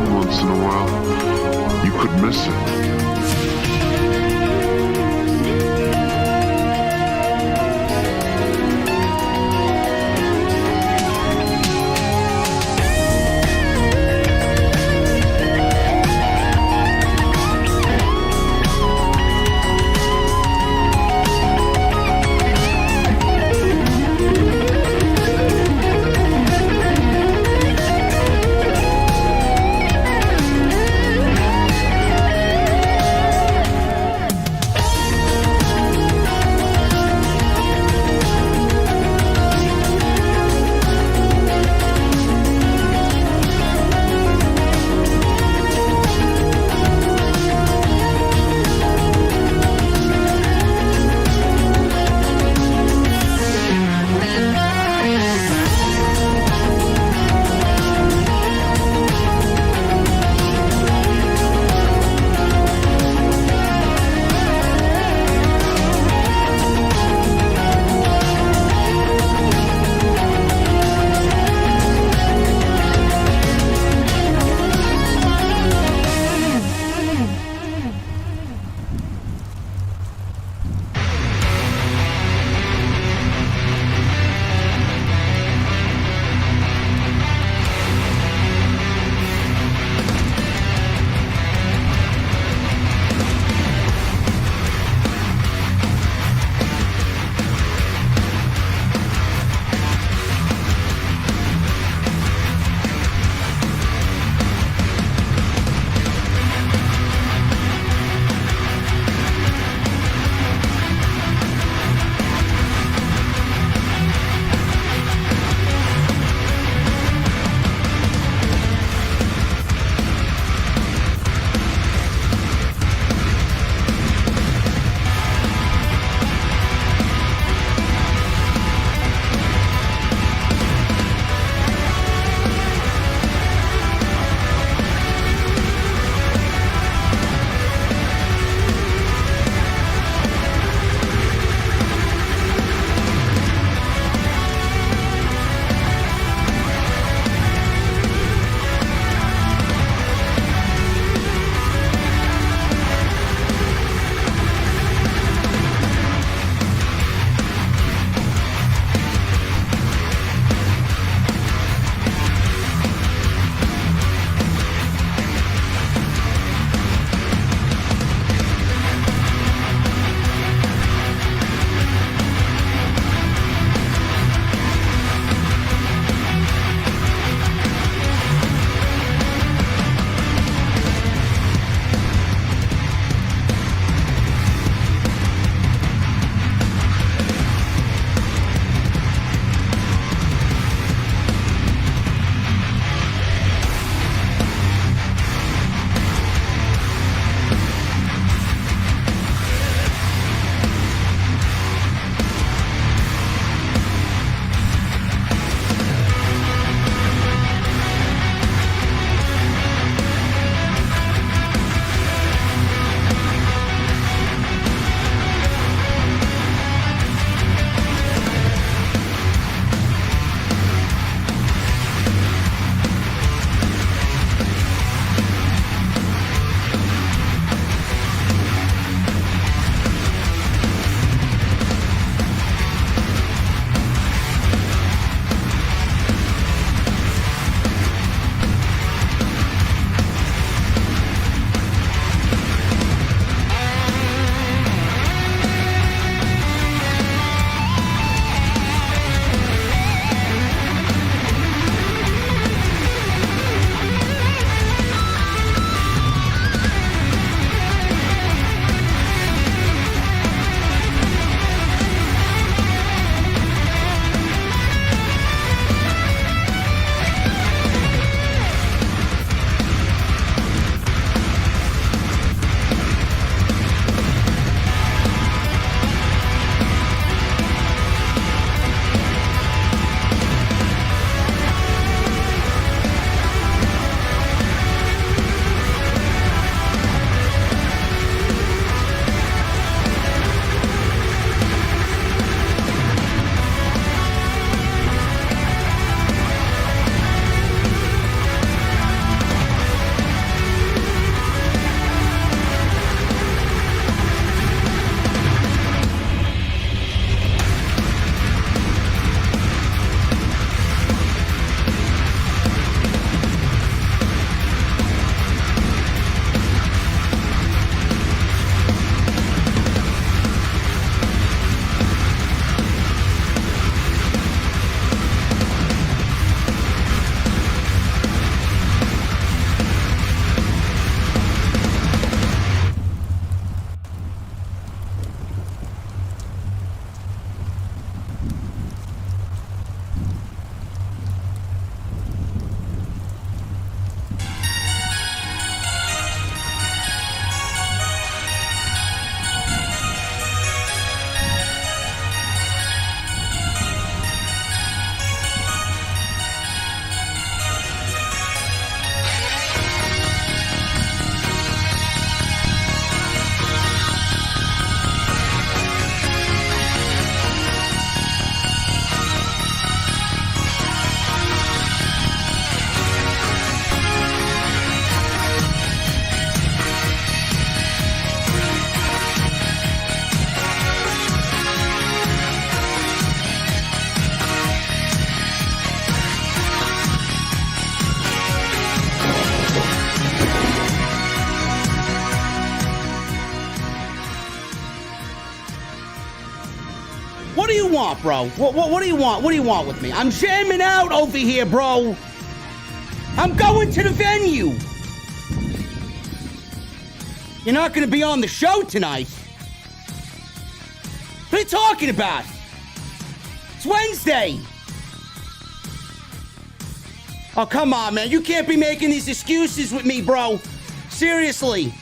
around once in a while, you could miss it. want, bro? What do you want? What do you want with me? I'm jamming out over here, bro. I'm going to the venue. You're not going to be on the show tonight. What are you talking about? It's Wednesday. Oh, come on, man. You can't be making these excuses with me, bro. Seriously.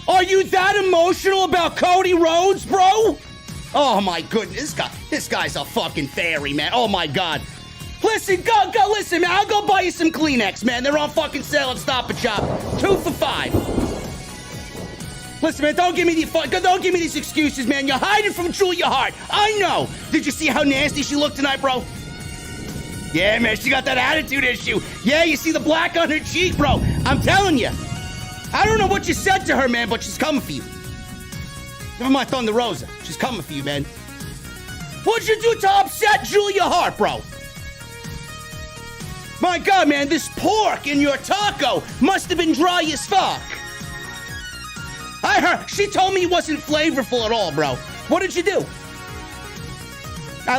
Are you that emotional about Cody Rhodes, bro? Oh, my goodness. This guy's a fucking fairy, man. Oh, my God. Listen, go, listen, man. I'll go buy you some Kleenex, man. They're on fucking sale at Stop and Shop. 2 for $5. Listen, man, don't give me these excuses, man. You're hiding from Julia Hart. I know. Did you see how nasty she looked tonight, bro? Yeah, man, she got that attitude issue. Yeah, you see the black on her cheek, bro. I'm telling you. I don't know what you said to her, man, but she's coming for you. Never mind Thunder Rosa. She's coming for you, man. What'd you do to upset Julia Hart, bro? My God, man, this pork in your taco must have been dry as fuck. I heard. She told me it wasn't flavorful at all, bro. What did you do?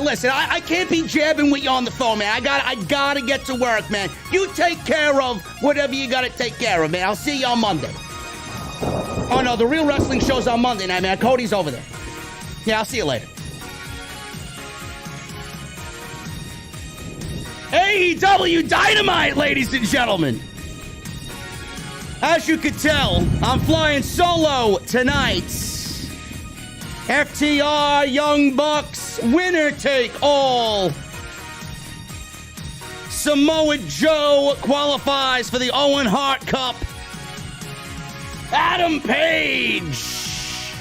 Listen, I can't be jabbing with you on the phone, man. I gotta get to work, man. You take care of whatever you gotta take care of, man. I'll see you on Monday. Oh, no, the real wrestling show's on Monday night, man. Cody's over there. Yeah, I'll see you later. AEW Dynamite, ladies and gentlemen. As you could tell, I'm flying solo tonight. FTR, Young Bucks, winner take all. Samoa Joe qualifies for the Owen Hart Cup. Adam Page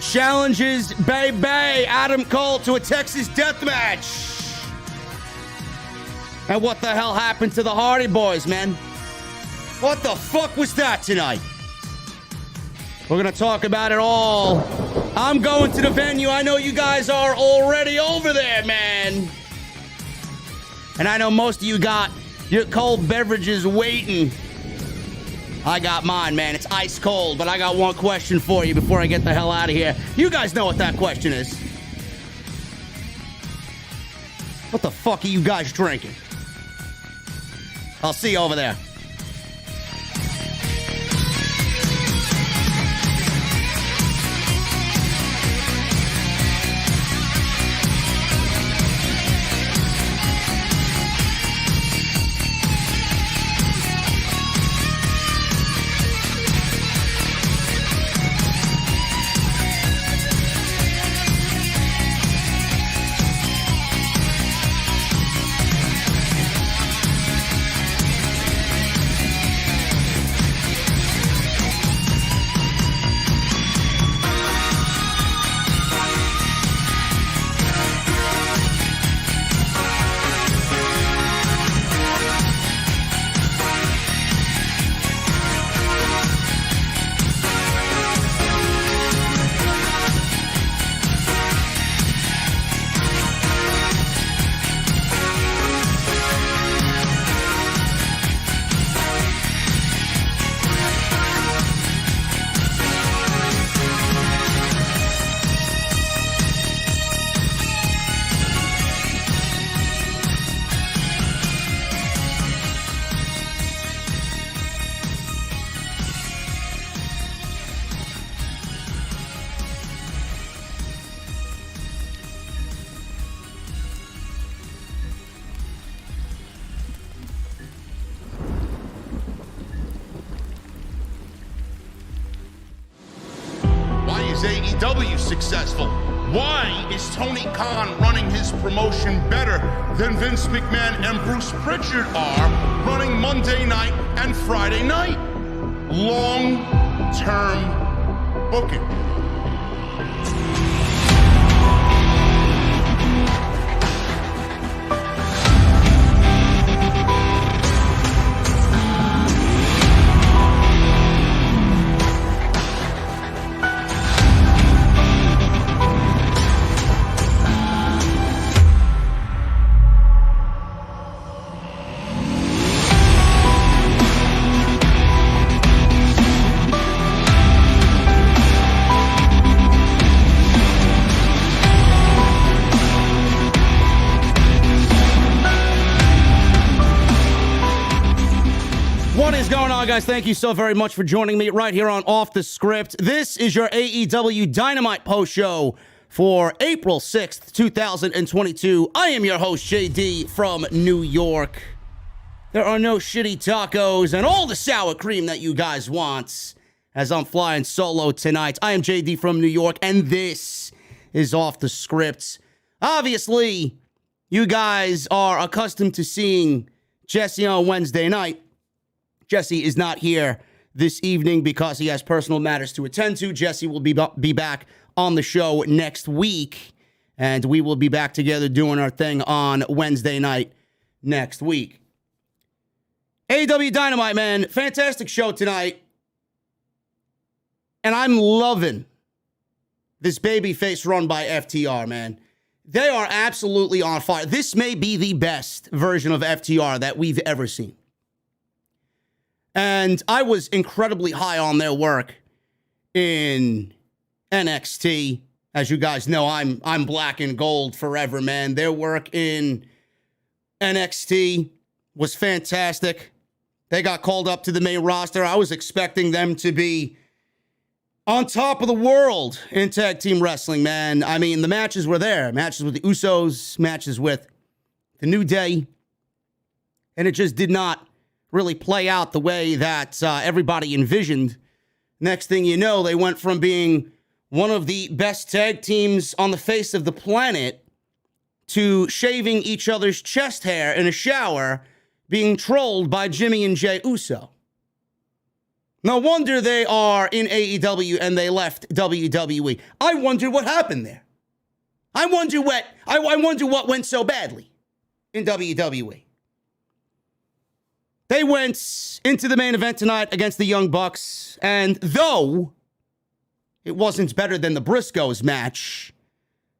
challenges Bay Adam Cole to a Texas death match. And what the hell happened to the Hardy Boys, man? What the fuck was that tonight? We're going to talk about it all. I'm going to the venue. I know you guys are already over there, man. And I know most of you got your cold beverages waiting. I got mine, man. It's ice cold, but I got one question for you before I get the hell out of here. You guys know what that question is. What the fuck are you guys drinking? I'll see you over there. AEW successful? Why is Tony Khan running his promotion better than Vince McMahon and Bruce Pritchard are running Monday night and Friday night? Long-term booking. What is going on, guys? Thank you so very much for joining me right here on Off the Script. This is your AEW Dynamite post show for April 6th, 2022. I am your host, JD from New York. There are no shitty tacos and all the sour cream that you guys want as I'm flying solo tonight. I am JD from New York, and this is Off the Script. Obviously, you guys are accustomed to seeing Jesse on Wednesday night. Jesse is not here this evening because he has personal matters to attend to. Jesse will be back on the show next week, and we will be back together doing our thing on Wednesday night next week. AEW Dynamite, man. Fantastic show tonight. And I'm loving this babyface run by FTR, man. They are absolutely on fire. This may be the best version of FTR that we've ever seen. And I was incredibly high on their work in NXT. As you guys know, I'm black and gold forever, man. Their work in NXT was fantastic. They got called up to the main roster. I was expecting them to be on top of the world in tag team wrestling, man. I mean, the matches were there. Matches with the Usos, matches with the New Day. And it just did not really play out the way that everybody envisioned. Next thing you know, they went from being one of the best tag teams on the face of the planet to shaving each other's chest hair in a shower, being trolled by Jimmy and Jey Uso. No wonder they are in AEW and they left WWE. I wonder what happened there. I wonder what went so badly in WWE. They went into the main event tonight against the Young Bucks, and though it wasn't better than the Briscoes match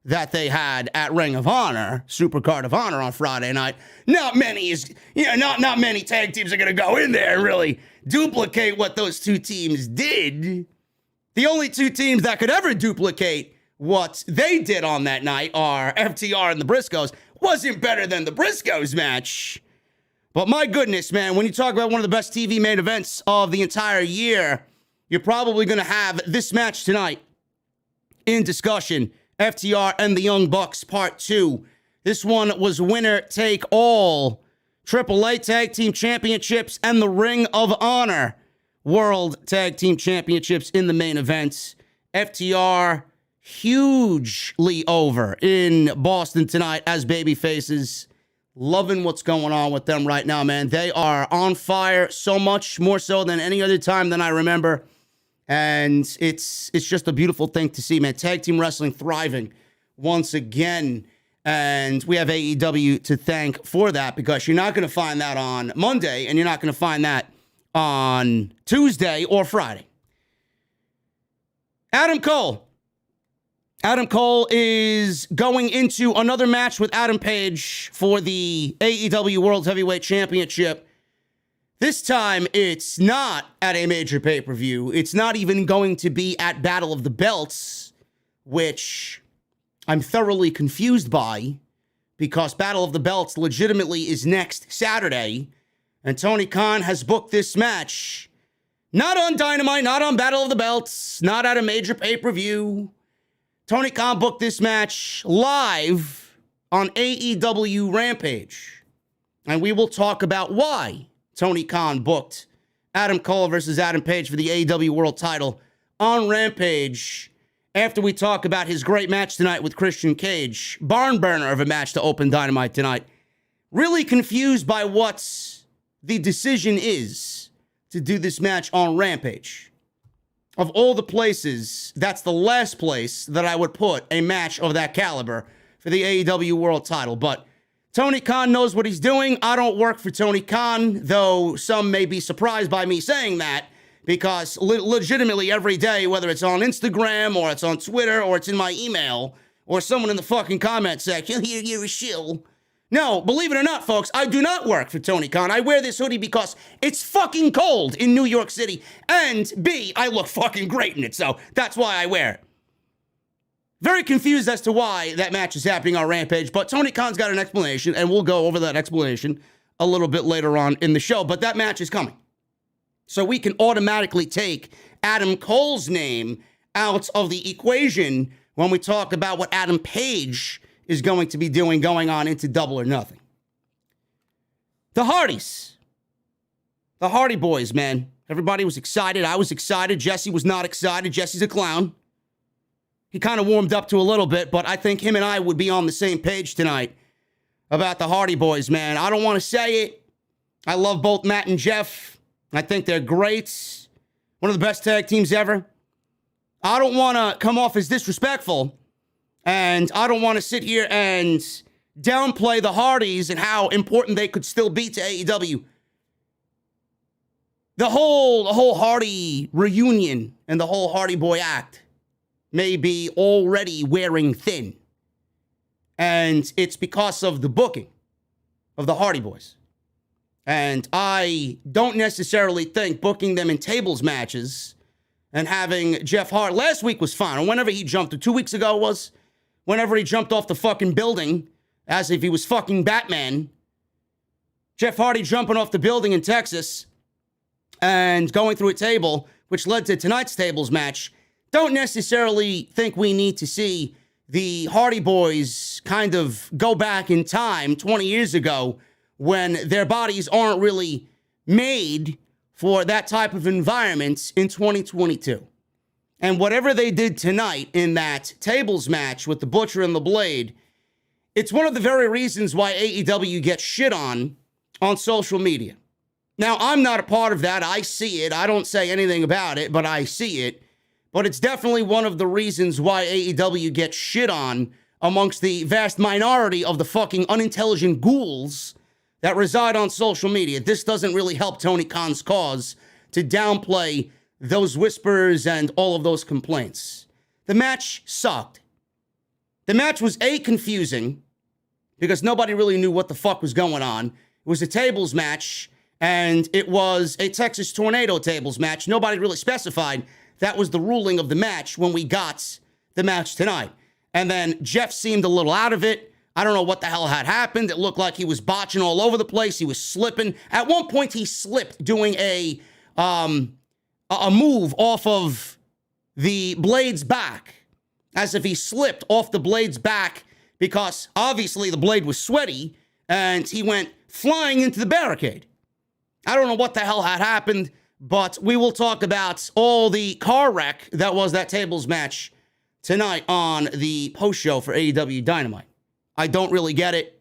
that they had at Ring of Honor, Supercard of Honor on Friday night, not many tag teams are going to go in there and really duplicate what those two teams did. The only two teams that could ever duplicate what they did on that night are FTR and the Briscoes. Wasn't better than the Briscoes match. But my goodness, man, when you talk about one of the best TV main events of the entire year, you're probably going to have this match tonight in discussion. FTR and the Young Bucks Part 2. This one was winner take all. AAA Tag Team Championships and the Ring of Honor World Tag Team Championships in the main events. FTR hugely over in Boston tonight as babyfaces. Loving what's going on with them right now, man. They are on fire, so much more so than any other time than I remember. And it's just a beautiful thing to see, man. Tag team wrestling thriving once again. And we have AEW to thank for that, because you're not going to find that on Monday, and you're not going to find that on Tuesday or Friday. Adam Cole is going into another match with Adam Page for the AEW World Heavyweight Championship. This time, it's not at a major pay-per-view. It's not even going to be at Battle of the Belts, which I'm thoroughly confused by, because Battle of the Belts legitimately is next Saturday, and Tony Khan has booked this match not on Dynamite, not on Battle of the Belts, not at a major pay-per-view. Tony Khan booked this match live on AEW Rampage. And we will talk about why Tony Khan booked Adam Cole versus Adam Page for the AEW World title on Rampage after we talk about his great match tonight with Christian Cage. Barn burner of a match to open Dynamite tonight. Really confused by what the decision is to do this match on Rampage. Of all the places, that's the last place that I would put a match of that caliber for the AEW World title. But Tony Khan knows what he's doing. I don't work for Tony Khan, though some may be surprised by me saying that, because legitimately every day, whether it's on Instagram or it's on Twitter or it's in my email or someone in the fucking comment section, you're a shill. No, believe it or not, folks, I do not work for Tony Khan. I wear this hoodie because it's fucking cold in New York City, and B, I look fucking great in it, so that's why I wear it. Very confused as to why that match is happening on Rampage, but Tony Khan's got an explanation, and we'll go over that explanation a little bit later on in the show, but that match is coming. So we can automatically take Adam Cole's name out of the equation when we talk about what Adam Page is going to be doing going on into Double or Nothing. The Hardys. The Hardy Boys, man. Everybody was excited. I was excited. Jesse was not excited. Jesse's a clown. He kind of warmed up to a little bit, but I think him and I would be on the same page tonight about the Hardy Boys, man. I don't want to say it. I love both Matt and Jeff. I think they're great. One of the best tag teams ever. I don't want to come off as disrespectful, and I don't want to sit here and downplay the Hardys and how important they could still be to AEW. The whole Hardy reunion and the whole Hardy Boy act may be already wearing thin. And it's because of the booking of the Hardy Boys. And I don't necessarily think booking them in tables matches and having Jeff Hart, last week was fine, or whenever he jumped, 2 weeks ago was, whenever he jumped off the fucking building as if he was fucking Batman. Jeff Hardy jumping off the building in Texas and going through a table, which led to tonight's tables match. Don't necessarily think we need to see the Hardy Boys kind of go back in time 20 years ago when their bodies aren't really made for that type of environment in 2022. And whatever they did tonight in that tables match with the Butcher and the Blade, it's one of the very reasons why AEW gets shit on social media. Now, I'm not a part of that. I see it. I don't say anything about it, but I see it. But it's definitely one of the reasons why AEW gets shit on amongst the vast minority of the fucking unintelligent ghouls that reside on social media. This doesn't really help Tony Khan's cause to downplay those whispers and all of those complaints. The match sucked. The match was confusing because nobody really knew what the fuck was going on. It was a tables match, and it was a Texas Tornado tables match. Nobody really specified that was the ruling of the match when we got the match tonight. And then Jeff seemed a little out of it. I don't know what the hell had happened. It looked like he was botching all over the place. He was slipping. At one point, he slipped doing a move off of the Blade's back, as if he slipped off the Blade's back because obviously the Blade was sweaty and he went flying into the barricade. I don't know what the hell had happened, but we will talk about all the car wreck that was that tables match tonight on the post show for AEW Dynamite. I don't really get it,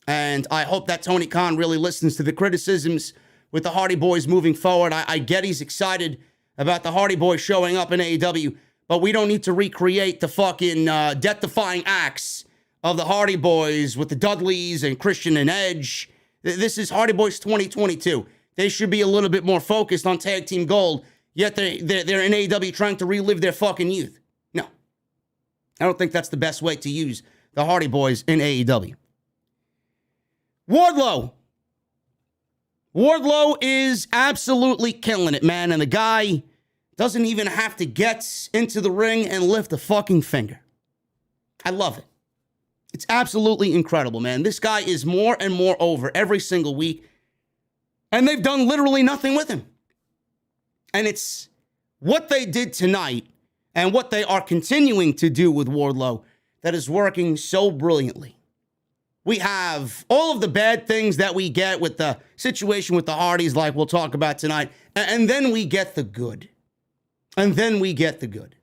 and I hope that Tony Khan really listens to the criticisms with the Hardy Boys moving forward. I get he's excited about the Hardy Boys showing up in AEW, but we don't need to recreate the fucking death-defying acts of the Hardy Boys with the Dudleys and Christian and Edge. This is Hardy Boys 2022. They should be a little bit more focused on Tag Team Gold, yet they're in AEW trying to relive their fucking youth. No. I don't think that's the best way to use the Hardy Boys in AEW. Wardlow. Wardlow is absolutely killing it, man. And the guy doesn't even have to get into the ring and lift a fucking finger. I love it. It's absolutely incredible, man. This guy is more and more over every single week. And they've done literally nothing with him. And it's what they did tonight and what they are continuing to do with Wardlow that is working so brilliantly. We have all of the bad things that we get with the situation with the Hardys, like we'll talk about tonight. And then we get the good. And then we get the good.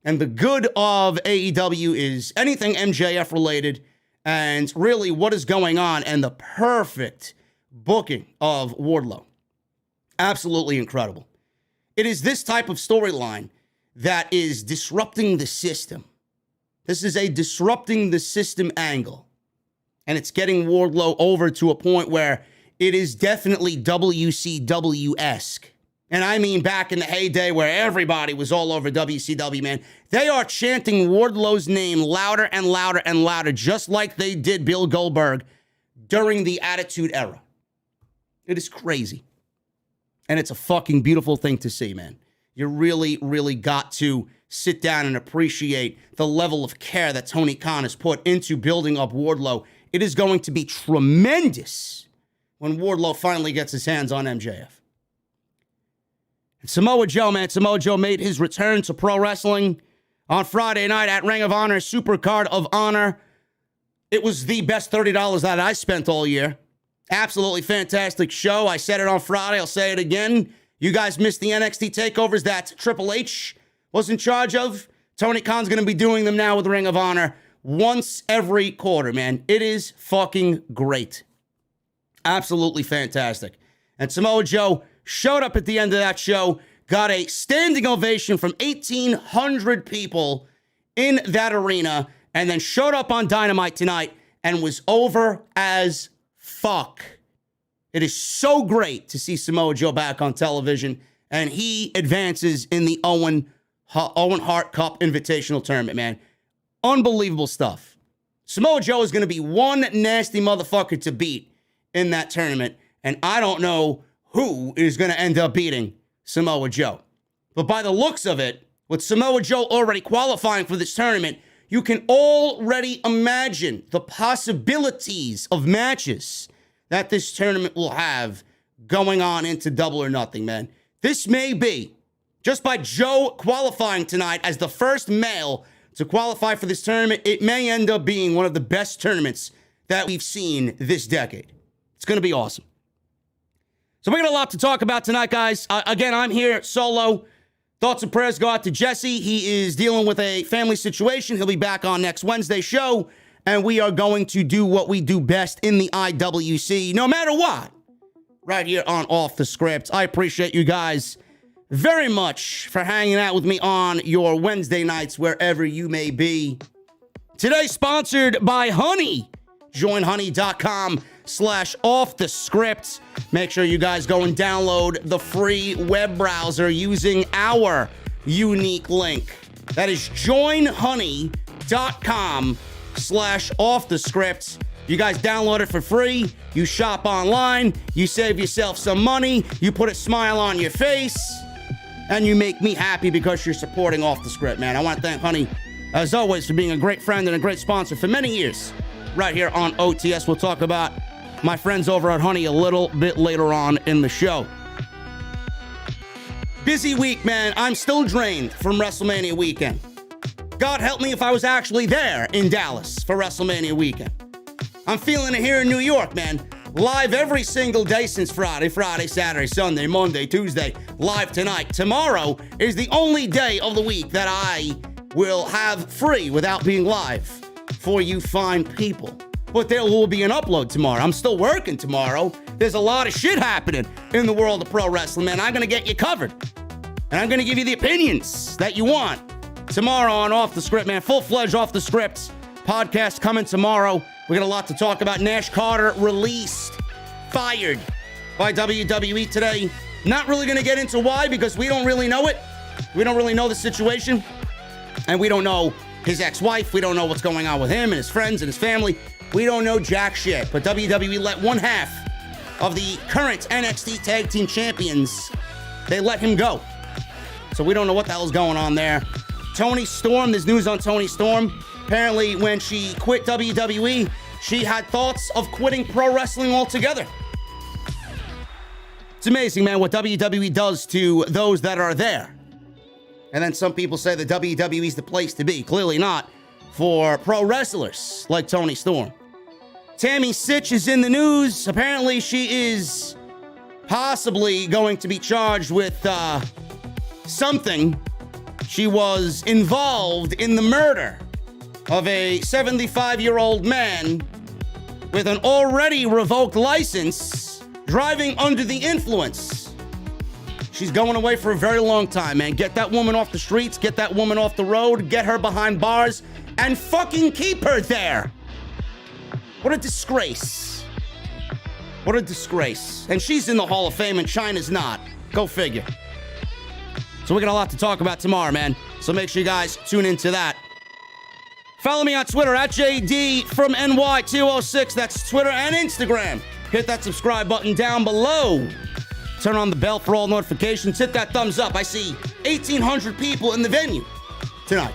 And the good of AEW is anything MJF related and really what is going on and the perfect booking of Wardlow. Absolutely incredible. It is this type of storyline that is disrupting the system. This is a disrupting the system angle. And it's getting Wardlow over to a point where it is definitely WCW-esque. And I mean back in the heyday where everybody was all over WCW, man. They are chanting Wardlow's name louder and louder and louder, just like they did Bill Goldberg during the Attitude Era. It is crazy. And it's a fucking beautiful thing to see, man. You really, really got to sit down and appreciate the level of care that Tony Khan has put into building up Wardlow. It is going to be tremendous when Wardlow finally gets his hands on MJF. Samoa Joe, man. Samoa Joe made his return to pro wrestling on Friday night at Ring of Honor Supercard of Honor. It was the best $30 that I spent all year. Absolutely fantastic show. I said it on Friday. I'll say it again. You guys missed the NXT takeovers that Triple H was in charge of. Tony Khan's going to be doing them now with Ring of Honor once every quarter, man. It is fucking great. Absolutely fantastic. And Samoa Joe showed up at the end of that show, got a standing ovation from 1,800 people in that arena, and then showed up on Dynamite tonight and was over as fuck. It is so great to see Samoa Joe back on television, and he advances in the Owen Hart Cup Invitational Tournament, man. Unbelievable stuff. Samoa Joe is going to be one nasty motherfucker to beat in that tournament, and I don't know who is going to end up beating Samoa Joe. But by the looks of it, with Samoa Joe already qualifying for this tournament, you can already imagine the possibilities of matches that this tournament will have going on into Double or Nothing, man. This may be, just by Joe qualifying tonight as the first male to qualify for this tournament, it may end up being one of the best tournaments that we've seen this decade. It's going to be awesome. So we got a lot to talk about tonight, guys. Again, I'm here solo. Thoughts and prayers go out to Jesse. He is dealing with a family situation. He'll be back on next Wednesday's show, and we are going to do what we do best in the IWC, no matter what, right here on Off the Script. I appreciate you guys very much for hanging out with me on your Wednesday nights, wherever you may be. Today, sponsored by Honey. Join honey.com/offthescript. Make sure you guys go and download the free web browser using our unique link. That is joinhoney.com/offthescript. You guys download it for free. You shop online. You save yourself some money. You put a smile on your face. And you make me happy because you're supporting Off the Script, man. I want to thank Honey, as always, for being a great friend and a great sponsor for many years right here on OTS. We'll talk about my friends over at Honey a little bit later on in the show. Busy week, man. I'm still drained from WrestleMania weekend. God help me if I was actually there in Dallas for WrestleMania weekend. I'm feeling it here in New York, man. Live every single day since Friday, Saturday, Sunday, Monday, Tuesday, live tonight. Tomorrow is the only day of the week that I will have free without being live for you fine people. But there will be an upload tomorrow. I'm still working tomorrow. There's a lot of shit happening in the world of pro wrestling, man. I'm going to get you covered. And I'm going to give you the opinions that you want tomorrow on Off the Script, man. Full-fledged Off the Script podcast coming tomorrow. We got a lot to talk about. Nash Carter released, fired by WWE today. Not really going to get into why, because we don't really know it. We don't really know the situation. And we don't know his ex-wife. We don't know what's going on with him and his friends and his family. We don't know jack shit. But WWE let one half of the current NXT Tag Team Champions, they let him go. So we don't know what the hell's going on there. Toni Storm, there's news on Toni Storm. Apparently, when she quit WWE, she had thoughts of quitting pro wrestling altogether. It's amazing, man, what WWE does to those that are there. And then some people say that WWE is the place to be. Clearly not for pro wrestlers like Toni Storm. Tammy Sitch is in the news. Apparently, she is possibly going to be charged with something. She was involved in the murder of a 75-year-old man with an already revoked license, driving under the influence. She's going away for a very long time, man. Get that woman off the streets, get that woman off the road, get her behind bars, and fucking keep her there. What a disgrace. What a disgrace. And she's in the Hall of Fame and Chyna's not. Go figure. So we got a lot to talk about tomorrow, man. So make sure you guys tune into that. Follow me on Twitter at JDfromNY206. That's Twitter and Instagram. Hit that subscribe button down below. Turn on the bell for all notifications. Hit that thumbs up. I see 1,800 people in the venue tonight,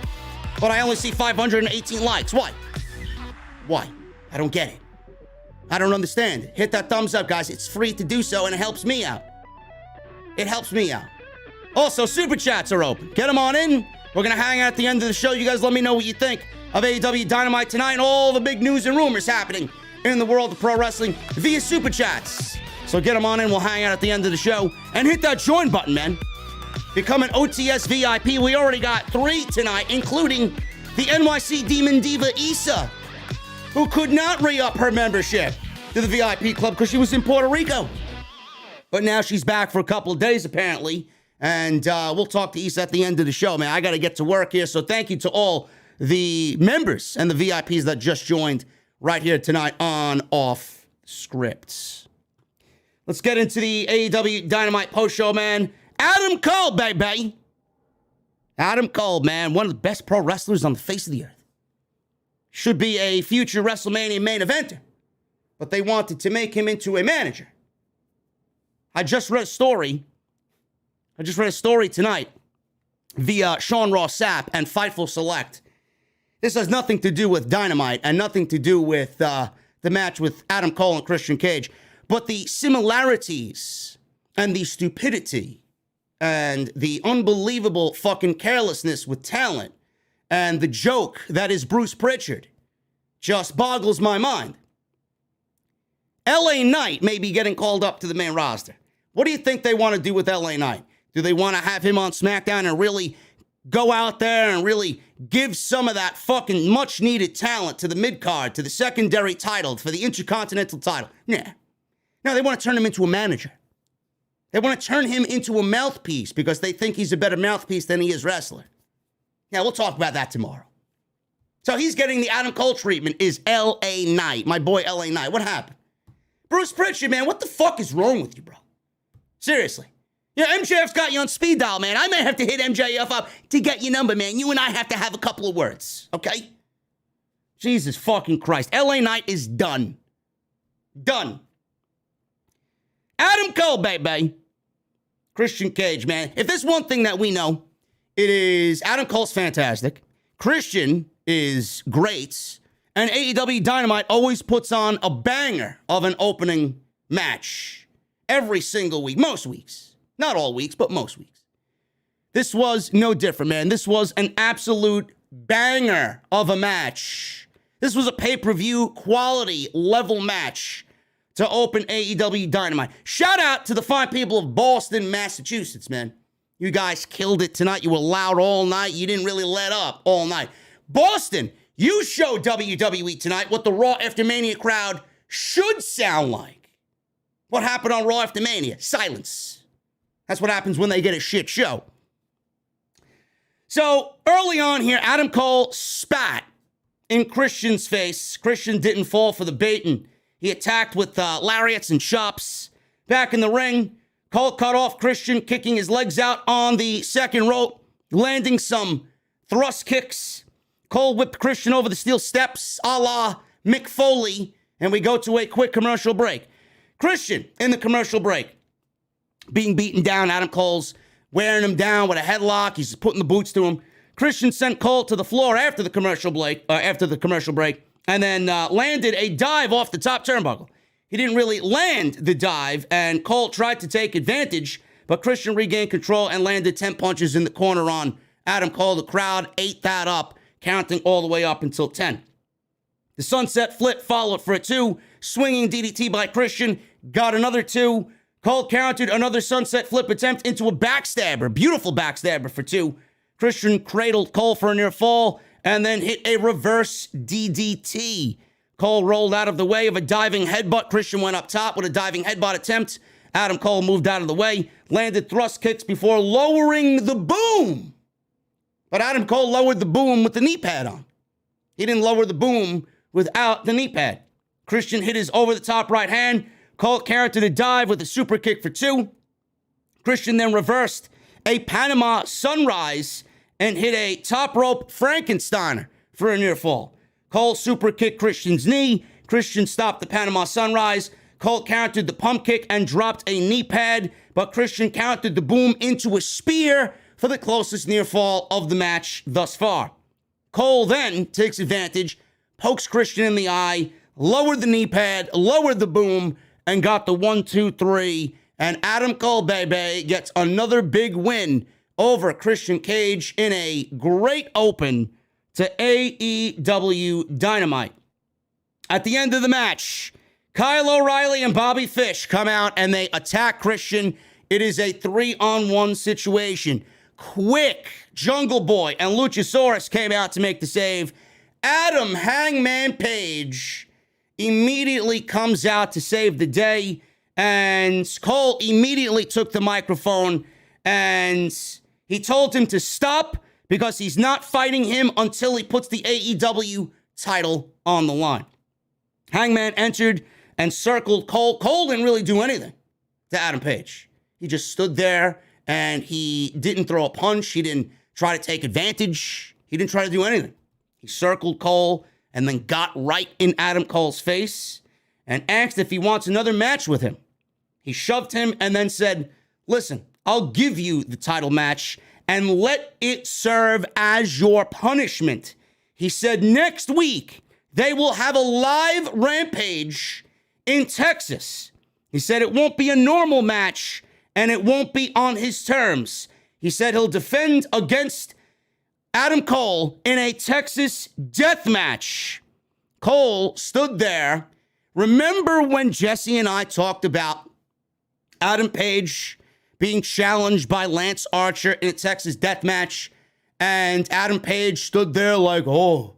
but I only see 518 likes. Why? Why? I don't get it. I don't understand it. Hit that thumbs up, guys. It's free to do so, and it helps me out. It helps me out. Also, Super Chats are open. Get them on in. We're going to hang out at the end of the show. You guys let me know what you think of AEW Dynamite tonight and all the big news and rumors happening in the world of pro wrestling via Super Chats. So get them on in. We'll hang out at the end of the show. And hit that join button, man. Become an OTS VIP. We already got 3 tonight, including the NYC Demon Diva Issa, who could not re-up her membership to the VIP club because she was in Puerto Rico. But now she's back for a couple of days, apparently. And we'll talk to Issa at the end of the show, man. I got to get to work here. So thank you to all the members and the VIPs that just joined right here tonight on Off Scripts. Let's get into the AEW Dynamite post-show, man. Adam Cole, baby. Adam Cole, man. One of the best pro wrestlers on the face of the earth. Should be a future WrestleMania main eventer. But they wanted to make him into a manager. I just read a story tonight via Sean Ross Sapp and Fightful Select. This has nothing to do with Dynamite and nothing to do with the match with Adam Cole and Christian Cage. But the similarities and the stupidity and the unbelievable fucking carelessness with talent and the joke that is Bruce Pritchard just boggles my mind. LA Knight may be getting called up to the main roster. What do you think they want to do with LA Knight? Do they want to have him on SmackDown and really go out there and really give some of that fucking much-needed talent to the mid-card, to the secondary title, for the Intercontinental title? Nah. No, they want to turn him into a manager. They want to turn him into a mouthpiece because they think he's a better mouthpiece than he is wrestler. Yeah, we'll talk about that tomorrow. So he's getting the Adam Cole treatment is L.A. Knight, my boy L.A. Knight. What happened? Bruce Pritchard, man, what the fuck is wrong with you, bro? Seriously. Yeah, MJF's got you on speed dial, man. I may have to hit MJF up to get your number, man. You and I have to have a couple of words, okay? Jesus fucking Christ. L.A. Knight is done. Done. Adam Cole, baby. Christian Cage, man. If there's one thing that we know, it is Adam Cole's fantastic. Christian is great. And AEW Dynamite always puts on a banger of an opening match. Every single week. Most weeks. Not all weeks, but most weeks. This was no different, man. This was an absolute banger of a match. This was a pay-per-view quality level match to open AEW Dynamite. Shout out to the fine people of Boston, Massachusetts, man. You guys killed it tonight. You were loud all night. You didn't really let up all night. Boston, you show WWE tonight what the Raw After Mania crowd should sound like. What happened on Raw After Mania? Silence. That's what happens when they get a shit show. So early on here, Adam Cole spat in Christian's face. Christian didn't fall for the bait, and he attacked with lariats and chops. Back in the ring, Cole cut off Christian, kicking his legs out on the second rope, landing some thrust kicks. Cole whipped Christian over the steel steps, a la Mick Foley, and we go to a quick commercial break. Christian, in the commercial break, being beaten down. Adam Cole's wearing him down with a headlock. He's putting the boots to him. Christian sent Cole to the floor after the commercial break, and then landed a dive off the top turnbuckle. He didn't really land the dive, and Cole tried to take advantage, but Christian regained control and landed 10 punches in the corner on Adam Cole. The crowd ate that up, counting all the way up until 10. The sunset flip followed for a 2. Swinging DDT by Christian, got another 2. Cole countered another sunset flip attempt into a backstabber. Beautiful backstabber for 2. Christian cradled Cole for a near fall and then hit a reverse DDT. Cole rolled out of the way of a diving headbutt. Christian went up top with a diving headbutt attempt. Adam Cole moved out of the way, landed thrust kicks before lowering the boom. But Adam Cole lowered the boom with the knee pad on. He didn't lower the boom without the knee pad. Christian hit his over-the-top right hand. Cole countered a dive with a super kick for 2. Christian then reversed a Panama Sunrise and hit a top rope Frankensteiner for a near fall. Cole super kicked Christian's knee. Christian stopped the Panama Sunrise. Cole countered the pump kick and dropped a knee pad, but Christian countered the boom into a spear for the closest near fall of the match thus far. Cole then takes advantage, pokes Christian in the eye, lowered the knee pad, lowered the boom, and got the 1, 2, 3 And Adam Cole, baby, gets another big win over Christian Cage in a great open to AEW Dynamite. At the end of the match, Kyle O'Reilly and Bobby Fish come out and they attack Christian. It is a 3-on-1 situation. Quick, Jungle Boy and Luchasaurus came out to make the save. Adam Hangman Page immediately comes out to save the day. And Cole immediately took the microphone and he told him to stop because he's not fighting him until he puts the AEW title on the line. Hangman entered and circled Cole. Cole didn't really do anything to Adam Page. He just stood there and he didn't throw a punch. He didn't try to take advantage. He didn't try to do anything. He circled Cole and then got right in Adam Cole's face and asked if he wants another match with him. He shoved him and then said, listen, I'll give you the title match and let it serve as your punishment. He said next week they will have a live Rampage in Texas. He said it won't be a normal match and it won't be on his terms. He said he'll defend against Adam Cole in a Texas death match. Cole stood there. Remember when Jesse and I talked about Adam Page being challenged by Lance Archer in a Texas death match, and Adam Page stood there like, oh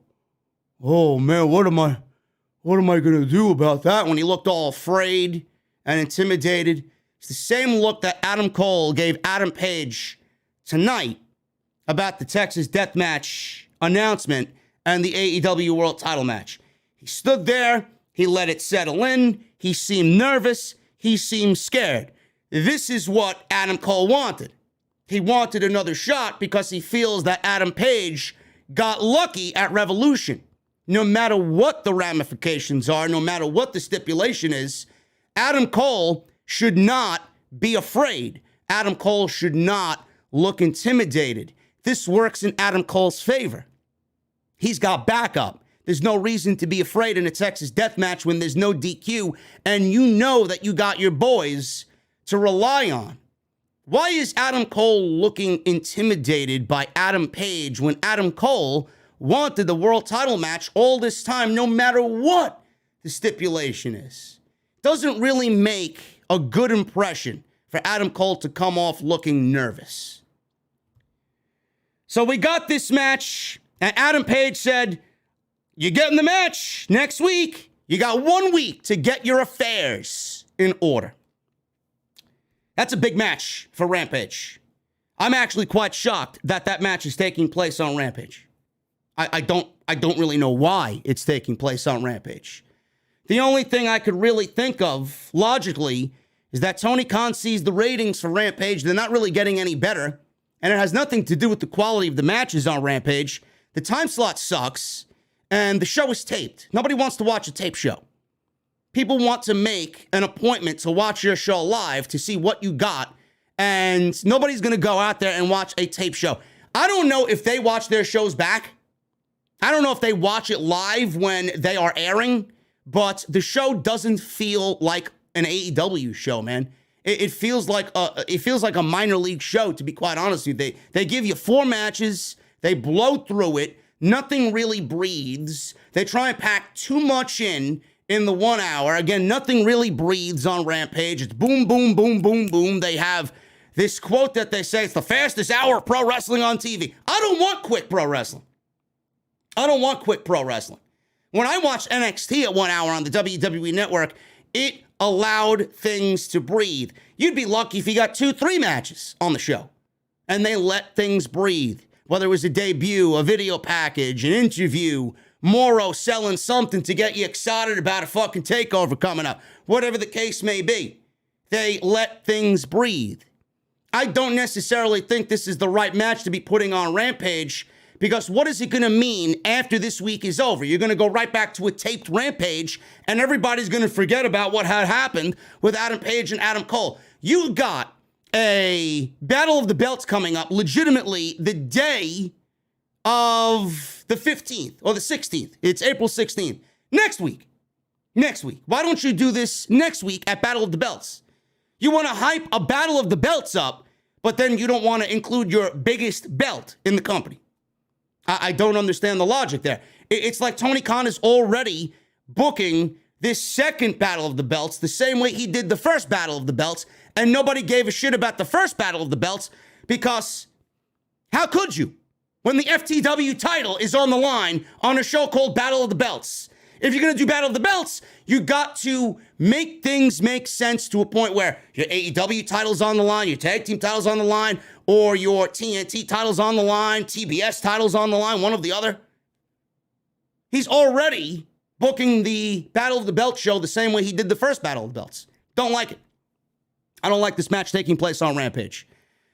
man, what am I gonna do about that? When he looked all afraid and intimidated. It's the same look that Adam Cole gave Adam Page tonight about the Texas death match announcement and the AEW World title match. He stood there, he let it settle in, he seemed nervous, he seemed scared. This is what Adam Cole wanted. He wanted another shot because he feels that Adam Page got lucky at Revolution. No matter what the ramifications are, no matter what the stipulation is, Adam Cole should not be afraid. Adam Cole should not look intimidated. This works in Adam Cole's favor. He's got backup. There's no reason to be afraid in a Texas death match when there's no DQ, and you know that you got your boys to rely on. Why is Adam Cole looking intimidated by Adam Page when Adam Cole wanted the world title match all this time, no matter what the stipulation is? Doesn't really make a good impression for Adam Cole to come off looking nervous. So we got this match, and Adam Page said, you're getting the match next week. You got 1 week to get your affairs in order. That's a big match for Rampage. I'm actually quite shocked that that match is taking place on Rampage. I don't really know why it's taking place on Rampage. The only thing I could really think of logically is that Tony Khan sees the ratings for Rampage. They're not really getting any better. And it has nothing to do with the quality of the matches on Rampage. The time slot sucks. And the show is taped. Nobody wants to watch a tape show. People want to make an appointment to watch your show live to see what you got. And nobody's going to go out there and watch a tape show. I don't know if they watch their shows back. I don't know if they watch it live when they are airing. But the show doesn't feel like an AEW show, man. It feels like a minor league show, to be quite honest with you. They give you 4 matches. They blow through it. Nothing really breathes. They try and pack too much in the 1 hour. Again, nothing really breathes on Rampage. It's boom, boom, boom, boom, boom. They have this quote that they say, it's the fastest hour of pro wrestling on TV. I don't want quick pro wrestling. I don't want quick pro wrestling. When I watched NXT at 1 hour on the WWE Network, it allowed things to breathe. You'd be lucky if you got 2-3 matches on the show. And they let things breathe. Whether it was a debut, a video package, an interview, Morrow selling something to get you excited about a fucking takeover coming up. Whatever the case may be. They let things breathe. I don't necessarily think this is the right match to be putting on Rampage, because what is it going to mean after this week is over? You're going to go right back to a taped Rampage, and everybody's going to forget about what had happened with Adam Page and Adam Cole. You got a Battle of the Belts coming up legitimately the day of the 15th or the 16th. It's April 16th. Next week. Why don't you do this next week at Battle of the Belts? You want to hype a battle of the belts up, but then you don't want to include your biggest belt in the company. I don't understand the logic there. It's like Tony Khan is already booking this second battle of the belts the same way he did the first battle of the belts, and nobody gave a shit about the first battle of the belts because how could you? When the FTW title is on the line on a show called Battle of the Belts. If you're going to do Battle of the Belts, you got to make things make sense to a point where your AEW title's on the line, your tag team title's on the line, or your TNT title's on the line, TBS title's on the line, one of the other. He's already booking the Battle of the Belts show the same way he did the first Battle of the Belts. Don't like it. I don't like this match taking place on Rampage.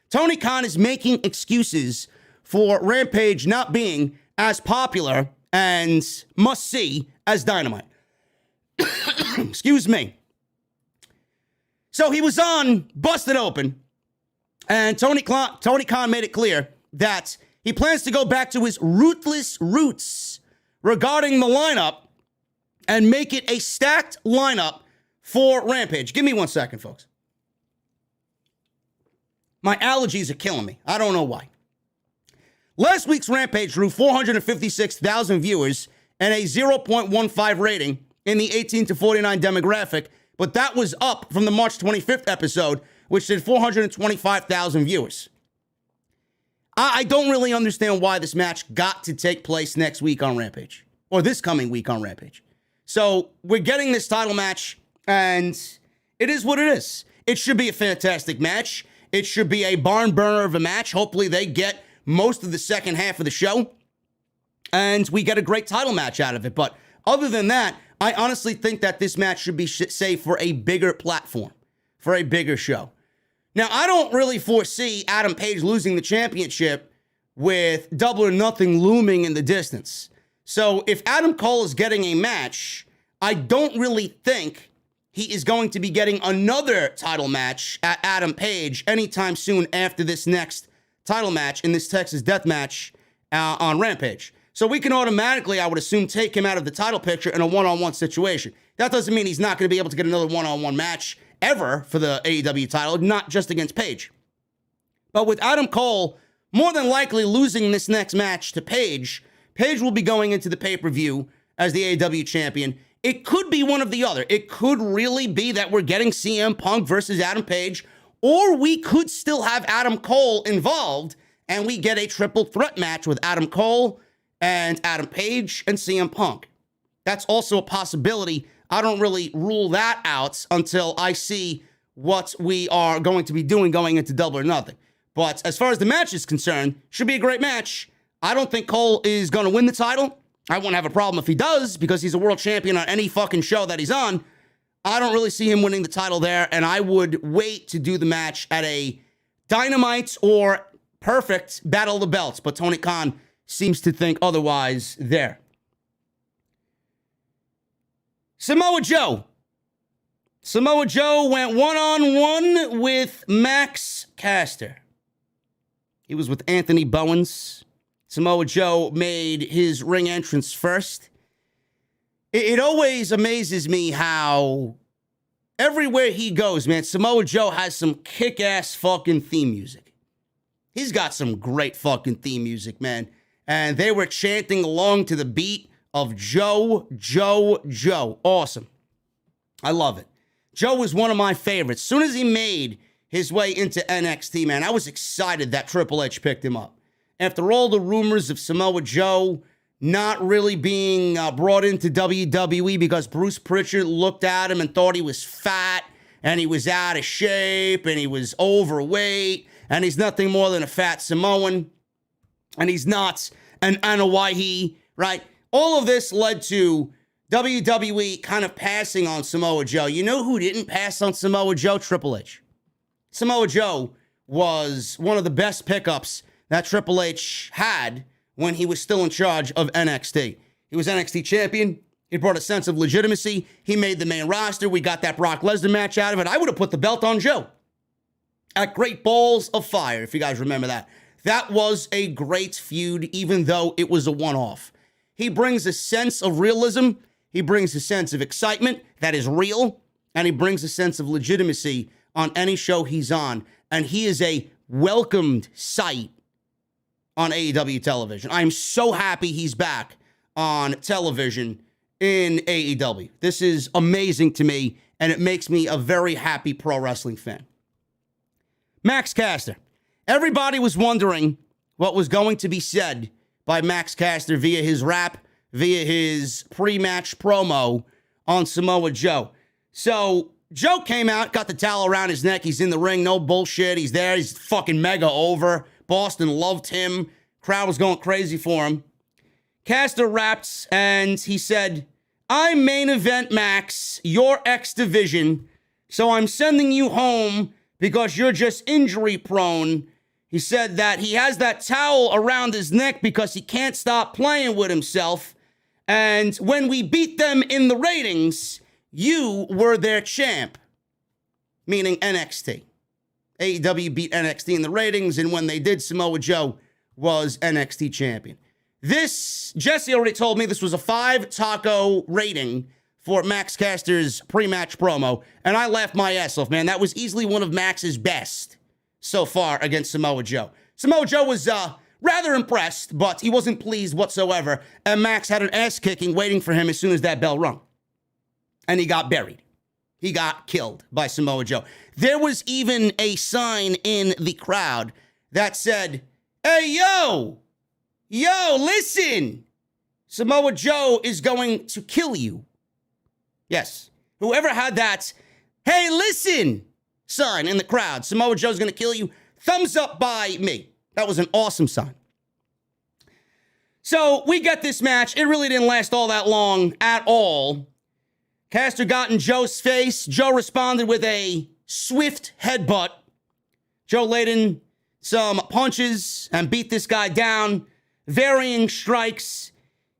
Tony Khan is making excuses for Rampage not being as popular and must-see as Dynamite. Excuse me. So he was on Busted Open, and Tony Khan made it clear that he plans to go back to his ruthless roots regarding the lineup and make it a stacked lineup for Rampage. Give me 1 second, folks. My allergies are killing me. I don't know why. Last week's Rampage drew 456,000 viewers and a 0.15 rating in the 18 to 49 demographic, but that was up from the March 25th episode, which did 425,000 viewers. I don't really understand why this match got to take place next week on Rampage, or this coming week on Rampage. So we're getting this title match, and it is what it is. It should be a fantastic match. It should be a barn burner of a match. Hopefully they get most of the second half of the show, and we get a great title match out of it. But other than that, I honestly think that this match should be saved for a bigger platform, for a bigger show. Now, I don't really foresee Adam Page losing the championship with Double or Nothing looming in the distance. So if Adam Cole is getting a match, I don't really think he is going to be getting another title match at Adam Page anytime soon after this next title match in this Texas Death Match on Rampage. So we can automatically, I would assume, take him out of the title picture in a one-on-one situation. That doesn't mean he's not going to be able to get another one-on-one match ever for the AEW title, not just against Page. But with Adam Cole more than likely losing this next match to Page, Page will be going into the pay-per-view as the AEW champion. It could be one of the other. It could really be that we're getting CM Punk versus Adam Page, or we could still have Adam Cole involved, and we get a triple threat match with Adam Cole and Adam Page and CM Punk. That's also a possibility. I don't really rule that out until I see what we are going to be doing going into Double or Nothing. But as far as the match is concerned, should be a great match. I don't think Cole is going to win the title. I won't have a problem if he does, because he's a world champion on any fucking show that he's on. I don't really see him winning the title there, and I would wait to do the match at a Dynamite or Perfect Battle of the Belts, but Tony Khan seems to think otherwise there. Samoa Joe. Samoa Joe went one-on-one with Max Caster. He was with Anthony Bowens. Samoa Joe made his ring entrance first. It always amazes me how everywhere he goes, man, Samoa Joe has some kick-ass fucking theme music. He's got some great fucking theme music, man. And they were chanting along to the beat of Joe, Joe, Joe. Awesome. I love it. Joe was one of my favorites. As soon as he made his way into NXT, man, I was excited that Triple H picked him up. After all the rumors of Samoa Joe not really being brought into WWE because Bruce Pritchard looked at him and thought he was fat and he was out of shape and he was overweight and he's nothing more than a fat Samoan and he's not an Anoa'i, right? All of this led to WWE kind of passing on Samoa Joe. You know who didn't pass on Samoa Joe? Triple H. Samoa Joe was one of the best pickups that Triple H had when he was still in charge of NXT. He was NXT champion. He brought a sense of legitimacy. He made the main roster. We got that Brock Lesnar match out of it. I would have put the belt on Joe at Great Balls of Fire, if you guys remember that. That was a great feud, even though it was a one-off. He brings a sense of realism. He brings a sense of excitement that is real. And he brings a sense of legitimacy on any show he's on, and he is a welcomed sight on AEW television. I'm so happy he's back on television in AEW. This is amazing to me, and it makes me a very happy pro wrestling fan. Max Caster. Everybody was wondering what was going to be said by Max Caster via his rap, via his pre-match promo on Samoa Joe. So Joe came out, got the towel around his neck. He's in the ring, no bullshit. He's there. He's fucking mega over. Boston loved him. Crowd was going crazy for him. Caster raps, and he said, I'm main event Max, your X division, so I'm sending you home because you're just injury prone. He said that he has that towel around his neck because he can't stop playing with himself. And when we beat them in the ratings, you were their champ, meaning NXT. AEW beat NXT in the ratings, and when they did, Samoa Joe was NXT champion. This, Jesse already told me this was a 5-taco rating for Max Caster's pre-match promo, and I laughed my ass off, man. That was easily one of Max's best so far against Samoa Joe. Samoa Joe was rather impressed, but he wasn't pleased whatsoever, and Max had an ass-kicking waiting for him as soon as that bell rung. And he got buried. He got killed by Samoa Joe. There was even a sign in the crowd that said, hey, yo, listen, Samoa Joe is going to kill you. Yes, whoever had that, hey, listen, sign in the crowd, Samoa Joe's going to kill you, thumbs up by me. That was an awesome sign. So we get this match. It really didn't last all that long at all. Caster got in Joe's face. Joe responded with a swift headbutt. Joe laid in some punches and beat this guy down. Varying strikes.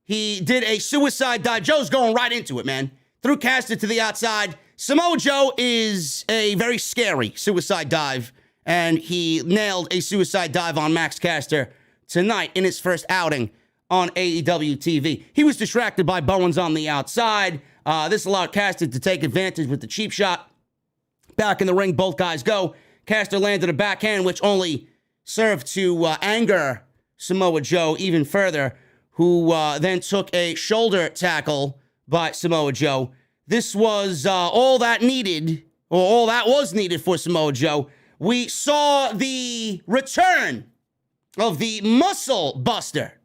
He did a suicide dive. Joe's going right into it, man. Threw Caster to the outside. Samoa Joe is a very scary suicide dive, and he nailed a suicide dive on Max Caster tonight in his first outing on AEW TV. He was distracted by Bowens on the outside. This allowed Caster to take advantage with the cheap shot. Back in the ring, both guys go. Caster landed a backhand, which only served to anger Samoa Joe even further, who then took a shoulder tackle by Samoa Joe. This was all that needed, or all that was needed for Samoa Joe. We saw the return of the Muscle Buster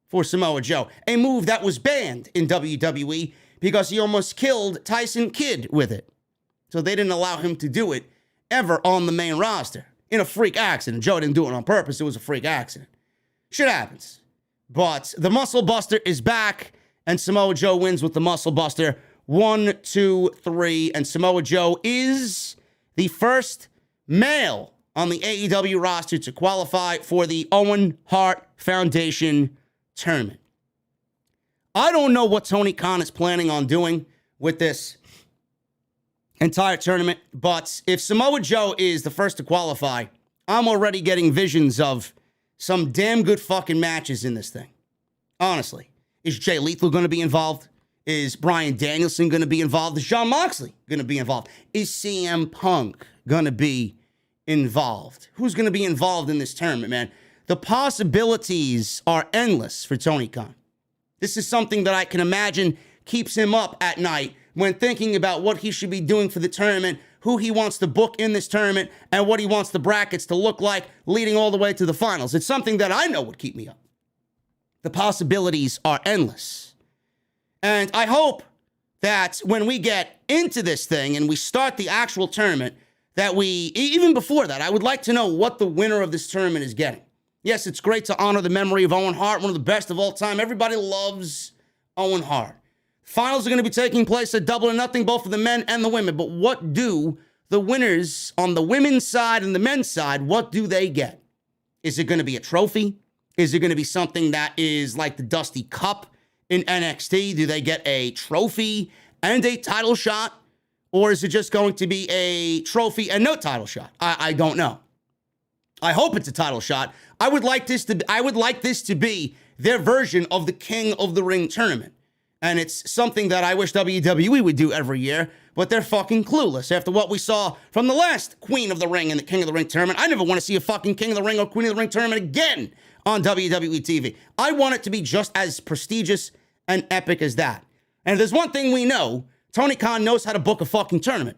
for Samoa Joe, a move that was banned in WWE because he almost killed Tyson Kidd with it. So they didn't allow him to do it ever on the main roster in a freak accident. Joe didn't do it on purpose. It was a freak accident. Shit happens. But the Muscle Buster is back, and Samoa Joe wins with the Muscle Buster. 1, 2, 3, and Samoa Joe is the first male on the AEW roster to qualify for the Owen Hart Foundation tournament. I don't know what Tony Khan is planning on doing with this entire tournament, but if Samoa Joe is the first to qualify, I'm already getting visions of some damn good fucking matches in this thing. Honestly. Is Jay Lethal going to be involved? Is Bryan Danielson going to be involved? Is Jon Moxley going to be involved? Is CM Punk going to be involved? Who's going to be involved in this tournament, man? The possibilities are endless for Tony Khan. This is something that I can imagine keeps him up at night when thinking about what he should be doing for the tournament, who he wants to book in this tournament, and what he wants the brackets to look like leading all the way to the finals. It's something that I know would keep me up. The possibilities are endless. And I hope that when we get into this thing and we start the actual tournament, that even before that, I would like to know what the winner of this tournament is getting. Yes, it's great to honor the memory of Owen Hart, one of the best of all time. Everybody loves Owen Hart. Finals are going to be taking place at Double or Nothing, both for the men and the women. But what do the winners on the women's side and the men's side, what do they get? Is it going to be a trophy? Is it going to be something that is like the Dusty Cup in NXT? Do they get a trophy and a title shot? Or is it just going to be a trophy and no title shot? I don't know. I hope it's a title shot. I would like this to be their version of the King of the Ring tournament. And it's something that I wish WWE would do every year, but they're fucking clueless. After what we saw from the last Queen of the Ring and the King of the Ring tournament, I never want to see a fucking King of the Ring or Queen of the Ring tournament again on WWE TV. I want it to be just as prestigious and epic as that. And if there's one thing we know, Tony Khan knows how to book a fucking tournament.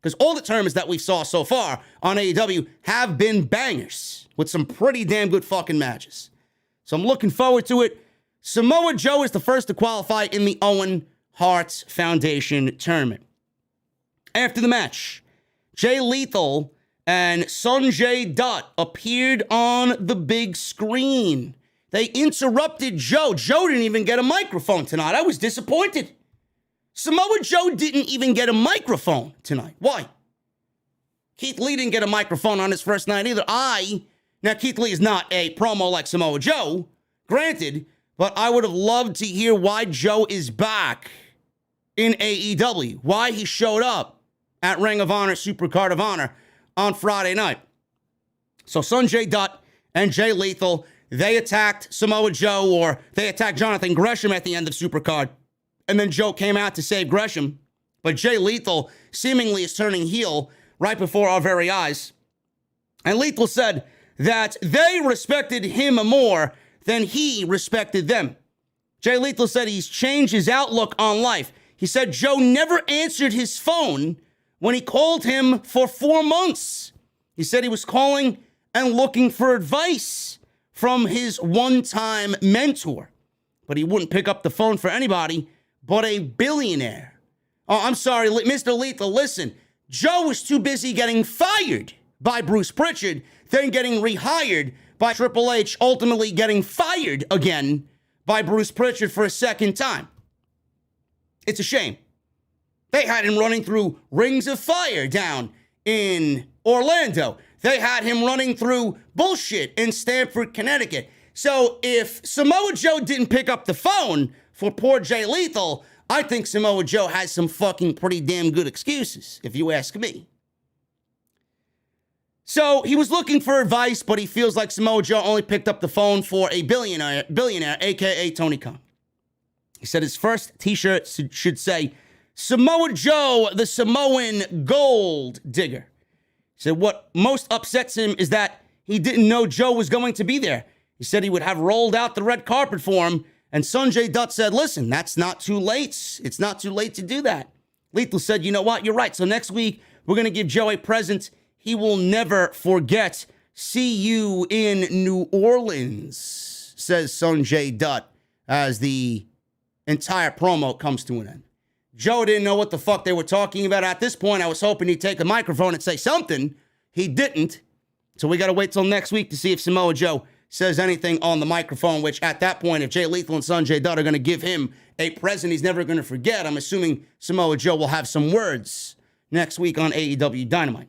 Because all the tournaments that we saw so far on AEW have been bangers with some pretty damn good fucking matches. So I'm looking forward to it. Samoa Joe is the first to qualify in the Owen Hart Foundation tournament. After the match, Jay Lethal and Sanjay Dutt appeared on the big screen. They interrupted Joe. Joe didn't even get a microphone tonight. I was disappointed. Samoa Joe didn't even get a microphone tonight. Why? Keith Lee didn't get a microphone on his first night either. Now Keith Lee is not a promo like Samoa Joe, granted, but I would have loved to hear why Joe is back in AEW, why he showed up at Ring of Honor, Supercard of Honor on Friday night. So Sanjay Dutt and Jay Lethal, they attacked Samoa Joe, or they attacked Jonathan Gresham at the end of Supercard. And then Joe came out to save Gresham. But Jay Lethal seemingly is turning heel right before our very eyes. And Lethal said that they respected him more than he respected them. Jay Lethal said he's changed his outlook on life. He said Joe never answered his phone when he called him for 4 months. He said he was calling and looking for advice from his one-time mentor. But he wouldn't pick up the phone for anybody but a billionaire. Oh, I'm sorry, Mr. Lethal, listen. Joe was too busy getting fired by Bruce Pritchard, then getting rehired by Triple H, ultimately getting fired again by Bruce Pritchard for a second time. It's a shame. They had him running through rings of fire down in Orlando. They had him running through bullshit in Stamford, Connecticut. So if Samoa Joe didn't pick up the phone for poor Jay Lethal, I think Samoa Joe has some fucking pretty damn good excuses, if you ask me. So he was looking for advice, but he feels like Samoa Joe only picked up the phone for a billionaire, a.k.a. Tony Khan. He said his first t-shirt should say, Samoa Joe, the Samoan gold digger. He said what most upsets him is that he didn't know Joe was going to be there. He said he would have rolled out the red carpet for him, and Sanjay Dutt said, listen, that's not too late. It's not too late to do that. Lethal said, you know what? You're right. So next week, we're going to give Joe a present he will never forget. See you in New Orleans, says Sanjay Dutt, as the entire promo comes to an end. Joe didn't know what the fuck they were talking about at this point. I was hoping he'd take a microphone and say something. He didn't. So we got to wait till next week to see if Samoa Joe says anything on the microphone, which at that point, if Jay Lethal and Sanjay Dutt are going to give him a present he's never going to forget, I'm assuming Samoa Joe will have some words next week on AEW Dynamite.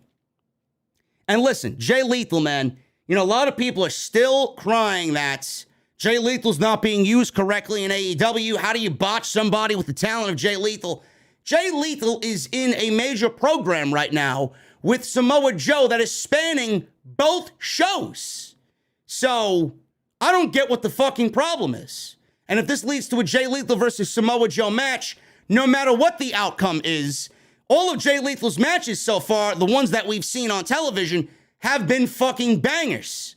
And listen, Jay Lethal, man, you know, a lot of people are still crying that Jay Lethal's not being used correctly in AEW. How do you botch somebody with the talent of Jay Lethal? Jay Lethal is in a major program right now with Samoa Joe that is spanning both shows. So I don't get what the fucking problem is. And if this leads to a Jay Lethal versus Samoa Joe match, no matter what the outcome is, all of Jay Lethal's matches so far, the ones that we've seen on television, have been fucking bangers.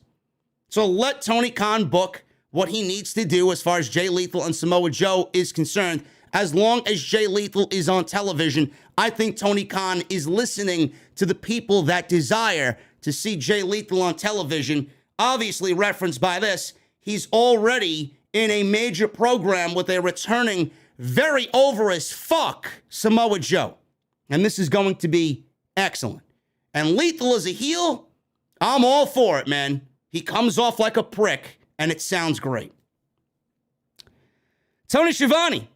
So let Tony Khan book what he needs to do as far as Jay Lethal and Samoa Joe is concerned. As long as Jay Lethal is on television, I think Tony Khan is listening to the people that desire to see Jay Lethal on television. Obviously referenced by this, he's already in a major program with a returning, very over as fuck Samoa Joe. And this is going to be excellent. And Lethal as a heel, I'm all for it, man. He comes off like a prick, and it sounds great. Tony Schiavone,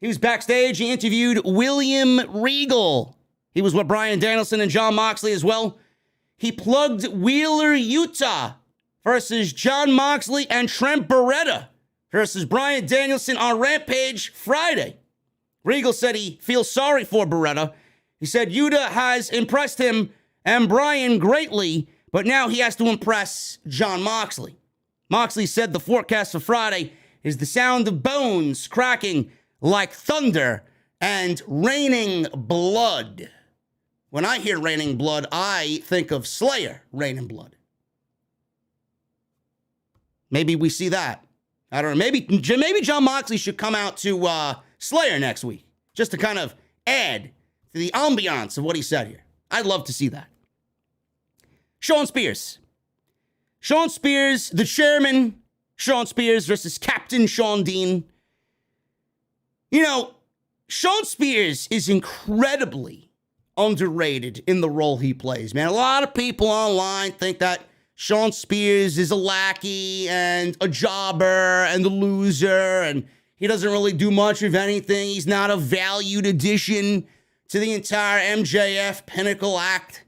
he was backstage. He interviewed William Regal. He was with Bryan Danielson and Jon Moxley as well. He plugged Wheeler Yuta versus Jon Moxley and Trent Beretta versus Bryan Danielson on Rampage Friday. Regal said he feels sorry for Beretta. He said Yuta has impressed him and Bryan greatly, but now he has to impress Jon Moxley. Moxley said the forecast for Friday is the sound of bones cracking like thunder and raining blood. When I hear raining blood, I think of Slayer raining blood. Maybe we see that. I don't know. Maybe John Moxley should come out to Slayer next week, just to kind of add to the ambiance of what he said here. I'd love to see that. Shawn Spears. Shawn Spears, the chairman, Shawn Spears versus Captain Shawn Dean. You know, Shawn Spears is incredibly underrated in the role he plays, man. A lot of people online think that Shawn Spears is a lackey and a jobber and a loser, and he doesn't really do much of anything. He's not a valued addition to the entire MJF Pinnacle act.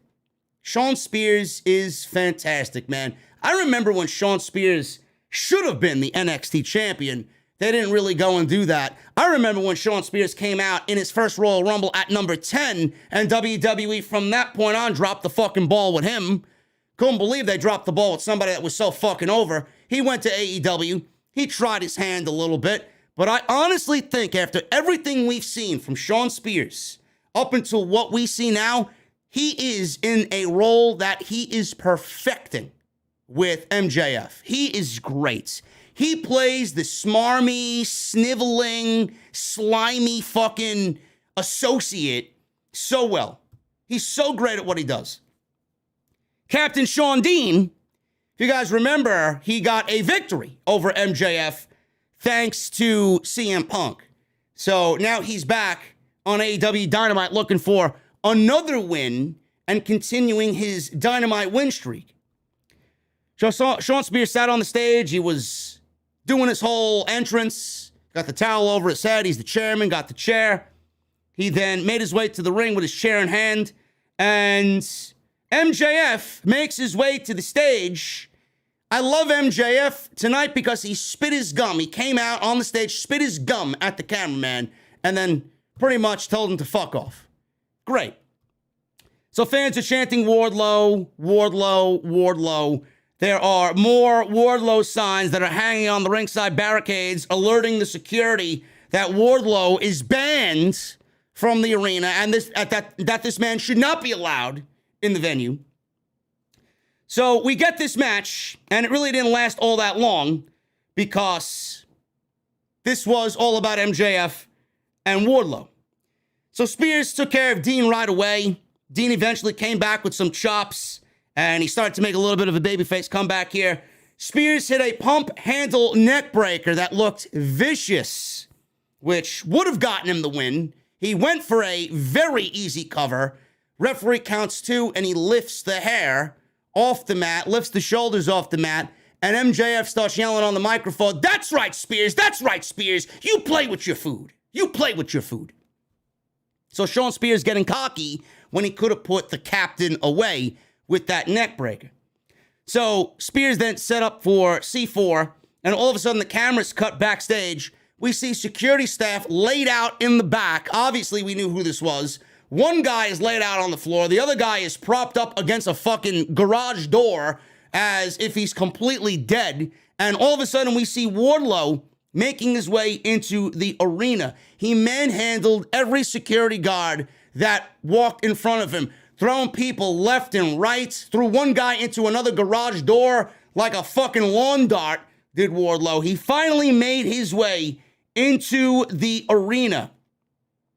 Shawn Spears is fantastic, man. I remember when Shawn Spears should have been the NXT champion. They didn't really go and do that. I remember when Shawn Spears came out in his first Royal Rumble at number 10, and WWE from that point on dropped the fucking ball with him. Couldn't believe they dropped the ball with somebody that was so fucking over. He went to AEW. He tried his hand a little bit. But I honestly think after everything we've seen from Shawn Spears up until what we see now, he is in a role that he is perfecting with MJF. He is great. He plays the smarmy, sniveling, slimy fucking associate so well. He's so great at what he does. Captain Shawn Dean, if you guys remember, he got a victory over MJF thanks to CM Punk. So now he's back on AEW Dynamite looking for another win and continuing his Dynamite win streak. So Shawn Spears sat on the stage. He was doing his whole entrance, got the towel over his head. He's the chairman, got the chair. He then made his way to the ring with his chair in hand, and MJF makes his way to the stage. I love MJF tonight because he spit his gum. He came out on the stage, spit his gum at the cameraman, and then pretty much told him to fuck off. Great. So fans are chanting Wardlow, Wardlow, Wardlow. There are more Wardlow signs that are hanging on the ringside barricades, alerting the security that Wardlow is banned from the arena and that this man should not be allowed in the venue. So we get this match, and it really didn't last all that long because this was all about MJF and Wardlow. So Spears took care of Dean right away. Dean eventually came back with some chops, and he started to make a little bit of a babyface comeback here. Spears hit a pump handle neck breaker that looked vicious, which would have gotten him the win. He went for a very easy cover. Referee counts 2, and he lifts the hair off the mat, lifts the shoulders off the mat, and MJF starts yelling on the microphone, "That's right, Spears. That's right, Spears. You play with your food. You play with your food." So Shawn Spears getting cocky when he could have put the captain away with that neck breaker. So Spears then set up for C4, and all of a sudden the cameras cut backstage. We see security staff laid out in the back. Obviously, we knew who this was. One guy is laid out on the floor. The other guy is propped up against a fucking garage door as if he's completely dead. And all of a sudden, we see Wardlow making his way into the arena. He manhandled every security guard that walked in front of him, throwing people left and right, threw one guy into another garage door like a fucking lawn dart, did Wardlow. He finally made his way into the arena,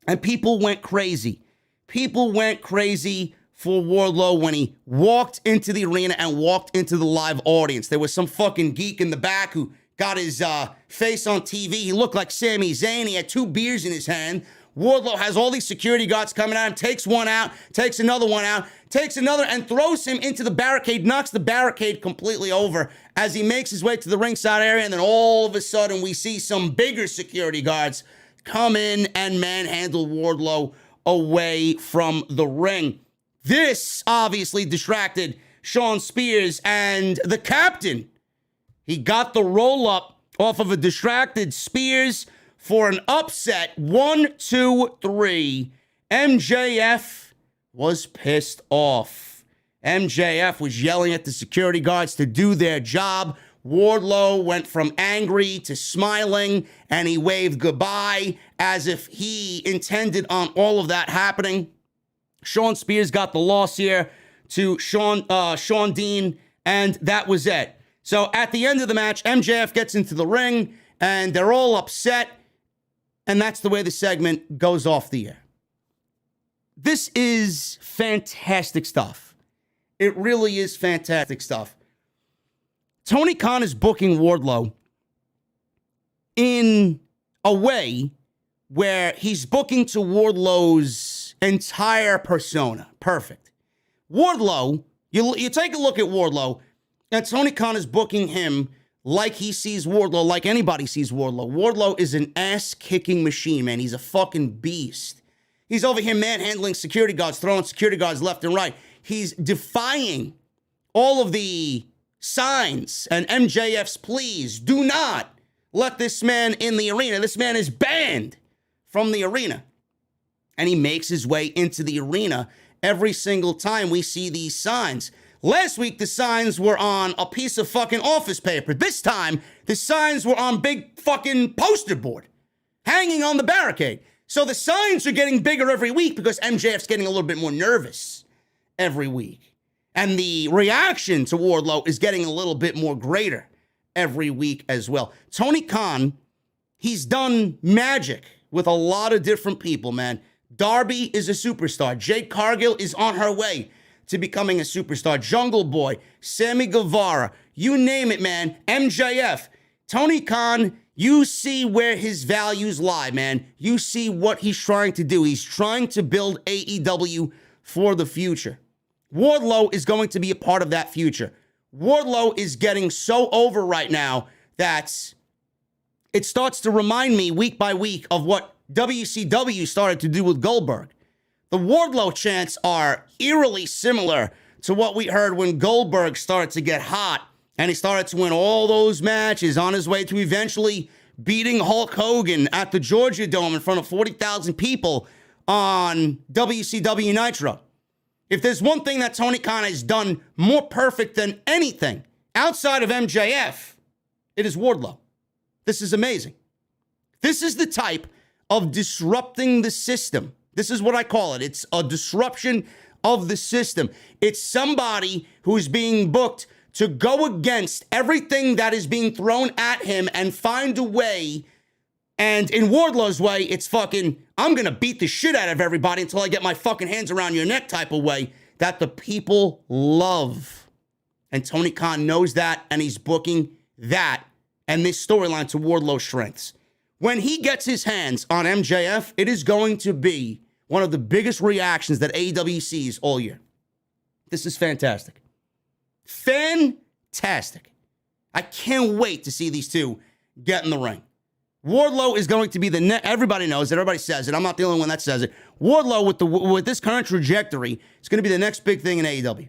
and people went crazy. People went crazy for Wardlow when he walked into the arena and walked into the live audience. There was some fucking geek in the back who got his face on TV. He looked like Sami Zayn. He had 2 beers in his hand. Wardlow has all these security guards coming at him, takes one out, takes another one out, takes another, and throws him into the barricade, knocks the barricade completely over as he makes his way to the ringside area. And then all of a sudden, we see some bigger security guards come in and manhandle Wardlow away from the ring. This obviously distracted Shawn Spears, and the captain, he got the roll-up off of a distracted Spears for an upset. 1, 2, 3. MJF was pissed off. MJF was yelling at the security guards to do their job. Wardlow went from angry to smiling, and he waved goodbye as if he intended on all of that happening. Shawn Spears got the loss here to Shawn Dean, and that was it. So at the end of the match, MJF gets into the ring, and they're all upset, and that's the way the segment goes off the air. This is fantastic stuff. It really is fantastic stuff. Tony Khan is booking Wardlow in a way where he's booking to Wardlow's entire persona. Perfect. Wardlow, you take a look at Wardlow, and Tony Khan is booking him like he sees Wardlow, like anybody sees Wardlow. Wardlow is an ass-kicking machine, man. He's a fucking beast. He's over here manhandling security guards, throwing security guards left and right. He's defying all of the signs and MJF's pleas. Do not let this man in the arena. This man is banned from the arena. And he makes his way into the arena every single time we see these signs. Last week, the signs were on a piece of fucking office paper. This time, the signs were on big fucking poster board, hanging on the barricade. So the signs are getting bigger every week because MJF's getting a little bit more nervous every week. And the reaction to Wardlow is getting a little bit more greater every week as well. Tony Khan, he's done magic with a lot of different people, man. Darby is a superstar. Jade Cargill is on her way to becoming a superstar. Jungle Boy, Sammy Guevara, you name it, man. MJF. Tony Khan, you see where his values lie, man. You see what he's trying to do. He's trying to build AEW for the future. Wardlow is going to be a part of that future. Wardlow is getting so over right now that it starts to remind me week by week of what WCW started to do with Goldberg. The Wardlow chants are eerily similar to what we heard when Goldberg started to get hot and he started to win all those matches on his way to eventually beating Hulk Hogan at the Georgia Dome in front of 40,000 people on WCW Nitro. If there's one thing that Tony Khan has done more perfect than anything outside of MJF, it is Wardlow. This is amazing. This is the type of disrupting the system. This is what I call it. It's a disruption of the system. It's somebody who is being booked to go against everything that is being thrown at him and find a way. And in Wardlow's way, it's fucking, I'm going to beat the shit out of everybody until I get my fucking hands around your neck type of way that the people love. And Tony Khan knows that, and he's booking that and this storyline to Wardlow's strengths. When he gets his hands on MJF, it is going to be one of the biggest reactions that AEW sees all year. This is fantastic. Fantastic. I can't wait to see these two get in the ring. Wardlow is going to be the next. Everybody knows it. Everybody says it. I'm not the only one that says it. Wardlow, with this current trajectory, is going to be the next big thing in AEW.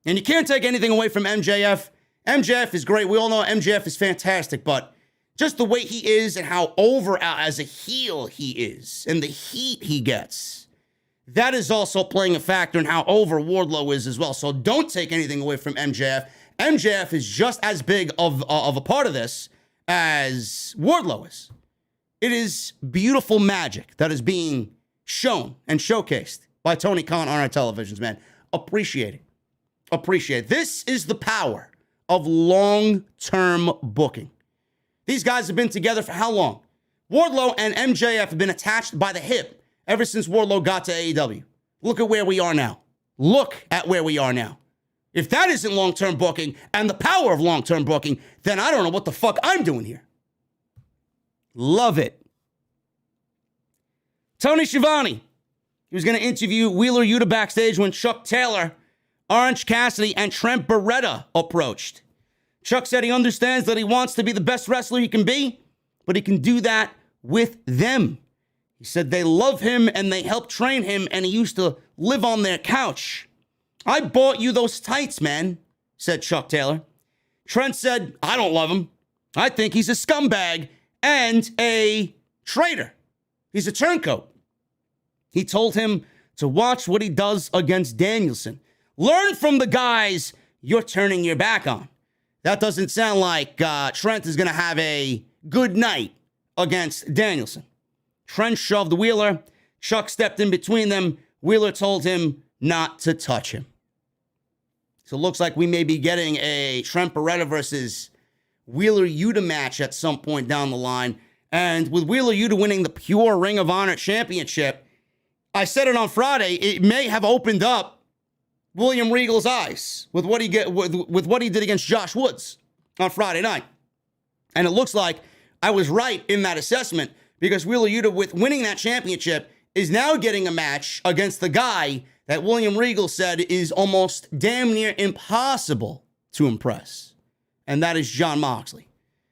And you can't take anything away from MJF. MJF is great. We all know MJF is fantastic, but just the way he is and how over as a heel he is and the heat he gets, that is also playing a factor in how over Wardlow is as well. So don't take anything away from MJF. MJF is just as big of a part of this as Wardlow is. It is beautiful magic that is being shown and showcased by Tony Khan on our televisions, man. Appreciate it. Appreciate it. This is the power of long-term booking. These guys have been together for how long? Wardlow and MJF have been attached by the hip ever since Wardlow got to AEW. Look at where we are now. Look at where we are now. If that isn't long-term booking and the power of long-term booking, then I don't know what the fuck I'm doing here. Love it. Tony Schiavone. He was going to interview Wheeler Yuta backstage when Chuck Taylor, Orange Cassidy, and Trent Beretta approached. Chuck said he understands that he wants to be the best wrestler he can be, but he can do that with them. He said they love him and they help train him, and he used to live on their couch. I bought you those tights, man, said Chuck Taylor. Trent said, I don't love him. I think he's a scumbag and a traitor. He's a turncoat. He told him to watch what he does against Danielson. Learn from the guys you're turning your back on. that doesn't sound like Trent is going to have a good night against Danielson. Trent shoved Wheeler. Chuck stepped in between them. Wheeler told him not to touch him. So it looks like we may be getting a Trent Beretta versus Wheeler Yuta match at some point down the line. And with Wheeler Yuta winning the pure Ring of Honor Championship, I said it on Friday, it may have opened up William Regal's eyes with what he did against Josh Woods on Friday night. And it looks like I was right in that assessment, because Wheeler Yuta, with winning that championship, is now getting a match against the guy that William Regal said is almost damn near impossible to impress. And that is Jon Moxley.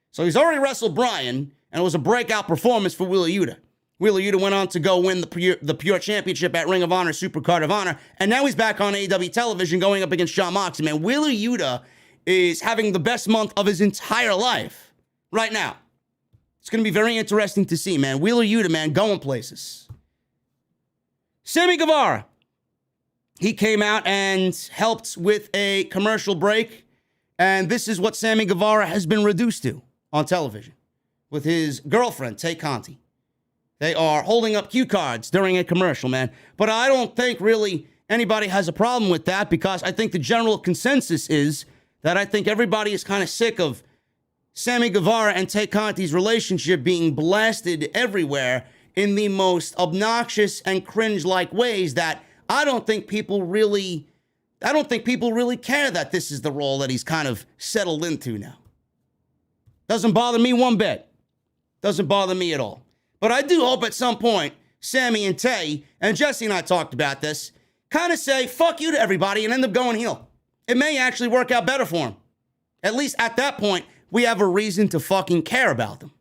So he's already wrestled Bryan, and it was a breakout performance for Wheeler Yuta. Wheeler Yuta went on to go win the pure championship at Ring of Honor, Supercard of Honor, and now he's back on AEW television going up against Jon Moxley. Man, Wheeler Yuta is having the best month of his entire life right now. It's going to be very interesting to see, man. Wheeler Yuta, man, going places. Sammy Guevara. He came out and helped with a commercial break, and this is what Sammy Guevara has been reduced to on television with his girlfriend, Tay Conti. They are holding up cue cards during a commercial, man. But I don't think really anybody has a problem with that, because I think the general consensus is that I think everybody is kind of sick of Sammy Guevara and Tay Conti's relationship being blasted everywhere in the most obnoxious and cringe-like ways that I don't think people really care that this is the role that he's kind of settled into now. Doesn't bother me one bit. Doesn't bother me at all. But I do hope at some point, Sammy and Tay, and Jesse and I talked about this, kind of say, fuck you to everybody and end up going heel. It may actually work out better for him. At least at that point, we have a reason to fucking care about them.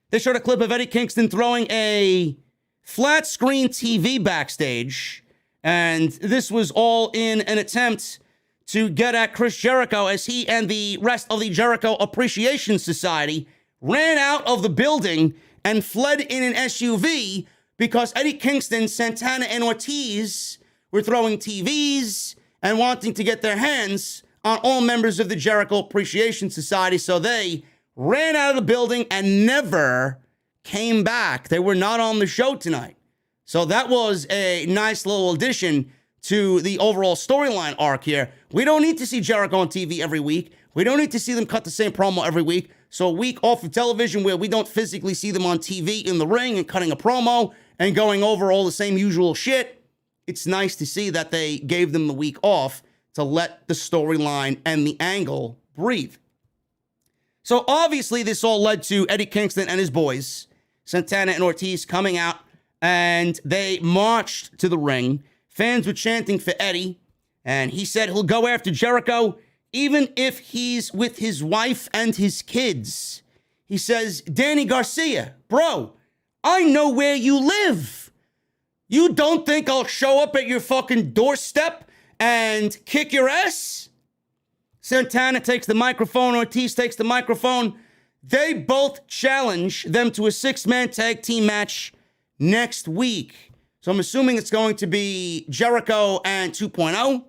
They showed a clip of Eddie Kingston throwing a flat screen TV backstage, and this was all in an attempt to get at Chris Jericho as he and the rest of the Jericho Appreciation Society ran out of the building and fled in an SUV because Eddie Kingston, Santana, and Ortiz were throwing TVs and wanting to get their hands on all members of the Jericho Appreciation Society. So they ran out of the building and never came back. They were not on the show tonight. So that was a nice little addition to the overall storyline arc here. We don't need to see Jericho on TV every week. We don't need to see them cut the same promo every week. So a week off of television where we don't physically see them on TV in the ring and cutting a promo and going over all the same usual shit. It's nice to see that they gave them the week off to let the storyline and the angle breathe. So obviously this all led to Eddie Kingston and his boys, Santana and Ortiz, coming out, and they marched to the ring. Fans were chanting for Eddie, and he said he'll go after Jericho even if he's with his wife and his kids. He says, Danny Garcia, bro, I know where you live. You don't think I'll show up at your fucking doorstep and kick your ass? Santana takes the microphone. Ortiz takes the microphone. They both challenge them to a 6-man tag team match next week. So I'm assuming it's going to be Jericho and 2.0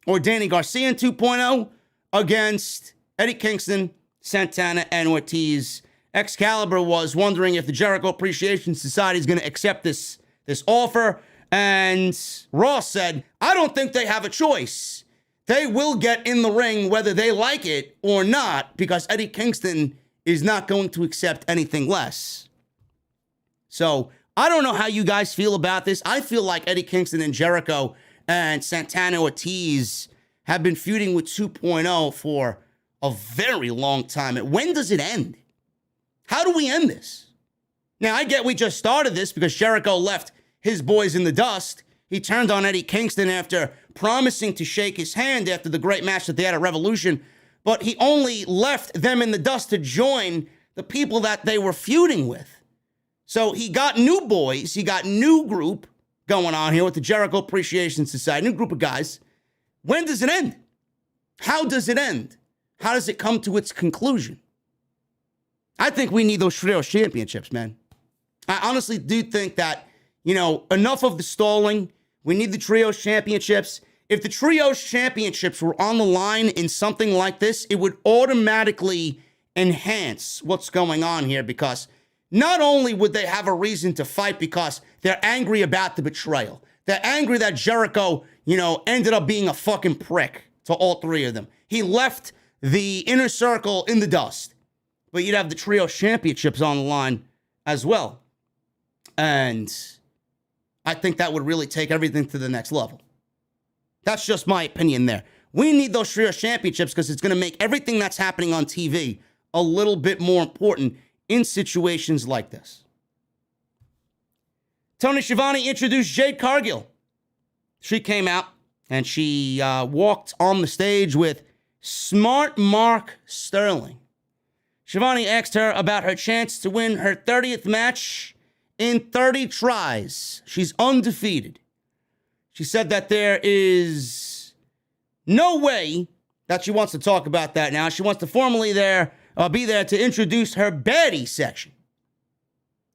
or Danny Garcia and 2.0 against Eddie Kingston, Santana, and Ortiz. Excalibur was wondering if the Jericho Appreciation Society is going to accept this offer. And Ross said, I don't think they have a choice. They will get in the ring whether they like it or not, because Eddie Kingston is not going to accept anything less. So I don't know how you guys feel about this. I feel like Eddie Kingston and Jericho and Santana Ortiz have been feuding with 2.0 for a very long time. When does it end? How do we end this? Now, I get we just started this because Jericho left his boys in the dust. He turned on Eddie Kingston after promising to shake his hand after the great match that they had at Revolution, but he only left them in the dust to join the people that they were feuding with. So he got new boys, he got new group going on here with the Jericho Appreciation Society, new group of guys. When does it end? How does it end? How does it come to its conclusion? I think we need those trios championships, man. I honestly do think that, enough of the stalling. We need the trios championships. If the Trios Championships were on the line in something like this, it would automatically enhance what's going on here, because not only would they have a reason to fight because they're angry about the betrayal, they're angry that Jericho, ended up being a fucking prick to all three of them. He left the inner circle in the dust. But you'd have the Trios Championships on the line as well. And I think that would really take everything to the next level. That's just my opinion there. We need those Trios Championships because it's going to make everything that's happening on TV a little bit more important in situations like this. Tony Schiavone introduced Jade Cargill. She came out and she walked on the stage with Smart Mark Sterling. Schiavone asked her about her chance to win her 30th match in 30 tries. She's undefeated. She said that there is no way that she wants to talk about that now. She wants to formally be there to introduce her baddie section.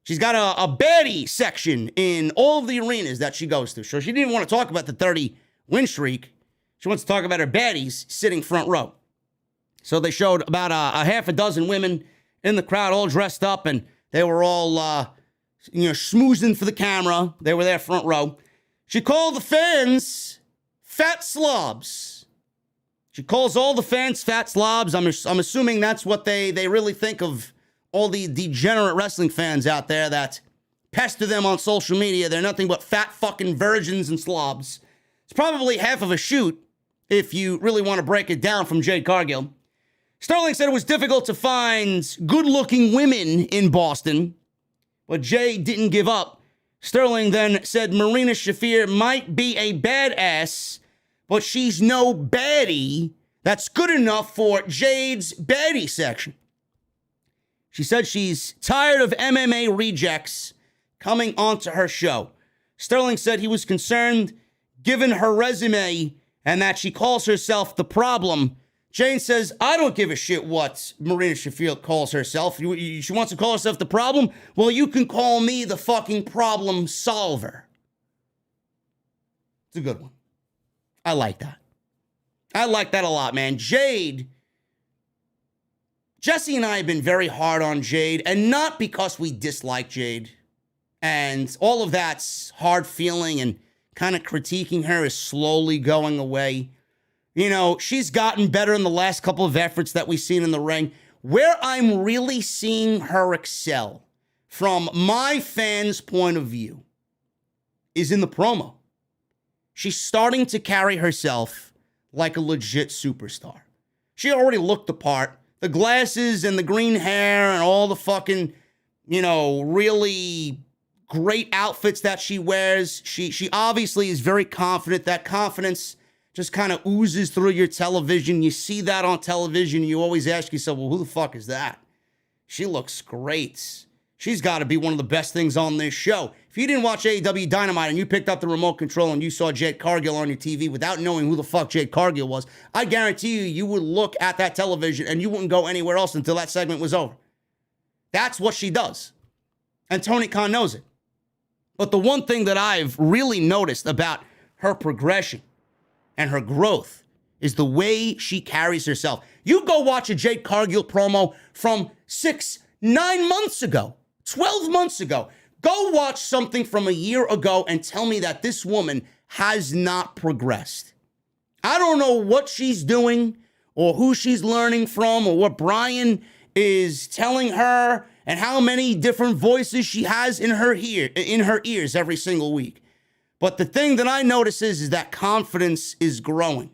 She's got a baddie section in all of the arenas that she goes to. So she didn't want to talk about the 30 win streak. She wants to talk about her baddies sitting front row. So they showed about a half a dozen women in the crowd all dressed up, and they were all, schmoozing for the camera. They were there front row. She called the fans fat slobs. She calls all the fans fat slobs. I'm assuming that's what they really think of all the degenerate wrestling fans out there that pester them on social media. They're nothing but fat fucking virgins and slobs. It's probably half of a shoot if you really want to break it down from Jade Cargill. Sterling said it was difficult to find good-looking women in Boston, but Jade didn't give up. Sterling then said Marina Shafir might be a badass, but she's no baddie that's good enough for Jade's baddie section. She said she's tired of MMA rejects coming onto her show. Sterling said he was concerned given her resume and that she calls herself the problem. Jane says, I don't give a shit what Marina Shafir calls herself. She wants to call herself the problem? Well, you can call me the fucking problem solver. It's a good one. I like that. I like that a lot, man. Jesse and I have been very hard on Jade, and not because we dislike Jade. And all of that's hard feeling and kind of critiquing her is slowly going away. She's gotten better in the last couple of efforts that we've seen in the ring. Where I'm really seeing her excel, from my fans' point of view, is in the promo. She's starting to carry herself like a legit superstar. She already looked the part. The glasses and the green hair and all the fucking, really great outfits that she wears. She obviously is very confident. That confidence just kind of oozes through your television. You see that on television. You always ask yourself, well, who the fuck is that? She looks great. She's got to be one of the best things on this show. If you didn't watch AEW Dynamite and you picked up the remote control and you saw Jade Cargill on your TV without knowing who the fuck Jade Cargill was, I guarantee you would look at that television and you wouldn't go anywhere else until that segment was over. That's what she does. And Tony Khan knows it. But the one thing that I've really noticed about her progression and her growth is the way she carries herself. You go watch a Jade Cargill promo from 9 months ago, 12 months ago. Go watch something from a year ago and tell me that this woman has not progressed. I don't know what she's doing or who she's learning from or what Brian is telling her and how many different voices she has in her ears every single week. But the thing that I notice is that confidence is growing.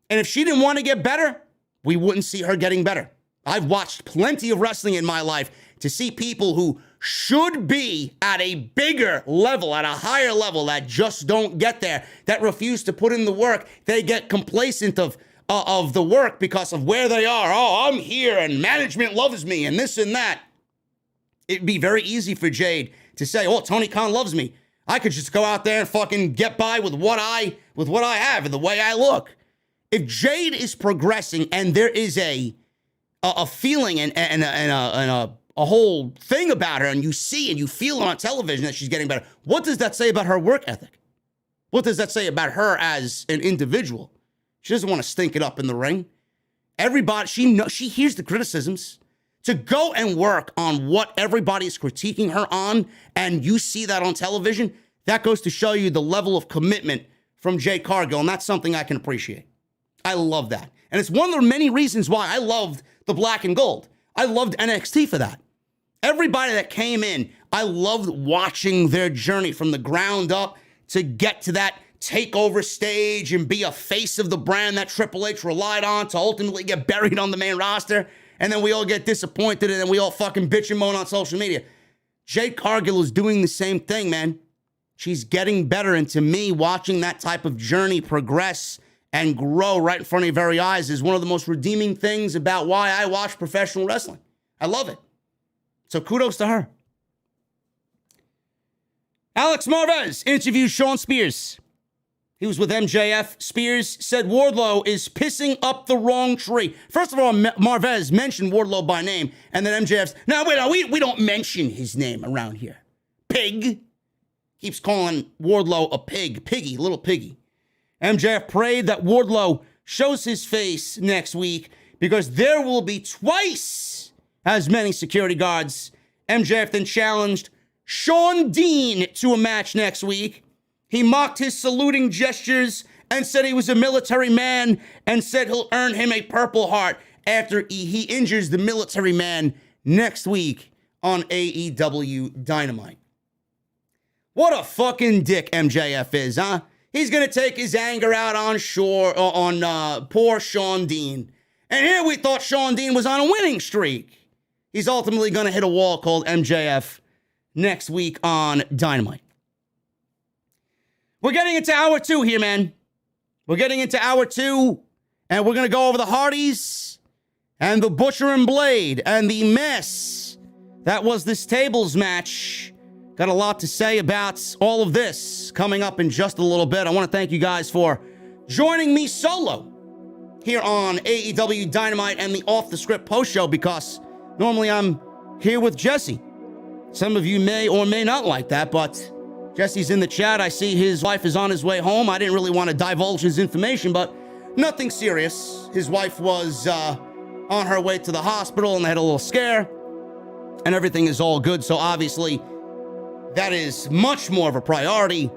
And if she didn't want to get better, we wouldn't see her getting better. I've watched plenty of wrestling in my life to see people who should be at a bigger level, at a higher level, that just don't get there, that refuse to put in the work. They get complacent of the work because of where they are. Oh, I'm here and management loves me and this and that. It'd be very easy for Jade to say, oh, Tony Khan loves me. I could just go out there and fucking get by with what I have and the way I look. If Jade is progressing and there is a feeling and a whole thing about her, and you see and you feel it on television that she's getting better, what does that say about her work ethic? What does that say about her as an individual? She doesn't want to stink it up in the ring. Everybody, she hears the criticisms. To go and work on what everybody's critiquing her on, and you see that on television, that goes to show you the level of commitment from Jade Cargill, and that's something I can appreciate. I love that. And it's one of the many reasons why I loved the black and gold. I loved NXT for that. Everybody that came in, I loved watching their journey from the ground up to get to that takeover stage and be a face of the brand that Triple H relied on to ultimately get buried on the main roster. And then we all get disappointed and then we all fucking bitch and moan on social media. Jade Cargill is doing the same thing, man. She's getting better. And to me, watching that type of journey progress and grow right in front of your very eyes is one of the most redeeming things about why I watch professional wrestling. I love it. So kudos to her. Alex Marvez interviewed Shawn Spears. He was with MJF. Spears said Wardlow is pissing up the wrong tree. First of all, Marvez mentioned Wardlow by name, and then MJF's, we don't mention his name around here. Pig. Keeps calling Wardlow a pig. Piggy, little piggy. MJF prayed that Wardlow shows his face next week because there will be twice as many security guards. MJF then challenged Shawn Dean to a match next week. He mocked his saluting gestures and said he was a military man and said he'll earn him a Purple Heart after he injures the military man next week on AEW Dynamite. What a fucking dick MJF is, huh? He's going to take his anger out on poor Shawn Dean. And here we thought Shawn Dean was on a winning streak. He's ultimately going to hit a wall called MJF next week on Dynamite. We're getting into hour 2 here, man. We're getting into hour 2, and we're going to go over the Hardys and the Butcher and Blade and the mess that was this tables match. Got a lot to say about all of this coming up in just a little bit. I want to thank you guys for joining me solo here on AEW Dynamite and the Off the Script post show, because normally I'm here with Jesse. Some of you may or may not like that, but Jesse's in the chat. I see his wife is on his way home. I didn't really want to divulge his information, but nothing serious. His wife was on her way to the hospital and they had a little scare, and everything is all good. So obviously that is much more of a priority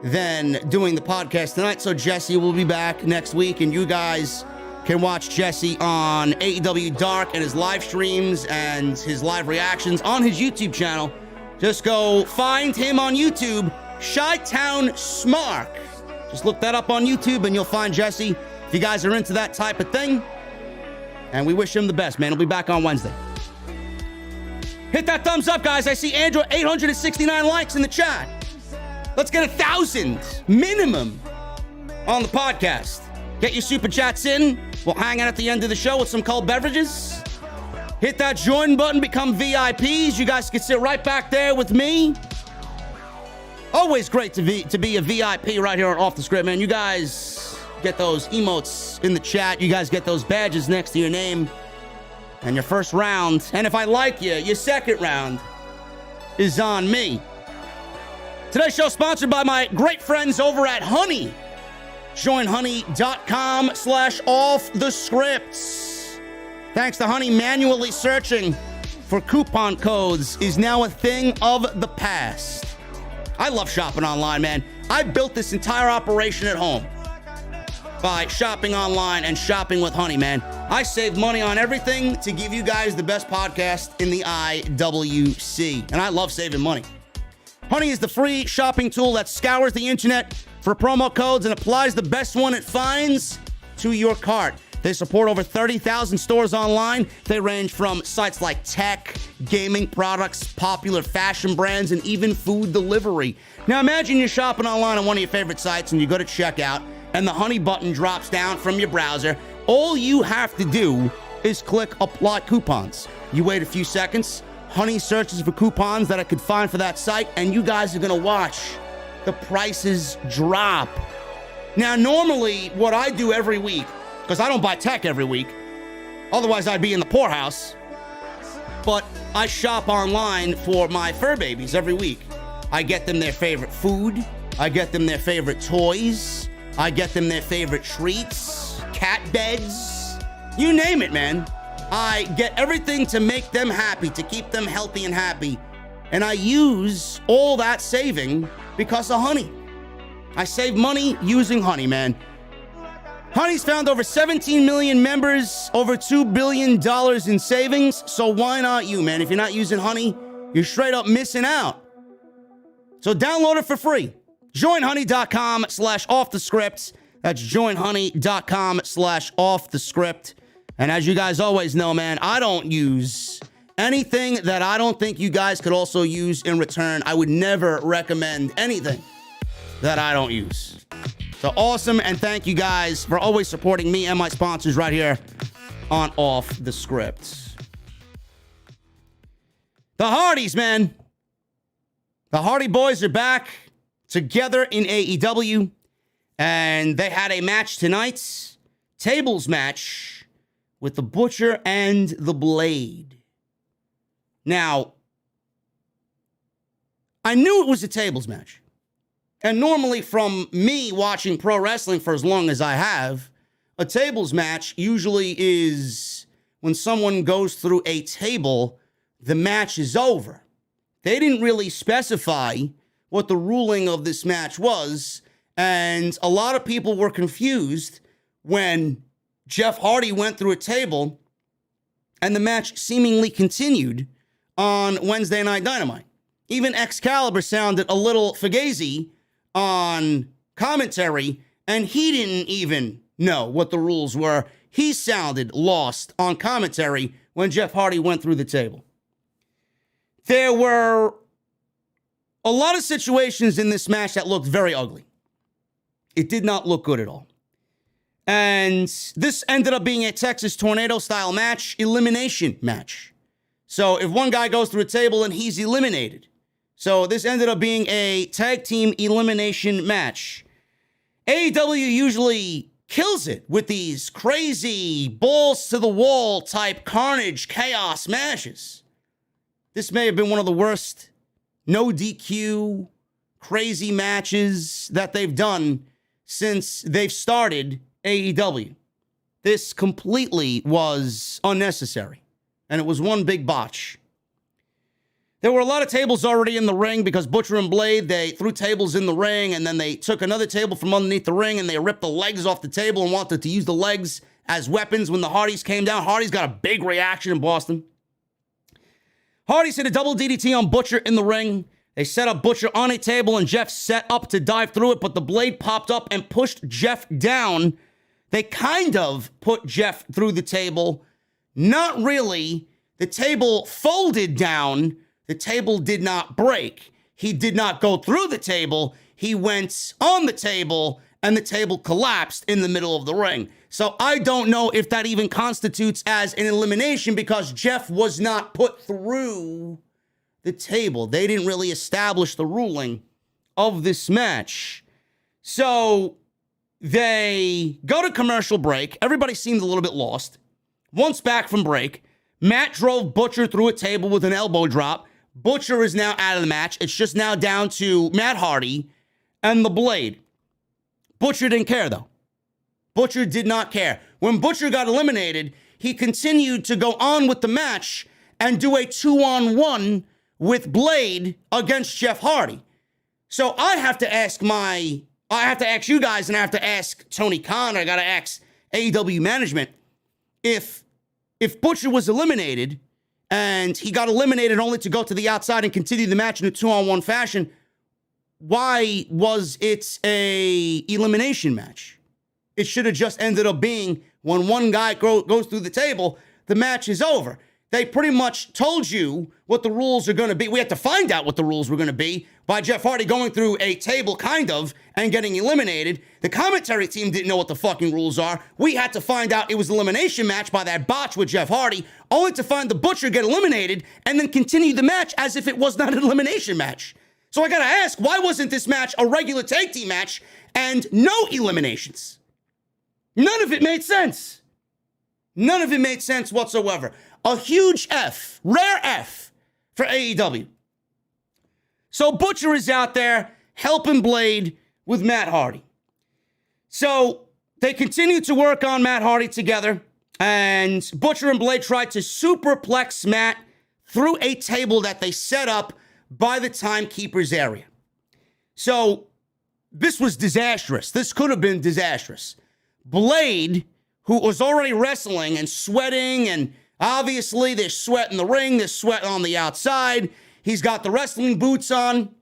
than doing the podcast tonight. So Jesse will be back next week, and you guys can watch Jesse on AEW Dark and his live streams and his live reactions on his YouTube channel. Just go find him on YouTube, Chi-Town Smark. Just look that up on YouTube and you'll find Jesse if you guys are into that type of thing. And we wish him the best, man. He'll be back on Wednesday. Hit that thumbs up, guys. I see Andrew 869 likes in the chat. Let's get 1,000 minimum on the podcast. Get your super chats in. We'll hang out at the end of the show with some cold beverages. Hit that join button, become VIPs. You guys can sit right back there with me. Always great to be a VIP right here on Off the Script, man. You guys get those emotes in the chat. You guys get those badges next to your name. And your first round, and if I like you, your second round is on me. Today's show sponsored by my great friends over at Honey. Join honey.com/offthescripts. Thanks to Honey, manually searching for coupon codes is now a thing of the past. I love shopping online, man. I built this entire operation at home by shopping online and shopping with Honey, man. I save money on everything to give you guys the best podcast in the IWC, and I love saving money. Honey is the free shopping tool that scours the internet for promo codes and applies the best one it finds to your cart. They support over 30,000 stores online. They range from sites like tech, gaming products, popular fashion brands, and even food delivery. Now imagine you're shopping online on one of your favorite sites and you go to checkout and the Honey button drops down from your browser. All you have to do is click Apply Coupons. You wait a few seconds. Honey searches for coupons that I could find for that site, and you guys are going to watch the prices drop. Now, normally what I do every week, because I don't buy tech every week, otherwise I'd be in the poorhouse, but I shop online for my fur babies every week. I get them their favorite food, I get them their favorite toys. I get them their favorite treats, cat beds, you name it, man. I get everything to make them happy, to keep them healthy and happy. And I use all that saving because of Honey. I save money using Honey, man. Honey's found over 17 million members, over $2 billion in savings. So why not you, man? If you're not using Honey, you're straight up missing out. So download it for free. JoinHoney.com/offthescript. That's JoinHoney.com/offthescript. And as you guys always know, man, I don't use anything that I don't think you guys could also use in return. I would never recommend anything that I don't use. So awesome, and thank you guys for always supporting me and my sponsors right here on Off the Script. The Hardys, man. The Hardy Boys are back together in AEW, and they had a match tonight, tables match with the Butcher and the Blade. Now, I knew it was a tables match. And normally from me watching pro wrestling for as long as I have, a tables match usually is when someone goes through a table, the match is over. They didn't really specify what the ruling of this match was, and a lot of people were confused when Jeff Hardy went through a table and the match seemingly continued on Wednesday Night Dynamite. Even Excalibur sounded a little fugazi on commentary, and he didn't even know what the rules were. He sounded lost on commentary when Jeff Hardy went through the table. There were a lot of situations in this match that looked very ugly. It did not look good at all. And this ended up being a Texas Tornado style match, elimination match. So if one guy goes through a table and he's eliminated. So this ended up being a tag team elimination match. AEW usually kills it with these crazy balls to the wall type carnage chaos matches. This may have been one of the worst no DQ crazy matches that they've done since they've started AEW. This completely was unnecessary, and it was one big botch. There were a lot of tables already in the ring because Butcher and Blade, they threw tables in the ring, and then they took another table from underneath the ring and they ripped the legs off the table and wanted to use the legs as weapons when the Hardys came down. Hardys got a big reaction in Boston. Hardys hit a double DDT on Butcher in the ring. They set up Butcher on a table and Jeff set up to dive through it, but the Blade popped up and pushed Jeff down. They kind of put Jeff through the table. Not really. The table folded down. The table did not break. He did not go through the table. He went on the table, and the table collapsed in the middle of the ring. So I don't know if that even constitutes as an elimination because Jeff was not put through the table. They didn't really establish the ruling of this match. So they go to commercial break. Everybody seemed a little bit lost. Once back from break, Matt drove Butcher through a table with an elbow drop. Butcher is now out of the match. It's just now down to Matt Hardy and the Blade. Butcher didn't care, though. Butcher did not care. When Butcher got eliminated, he continued to go on with the match and do a 2-on-1 with Blade against Jeff Hardy. So I have to ask you guys, and I have to ask Tony Khan, I got to ask AEW management, if Butcher was eliminated and he got eliminated only to go to the outside and continue the match in a 2-on-1 fashion, why was it a elimination match? It should have just ended up being when one guy goes through the table, the match is over. They pretty much told you what the rules are going to be. We had to find out what the rules were going to be by Jeff Hardy going through a table, kind of, and getting eliminated. The commentary team didn't know what the fucking rules are. We had to find out it was an elimination match by that botch with Jeff Hardy, only to find the Butcher get eliminated and then continue the match as if it was not an elimination match. So I got to ask, why wasn't this match a regular tag team match and no eliminations? None of it made sense. None of it made sense whatsoever. A huge F, rare F for AEW. So Butcher is out there. helping Blade with Matt Hardy. So they continue to work on Matt Hardy together, and Butcher and Blade tried to superplex Matt through a table that they set up by the timekeeper's area. So this was disastrous. This could have been disastrous. Blade, who was already wrestling and sweating, and obviously there's sweat in the ring, there's sweat on the outside. He's got the wrestling boots on.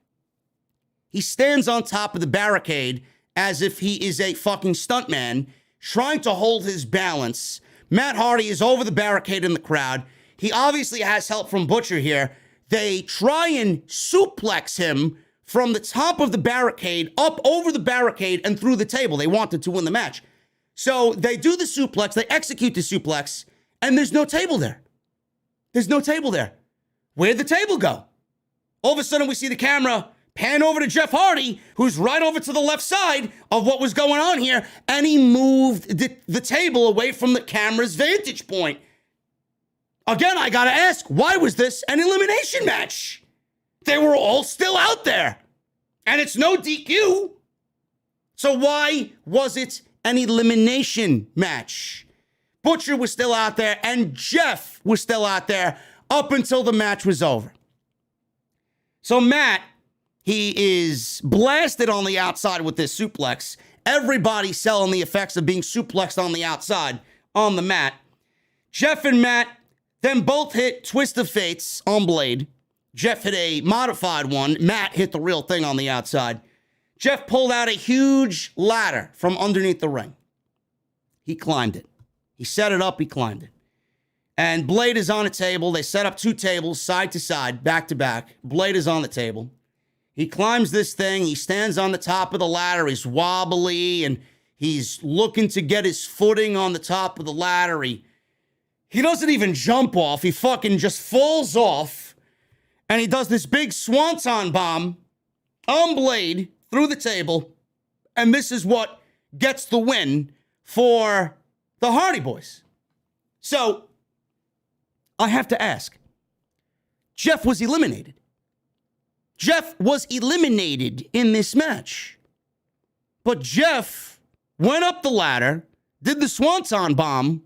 He stands on top of the barricade as if he is a fucking stuntman, trying to hold his balance. Matt Hardy is over the barricade in the crowd. He obviously has help from Butcher here. They try and suplex him from the top of the barricade, up over the barricade, and through the table. They wanted to win the match. So they do the suplex, they execute the suplex, and there's no table there. There's no table there. Where'd the table go? All of a sudden, we see the camera pan over to Jeff Hardy, who's right over to the left side of what was going on here, and he moved the table away from the camera's vantage point. Again, I gotta ask, why was this an elimination match? They were all still out there, and it's no DQ. So why was it an elimination match? Butcher was still out there, and Jeff was still out there up until the match was over. So Matt, he is blasted on the outside with this suplex. Everybody's selling the effects of being suplexed on the outside on the mat. Jeff and Matt then both hit Twist of Fates on Blade. Jeff hit a modified one. Matt hit the real thing on the outside. Jeff pulled out a huge ladder from underneath the ring. He climbed it. He set it up, he climbed it. And Blade is on a table. They set up two tables side to side, back to back. Blade is on the table. He climbs this thing. He stands on the top of the ladder. He's wobbly, and he's looking to get his footing on the top of the ladder. He doesn't even jump off. He fucking just falls off, and he does this big swanton bomb on Blade through the table, and this is what gets the win for the Hardy Boys. So, I have to ask, Jeff was eliminated. Jeff was eliminated in this match. But Jeff went up the ladder, did the swanton bomb,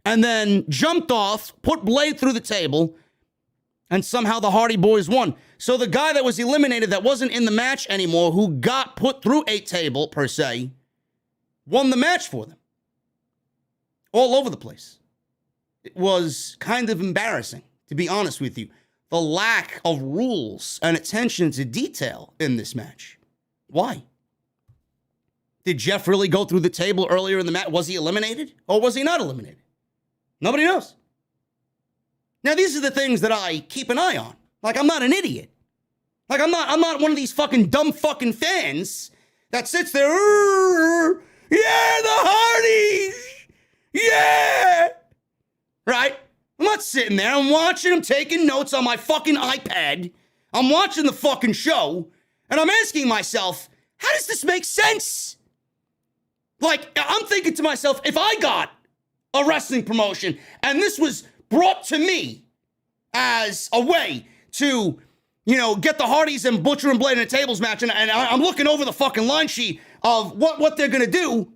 and then jumped off, put Blade through the table, and somehow the Hardy Boys won. So the guy that was eliminated, that wasn't in the match anymore, who got put through a table, per se, won the match for them. All over the place. It was kind of embarrassing, to be honest with you. The lack of rules and attention to detail in this match. Why? Did Jeff really go through the table earlier in the match? Was he eliminated or was he not eliminated? Nobody knows. Now, these are the things that I keep an eye on. Like, I'm not an idiot. Like, I'm not one of these fucking dumb fucking fans that sits there, yeah, the Hardys! Yeah! Right? I'm not sitting there. I'm watching. I'm taking notes on my fucking iPad. I'm watching the fucking show. And I'm asking myself, how does this make sense? Like, I'm thinking to myself, if I got a wrestling promotion and this was brought to me as a way to, you know, get the Hardys and Butcher and Blade in a tables match, and I'm looking over the fucking line sheet of what they're going to do,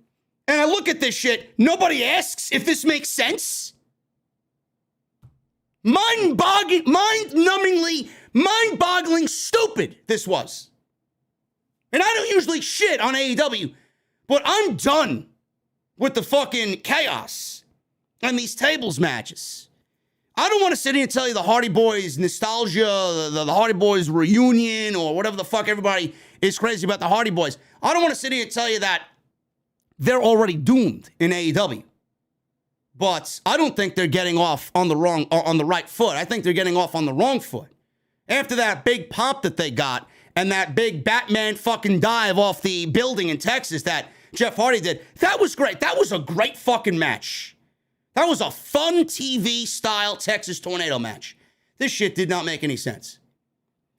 and I look at this shit, nobody asks if this makes sense. Mind-numbingly, mind-boggling stupid this was. And I don't usually shit on AEW, but I'm done with the fucking chaos and these tables matches. I don't want to sit here and tell you the Hardy Boys nostalgia, the Hardy Boys reunion, or whatever the fuck everybody is crazy about the Hardy Boys. I don't want to sit here and tell you that they're already doomed in AEW. But I don't think they're getting off on the right foot. I think they're getting off on the wrong foot. After that big pop that they got and that big Batman fucking dive off the building in Texas that Jeff Hardy did, that was great. That was a great fucking match. That was a fun TV-style Texas Tornado match. This shit did not make any sense.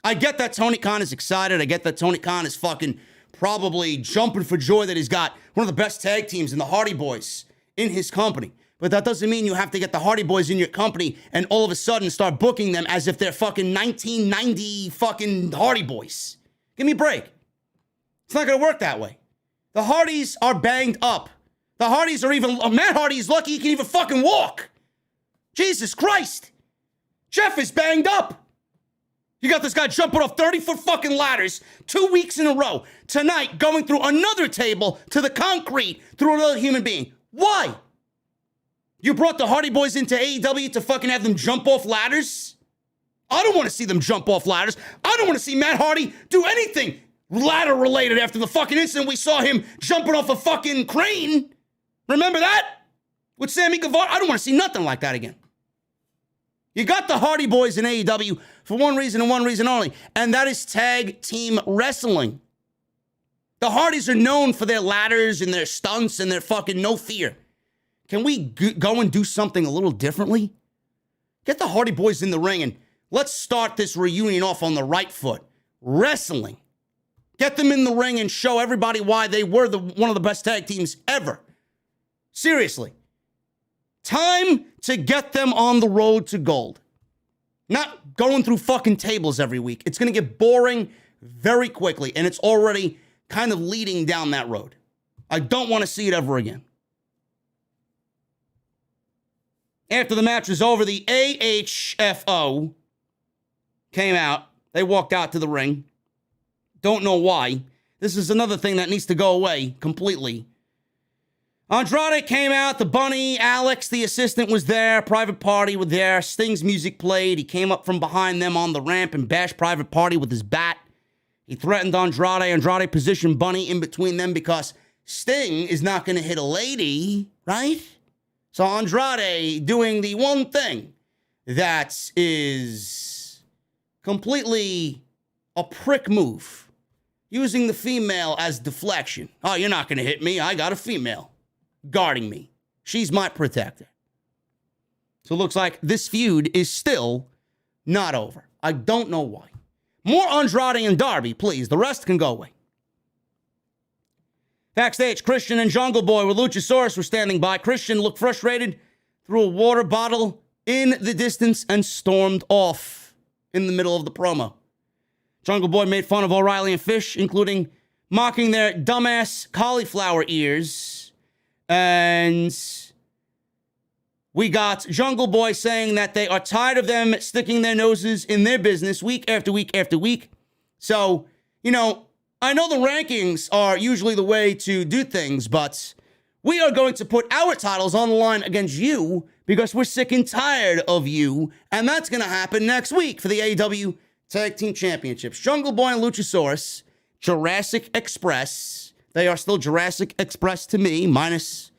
I get that Tony Khan is excited. I get that Tony Khan is fucking probably jumping for joy that he's got one of the best tag teams in the Hardy Boys in his company. But that doesn't mean you have to get the Hardy Boys in your company and all of a sudden start booking them as if they're fucking 1990 fucking Hardy Boys. Give me a break. It's not going to work that way. The Hardys are banged up. The Hardys are even... Matt Hardy's lucky he can even fucking walk. Jesus Christ. Jeff is banged up. You got this guy jumping off 30-foot fucking ladders 2 weeks in a row. Tonight, going through another table to the concrete through another human being. Why? You brought the Hardy Boys into AEW to fucking have them jump off ladders? I don't want to see them jump off ladders. I don't want to see Matt Hardy do anything ladder related after the fucking incident we saw him jumping off a fucking crane. Remember that? With Sammy Guevara? I don't want to see nothing like that again. You got the Hardy Boys in AEW for one reason and one reason only, and that is tag team wrestling. The Hardys are known for their ladders and their stunts and their fucking no fear. Can we go and do something a little differently? Get the Hardy Boys in the ring and let's start this reunion off on the right foot. Wrestling. Get them in the ring and show everybody why they were one of the best tag teams ever. Seriously. Time to get them on the road to gold. Not going through fucking tables every week. It's going to get boring very quickly, and it's already kind of leading down that road. I don't want to see it ever again. After the match was over, the AHFO came out. They walked out to the ring. Don't know why. This is another thing that needs to go away completely. Andrade came out. The bunny, Alex, the assistant, was there. Private Party was there. Sting's music played. He came up from behind them on the ramp and bashed Private Party with his bat. He threatened Andrade. Andrade positioned Bunny in between them because Sting is not going to hit a lady, right? So Andrade doing the one thing that is completely a prick move. Using the female as deflection. Oh, you're not going to hit me. I got a female guarding me. She's my protector. So it looks like this feud is still not over. I don't know why. More Andrade and Darby, please. The rest can go away. Backstage, Christian and Jungle Boy with Luchasaurus were standing by. Christian looked frustrated, threw a water bottle in the distance, and stormed off in the middle of the promo. Jungle Boy made fun of O'Reilly and Fish, including mocking their dumbass cauliflower ears. And we got Jungle Boy saying that they are tired of them sticking their noses in their business week after week after week. So, you know, I know the rankings are usually the way to do things, but we are going to put our titles on the line against you because we're sick and tired of you. And that's going to happen next week for the AEW Tag Team Championships. Jungle Boy and Luchasaurus, Jurassic Express. They are still Jurassic Express to me, minus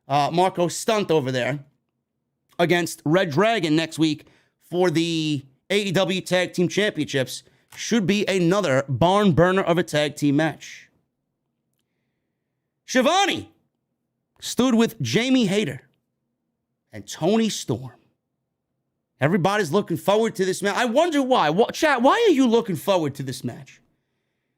Marco Stunt over there, against Red Dragon next week for the AEW Tag Team Championships. Should be another barn burner of a tag team match. Shivani stood with Jamie Hayter and Tony Storm. Everybody's looking forward to this match. I wonder why. Chat, why are you looking forward to this match?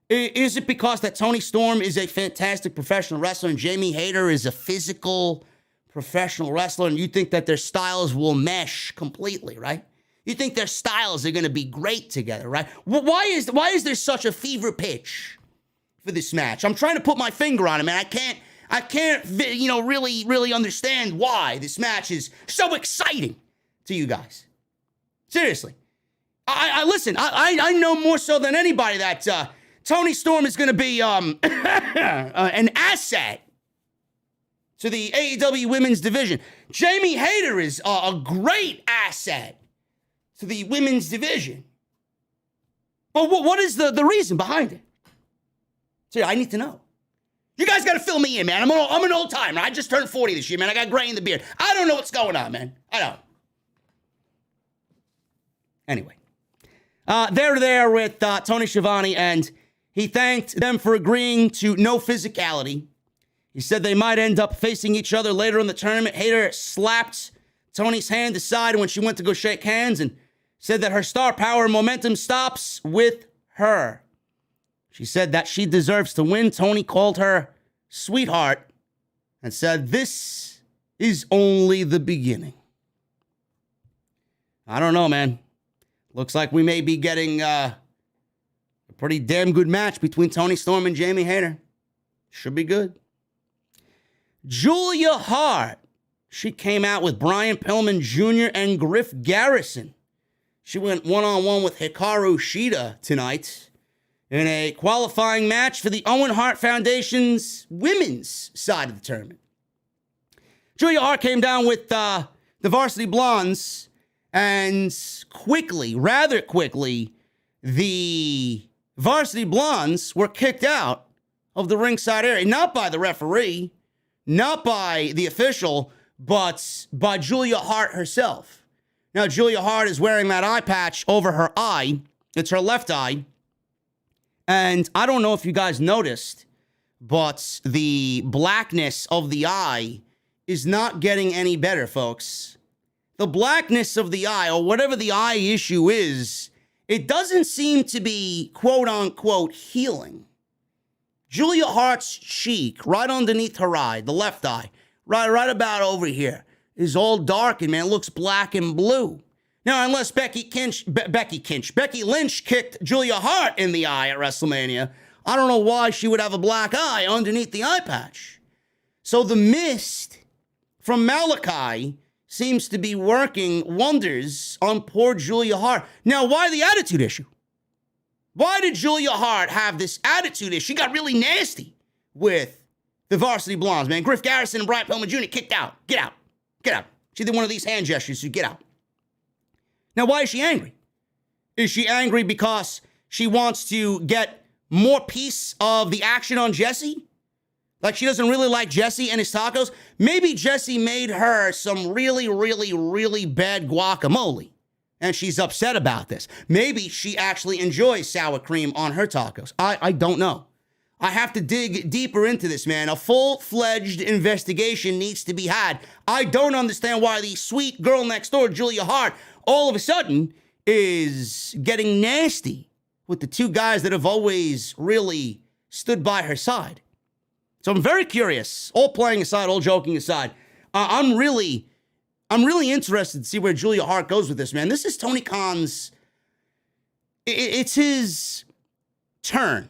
Is it because that Tony Storm is a fantastic professional wrestler and Jamie Hayter is a physical professional wrestler and you think that their styles will mesh completely, right? You think their styles are going to be great together, right? Why is there such a fever pitch for this match? I'm trying to put my finger on it, man. I can't, really understand why this match is so exciting to you guys. Seriously. I know more so than anybody that Tony Storm is going to be an asset to the AEW women's division. Jamie Hayter is a great asset to the women's division. But what is the reason behind it? See, I need to know. You guys got to fill me in, man. I'm an old timer. I just turned 40 this year, man. I got gray in the beard. I don't know what's going on, man. I don't. Anyway, they're there with Tony Schiavone, and he thanked them for agreeing to no physicality. He said they might end up facing each other later in the tournament. Hayter slapped Tony's hand aside when she went to go shake hands and said that her star power and momentum stops with her. She said that she deserves to win. Tony called her sweetheart and said, "This is only the beginning." I don't know, man. Looks like we may be getting a pretty damn good match between Toni Storm and Jamie Hayter. Should be good. Julia Hart. She came out with Brian Pillman Jr. and Griff Garrison. She went one-on-one with Hikaru Shida tonight in a qualifying match for the Owen Hart Foundation's women's side of the tournament. Julia Hart came down with the Varsity Blondes, and rather quickly, the Varsity Blondes were kicked out of the ringside area. Not by the referee, not by the official, but by Julia Hart herself. Now, Julia Hart is wearing that eye patch over her eye. It's her left eye. And I don't know if you guys noticed, but the blackness of the eye is not getting any better, folks. The blackness of the eye, or whatever the eye issue is, it doesn't seem to be, quote-unquote, healing. Julia Hart's cheek, right underneath her eye, the left eye, right about over here, is all darkened, man. It looks black and blue. Now, unless Becky Lynch kicked Julia Hart in the eye at WrestleMania, I don't know why she would have a black eye underneath the eye patch. So the mist from Malachi seems to be working wonders on poor Julia Hart. Now, why the attitude issue? Why did Julia Hart have this attitude issue? She got really nasty with the Varsity Blondes, man. Griff Garrison and Brian Pillman Jr. kicked out. Get out. Get out. She did one of these hand gestures, so get out. Now, why is she angry? Is she angry because she wants to get more piece of the action on Jesse? Like she doesn't really like Jesse and his tacos? Maybe Jesse made her some really, really, really bad guacamole, and she's upset about this. Maybe she actually enjoys sour cream on her tacos. I don't know. I have to dig deeper into this, man. A full-fledged investigation needs to be had. I don't understand why the sweet girl next door, Julia Hart, all of a sudden is getting nasty with the two guys that have always really stood by her side. So I'm very curious, all playing aside, all joking aside. I'm really interested to see where Julia Hart goes with this, man. This is Tony Khan's, it's his turn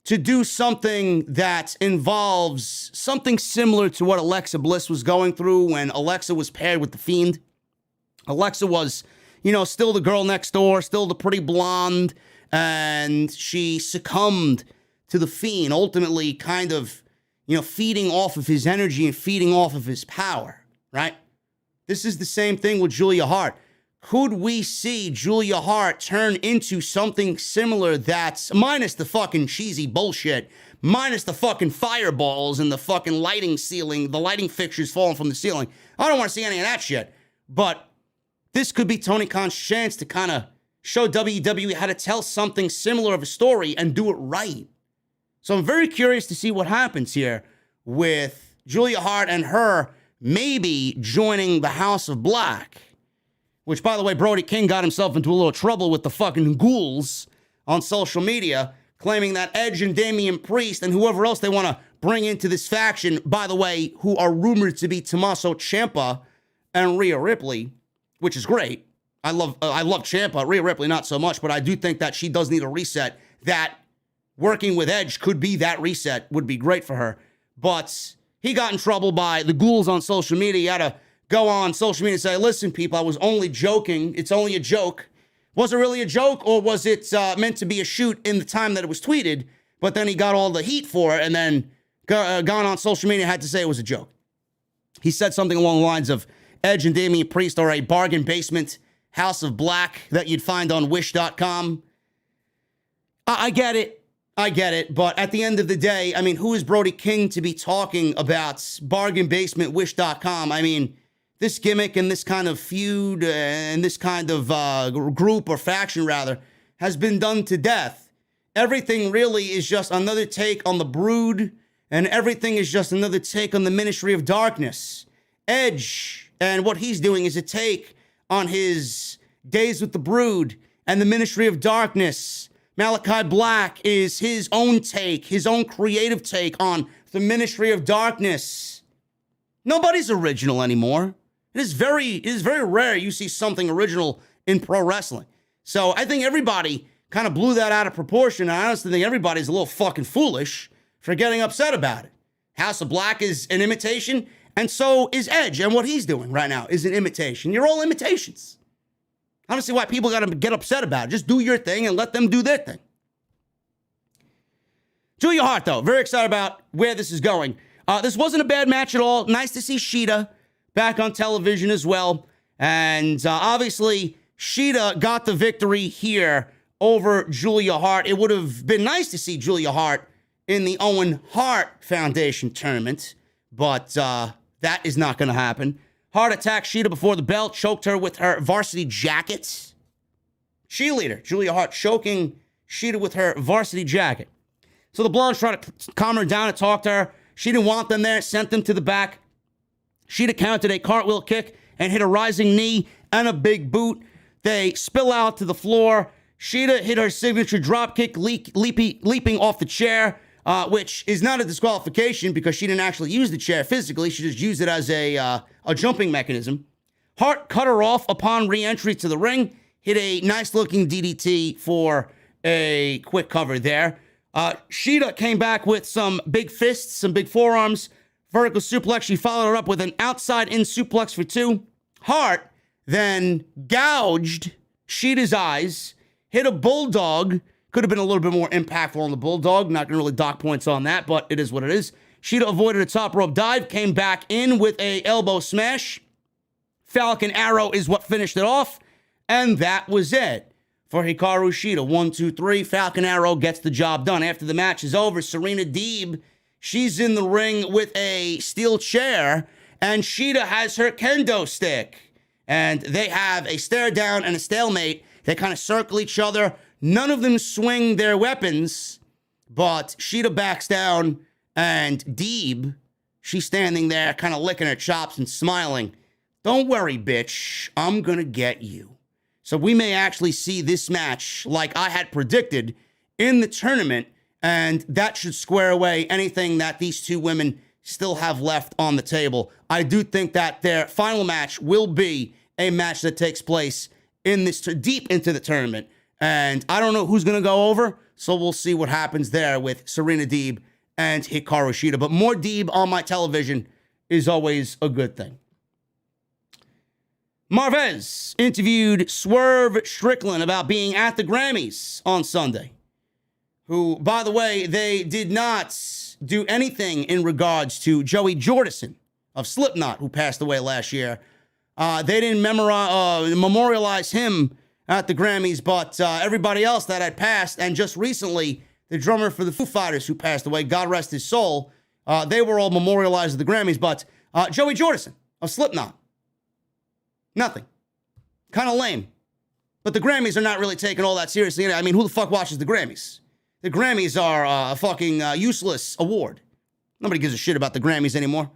to do something that involves something similar to what Alexa Bliss was going through when Alexa was paired with The Fiend. Alexa was, still the girl next door, still the pretty blonde, and she succumbed to The Fiend, ultimately kind of, feeding off of his energy and feeding off of his power, right? This is the same thing with Julia Hart. Could we see Julia Hart turn into something similar that's, minus the fucking cheesy bullshit, minus the fucking fireballs and the fucking lighting ceiling, the lighting fixtures falling from the ceiling? I don't want to see any of that shit. But this could be Tony Khan's chance to kind of show WWE how to tell something similar of a story and do it right. So I'm very curious to see what happens here with Julia Hart and her maybe joining the House of Black. Which, by the way, Brody King got himself into a little trouble with the fucking ghouls on social media, claiming that Edge and Damian Priest and whoever else they want to bring into this faction, by the way, who are rumored to be Tommaso Ciampa and Rhea Ripley, which is great. I love Ciampa, Rhea Ripley not so much, but I do think that she does need a reset. That working with Edge could be that reset, would be great for her. But he got in trouble by the ghouls on social media. He had to go on social media and say, listen, people, I was only joking. It's only a joke. Was it really a joke, or was it meant to be a shoot in the time that it was tweeted? But then he got all the heat for it and then gone on social media and had to say it was a joke. He said something along the lines of Edge and Damian Priest are a bargain basement House of Black that you'd find on Wish.com. I get it. But at the end of the day, I mean, who is Brody King to be talking about bargain basement Wish.com? I mean, this gimmick and this kind of feud and this kind of group or faction, rather, has been done to death. Everything really is just another take on the Brood, and everything is just another take on the Ministry of Darkness. Edge and what he's doing is a take on his days with the Brood and the Ministry of Darkness. Malachi Black is his own take, his own creative take on the Ministry of Darkness. Nobody's original anymore. It is very rare you see something original in pro wrestling. So I think everybody kind of blew that out of proportion. And I honestly think everybody's a little fucking foolish for getting upset about it. House of Black is an imitation, and so is Edge. And what he's doing right now is an imitation. You're all imitations. I don't see why people got to get upset about it. Just do your thing and let them do their thing. Julia Hart, though, very excited about where this is going. This wasn't a bad match at all. Nice to see Shida back on television as well. And obviously, Shida got the victory here over Julia Hart. It would have been nice to see Julia Hart in the Owen Hart Foundation tournament, but that is not going to happen. Hart attacked Shida before the bell, choked her with her varsity jacket. Cheerleader, Julia Hart choking Shida with her varsity jacket. So the Blondes tried to calm her down and talk to her. She didn't want them there, sent them to the back. Shida countered a cartwheel kick and hit a rising knee and a big boot. They spill out to the floor. Shida hit her signature drop kick, leaping off the chair, which is not a disqualification because she didn't actually use the chair physically. She just used it as a jumping mechanism. Hart cut her off upon re-entry to the ring, hit a nice-looking DDT for a quick cover there. Shida came back with some big fists, some big forearms, vertical suplex. She followed her up with an outside-in suplex for 2. Hart then gouged Shida's eyes, hit a bulldog. Could have been a little bit more impactful on the bulldog. Not going to really dock points on that, but it is what it is. Shida avoided a top rope dive, came back in with a elbow smash. Falcon Arrow is what finished it off, and that was it for Hikaru Shida. 1, 2, 3. Falcon Arrow gets the job done. After the match is over, Serena Deeb, she's in the ring with a steel chair, and Shida has her kendo stick. And they have a stare down and a stalemate. They kind of circle each other. None of them swing their weapons, but Shida backs down, and Deeb, she's standing there kind of licking her chops and smiling. Don't worry, bitch. I'm going to get you. So we may actually see this match like I had predicted in the tournament, and that should square away anything that these two women still have left on the table. I do think that their final match will be a match that takes place in this deep into the tournament. And I don't know who's going to go over, so we'll see what happens there with Serena Deeb and Hikaru Shida. But more Deeb on my television is always a good thing. Marvez interviewed Swerve Strickland about being at the Grammys on Sunday, who, by the way, they did not do anything in regards to Joey Jordison of Slipknot, who passed away last year. They didn't memorialize him at the Grammys, but everybody else that had passed, and just recently, the drummer for the Foo Fighters who passed away, God rest his soul, they were all memorialized at the Grammys, but Joey Jordison of Slipknot, nothing. Kind of lame. But the Grammys are not really taken all that seriously. I mean, who the fuck watches the Grammys? The Grammys are a fucking useless award. Nobody gives a shit about the Grammys anymore.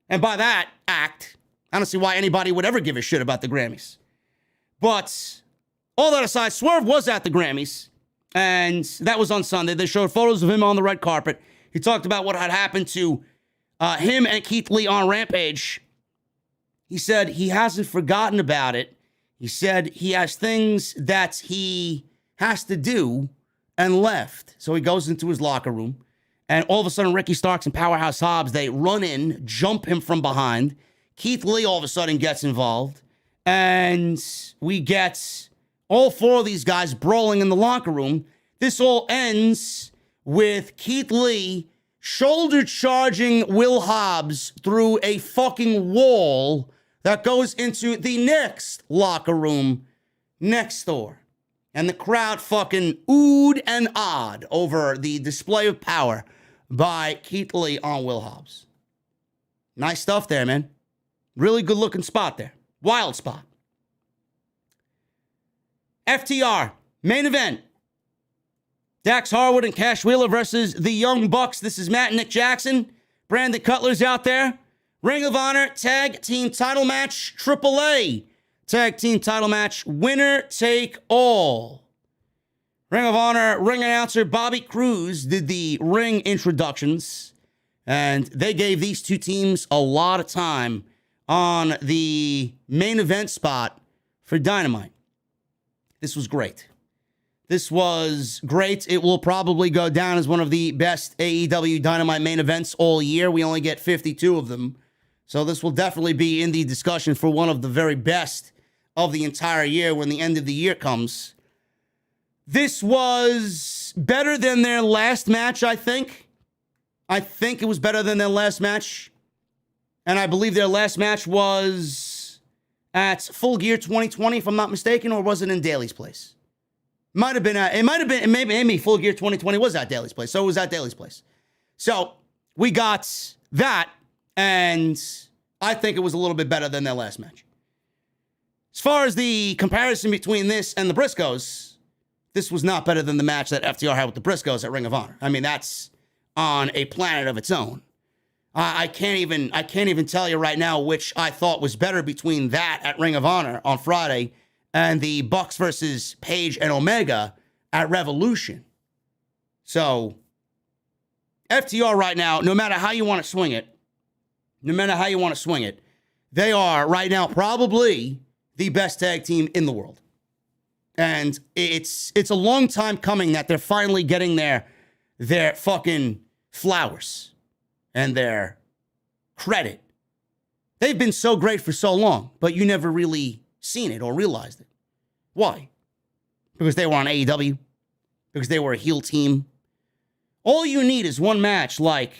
And by that act, I don't see why anybody would ever give a shit about the Grammys. But all that aside, Swerve was at the Grammys, and that was on Sunday. They showed photos of him on the red carpet. He talked about what had happened to him and Keith Lee on Rampage. He said he hasn't forgotten about it. He said he has things that he has to do and left. So he goes into his locker room, and all of a sudden, Ricky Starks and Powerhouse Hobbs, they run in, jump him from behind. Keith Lee all of a sudden gets involved, and we get all 4 of these guys brawling in the locker room. This all ends with Keith Lee shoulder charging Will Hobbs through a fucking wall that goes into the next locker room next door. And the crowd fucking oohed and awed over the display of power by Keith Lee on Will Hobbs. Nice stuff there, man. Really good looking spot there. Wild spot. FTR, main event. Dax Harwood and Cash Wheeler versus the Young Bucks. This is Matt and Nick Jackson. Brandon Cutler's out there. Ring of Honor tag team title match. AAA tag team title match. Winner take all. Ring of Honor ring announcer Bobby Cruz did the ring introductions, and they gave these two teams a lot of time on the main event spot for Dynamite. This was great. This was great. It will probably go down as one of the best AEW Dynamite main events all year. We only get 52 of them. So this will definitely be in the discussion for one of the very best of the entire year when the end of the year comes. This was better than their last match, I think. I think it was better than their last match. And I believe their last match was at Full Gear 2020, if I'm not mistaken, or was it in Daly's place? Maybe Full Gear 2020 was at Daly's place. So it was at Daly's place. So we got that, and I think it was a little bit better than their last match. As far as the comparison between this and the Briscoes, this was not better than the match that FTR had with the Briscoes at Ring of Honor. I mean, that's on a planet of its own. I can't even tell you right now which I thought was better between that at Ring of Honor on Friday and the Bucks versus Page and Omega at Revolution. So, FTR right now, no matter how you want to swing it, they are right now probably the best tag team in the world. And it's a long time coming that they're finally getting their fucking flowers and their credit. They've been so great for so long, but you never really seen it or realized it. Why? Because they were on AEW, because they were a heel team. All you need is one match like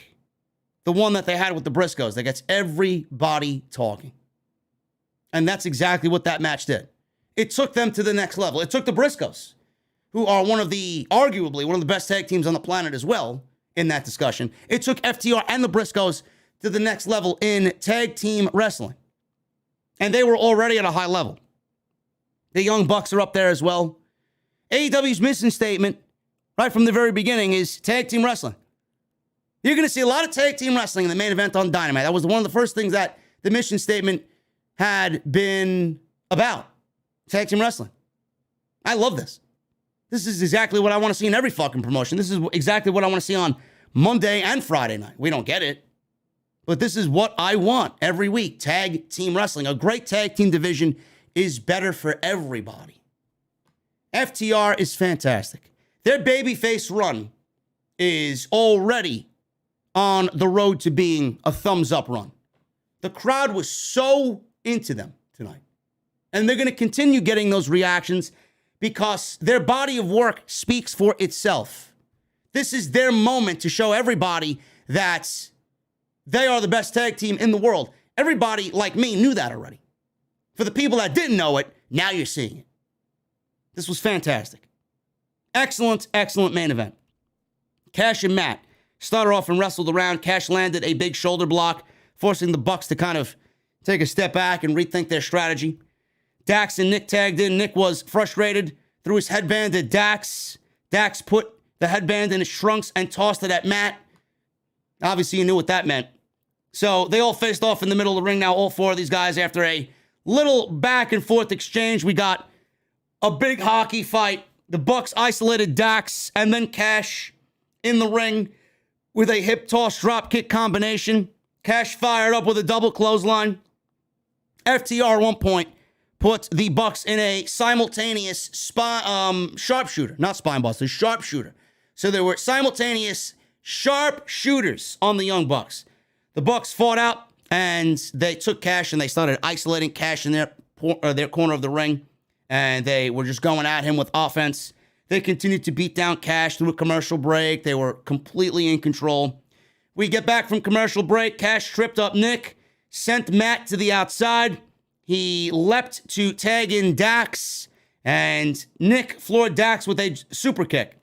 the one that they had with the Briscoes that gets everybody talking. And that's exactly what that match did. It took them to the next level. It took the Briscoes, who are arguably one of the best tag teams on the planet as well, in that discussion. It took FTR and the Briscoes to the next level in tag team wrestling. And they were already at a high level. The Young Bucks are up there as well. AEW's mission statement, right from the very beginning, is tag team wrestling. You're going to see a lot of tag team wrestling in the main event on Dynamite. That was one of the first things that the mission statement had been about. Tag team wrestling. I love this. This is exactly what I want to see in every fucking promotion. This is exactly what I want to see on Monday and Friday night. We don't get it. But this is what I want every week. Tag team wrestling. A great tag team division is better for everybody. FTR is fantastic. Their babyface run is already on the road to being a thumbs up run. The crowd was so into them tonight. And they're going to continue getting those reactions because their body of work speaks for itself. This is their moment to show everybody that they are the best tag team in the world. Everybody like me knew that already. For the people that didn't know it, now you're seeing it. This was fantastic. Excellent, excellent main event. Cash and Matt started off and wrestled around. Cash landed a big shoulder block, forcing the Bucks to kind of take a step back and rethink their strategy. Dax and Nick tagged in. Nick was frustrated, threw his headband at Dax. Dax put the headband in his trunks and tossed it at Matt. Obviously, you knew what that meant. So they all faced off in the middle of the ring now, all four of these guys, after a little back and forth exchange. We got a big hockey fight. The Bucks isolated Dax and then Cash in the ring with a hip toss drop kick combination. Cash fired up with a double clothesline. FTR at one point put the Bucks in a simultaneous sharpshooter. Not spine buster, sharpshooter. So there were simultaneous sharpshooters on the Young Bucks. The Bucks fought out, and they took Cash, and they started isolating Cash in their corner of the ring, and they were just going at him with offense. They continued to beat down Cash through a commercial break. They were completely in control. We get back from commercial break. Cash tripped up Nick, sent Matt to the outside. He leapt to tag in Dax, and Nick floored Dax with a super kick.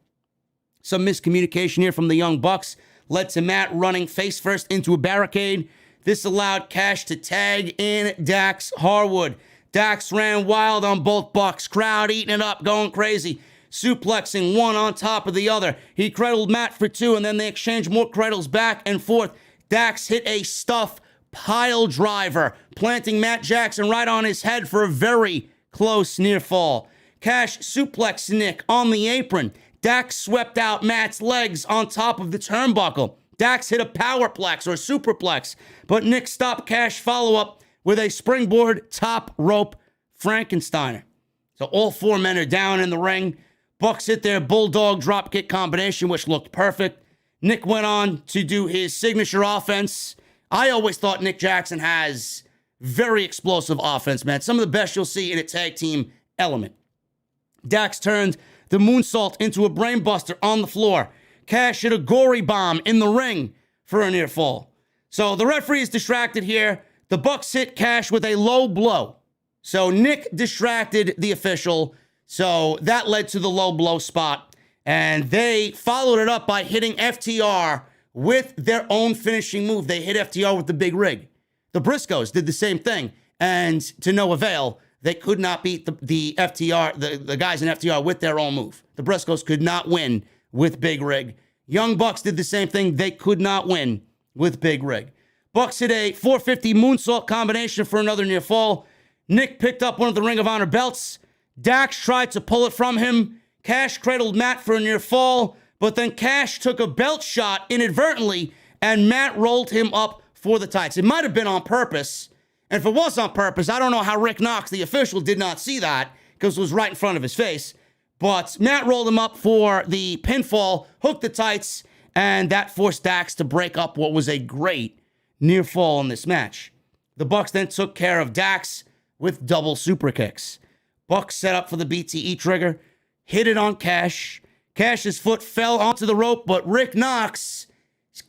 Some miscommunication here from the Young Bucks led to Matt running face first into a barricade. This allowed Cash to tag in Dax Harwood. Dax ran wild on both Bucks. Crowd eating it up, going crazy. Suplexing one on top of the other. He cradled Matt for two, and then they exchanged more cradles back and forth. Dax hit a stuff pile driver, planting Matt Jackson right on his head for a very close near fall. Cash suplexed Nick on the apron. Dax swept out Matt's legs on top of the turnbuckle. Dax hit a powerplex or superplex, but Nick stopped Cash follow-up with a springboard top rope Frankensteiner. So all four men are down in the ring. Bucks hit their bulldog dropkick combination, which looked perfect. Nick went on to do his signature offense. I always thought Nick Jackson has very explosive offense, man. Some of the best you'll see in a tag team element. Dax turned the moonsault into a brainbuster on the floor. Cash hit a gory bomb in the ring for a near fall. So the referee is distracted here. The Bucks hit Cash with a low blow. So Nick distracted the official. So that led to the low blow spot. And they followed it up by hitting FTR with their own finishing move. They hit FTR with the big rig. The Briscoes did the same thing. And to no avail, they could not beat the FTR, the guys in FTR with their own move. The Briscoes could not win with big rig. Young Bucks did the same thing. They could not win with big rig. Bucks hit a 450 moonsault combination for another near fall. Nick picked up one of the Ring of Honor belts. Dax tried to pull it from him. Cash cradled Matt for a near fall, but then Cash took a belt shot inadvertently, and Matt rolled him up for the tights. It might have been on purpose, and if it was on purpose, I don't know how Rick Knox, the official, did not see that, because it was right in front of his face. But Matt rolled him up for the pinfall, hooked the tights, and that forced Dax to break up what was a great near fall in this match. The Bucks then took care of Dax with double super kicks. Bucks set up for the BTE trigger, hit it on Cash. Cash's foot fell onto the rope, but Rick Knox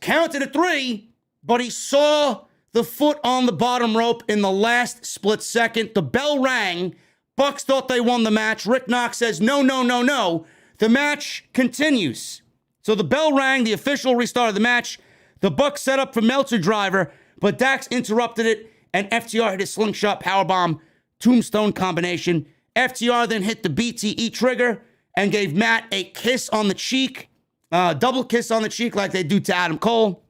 counted at 3, but he saw the foot on the bottom rope in the last split second. The bell rang. Bucks thought they won the match. Rick Knox says, no, no, no, no. The match continues. So the bell rang. The official restarted the match. The Bucks set up for Meltzer driver, but Dax interrupted it, and FTR hit a slingshot powerbomb tombstone combination. FTR then hit the BTE trigger and gave Matt a kiss on the cheek, double kiss on the cheek like they do to Adam Cole.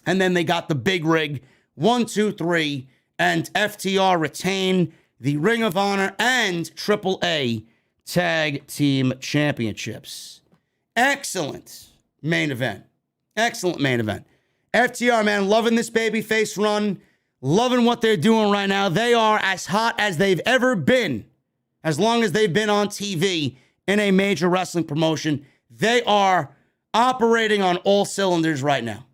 And then they got the big rig, 1, 2, 3, and FTR retain the Ring of Honor and AAA Tag Team Championships. Excellent main event. Excellent main event. FTR, man, loving this babyface run, loving what they're doing right now. They are as hot as they've ever been, as long as they've been on TV in a major wrestling promotion. They are operating on all cylinders right now.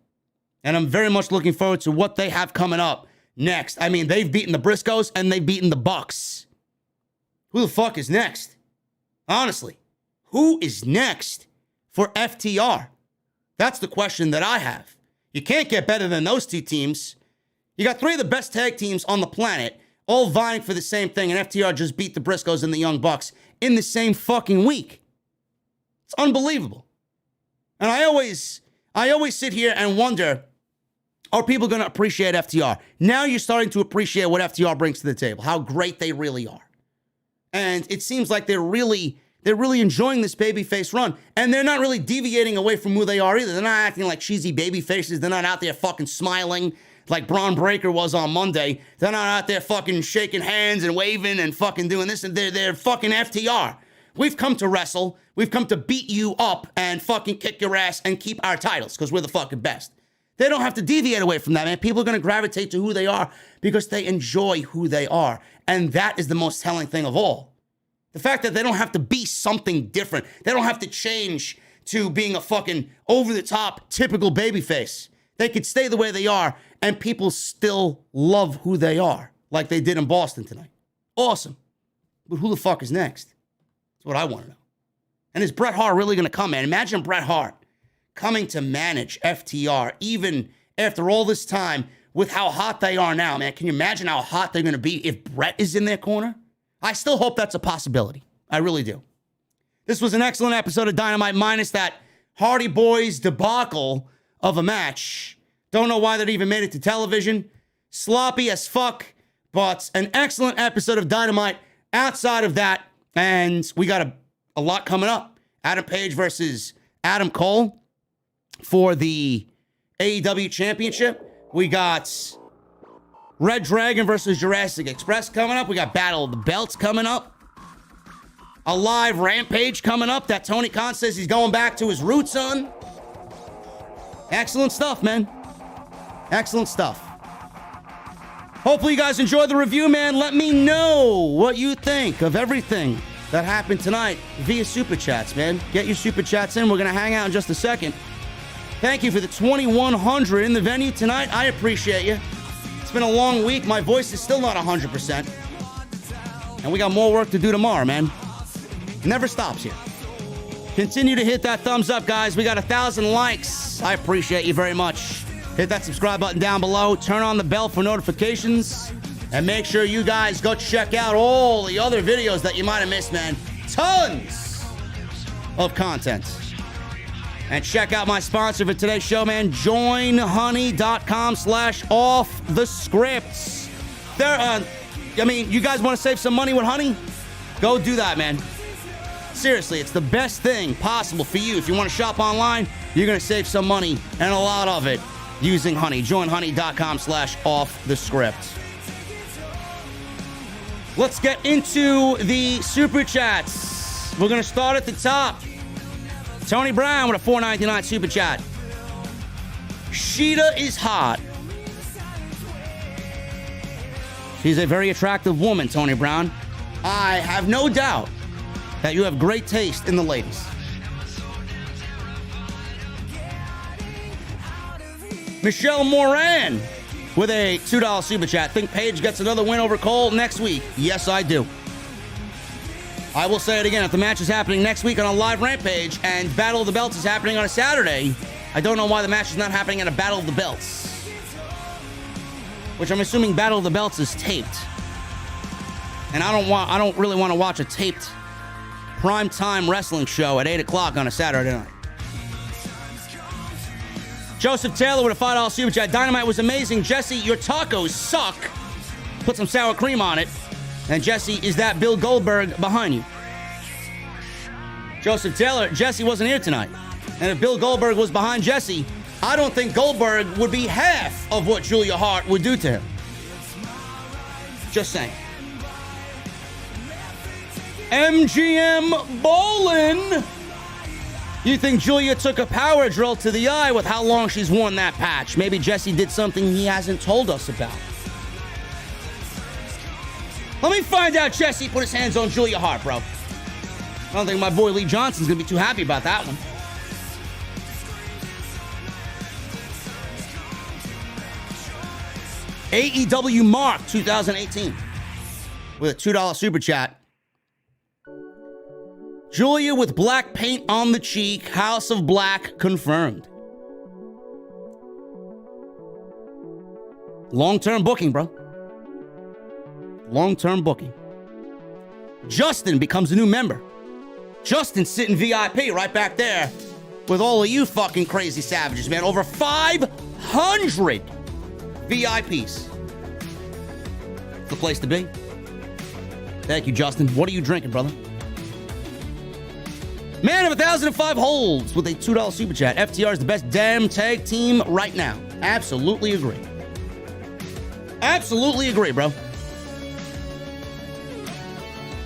And I'm very much looking forward to what they have coming up next. I mean, they've beaten the Briscoes and they've beaten the Bucks. Who the fuck is next? Honestly, who is next for FTR? That's the question that I have. You can't get better than those two teams. You got 3 of the best tag teams on the planet, all vying for the same thing, and FTR just beat the Briscoes and the Young Bucks in the same fucking week. It's unbelievable. And I always sit here and wonder, are people going to appreciate FTR? Now you're starting to appreciate what FTR brings to the table, how great they really are. And it seems like they're really enjoying this babyface run. And they're not really deviating away from who they are either. They're not acting like cheesy babyfaces. They're not out there fucking smiling like Braun Breaker was on Monday. They're not out there fucking shaking hands and waving and fucking doing this. And they're fucking FTR. We've come to wrestle. We've come to beat you up and fucking kick your ass and keep our titles because we're the fucking best. They don't have to deviate away from that, man. People are going to gravitate to who they are because they enjoy who they are. And that is the most telling thing of all. The fact that they don't have to be something different. They don't have to change to being a fucking over-the-top, typical babyface. They could stay the way they are, and people still love who they are, like they did in Boston tonight. Awesome. But who the fuck is next? That's what I want to know. And is Bret Hart really going to come, man? Imagine Bret Hart coming to manage FTR, even after all this time, with how hot they are now, man. Can you imagine how hot they're going to be if Bret is in their corner? I still hope that's a possibility. I really do. This was an excellent episode of Dynamite, minus that Hardy Boys debacle of a match. Don't know why that even made it to television. Sloppy as fuck, but an excellent episode of Dynamite outside of that. And we got a lot coming up. Adam Page versus Adam Cole for the AEW Championship. We got Red Dragon versus Jurassic Express coming up. We got Battle of the Belts coming up. A live Rampage coming up that Tony Khan says he's going back to his roots on. Excellent stuff, man. Excellent stuff. Hopefully you guys enjoyed the review, man. Let me know what you think of everything that happened tonight via Super Chats, man. Get your Super Chats in. We're going to hang out in just a second. Thank you for the 2,100 in the venue tonight. I appreciate you. It's been a long week. My voice is still not 100%. And we got more work to do tomorrow, man. Never stops here. Continue to hit that thumbs up, guys. We got 1,000 likes. I appreciate you very much. Hit that subscribe button down below. Turn on the bell for notifications. And make sure you guys go check out all the other videos that you might have missed, man. Tons of content. And check out my sponsor for today's show, man. joinhoney.com/offthescripts. You guys want to save some money with Honey? Go do that, man. Seriously, it's the best thing possible for you. If you want to shop online, you're going to save some money, and a lot of it, using Honey. joinhoney.com/offthescript. Let's get into the Super Chats. We're going to start at the top. Tony Brown with a $4.99 Super Chat. Shida is hot. She's a very attractive woman, Tony Brown. I have no doubt that you have great taste in the ladies. Michelle Moran with a $2 Super Chat. Think Paige gets another win over Cole next week? Yes, I do. I will say it again. If the match is happening next week on a live Rampage and Battle of the Belts is happening on a Saturday, I don't know why the match is not happening at a Battle of the Belts. Which I'm assuming Battle of the Belts is taped. And I don't really want to watch a taped primetime wrestling show at 8 o'clock on a Saturday night. Joseph Taylor with a $5 Super Chat. Dynamite was amazing. Jesse, your tacos suck. Put some sour cream on it. And Jesse, is that Bill Goldberg behind you? Joseph Taylor, Jesse wasn't here tonight. And if Bill Goldberg was behind Jesse, I don't think Goldberg would be half of what Julia Hart would do to him. Just saying. MGM Bolin. You think Julia took a power drill to the eye with how long she's worn that patch? Maybe Jesse did something he hasn't told us about. Let me find out Jesse put his hands on Julia Hart, bro. I don't think my boy Lee Johnson's gonna be too happy about that one. AEW Mark 2018 with a $2 Super Chat. Julia with black paint on the cheek. House of Black confirmed. Long-term booking, bro. Long-term booking. Justin becomes a new member. Justin's sitting VIP right back there with all of you fucking crazy savages, man. Over 500 VIPs. The place to be. Thank you, Justin. What are you drinking, brother? Man of 1,005 holds with a $2 Super Chat. FTR is the best damn tag team right now. Absolutely agree. Absolutely agree, bro.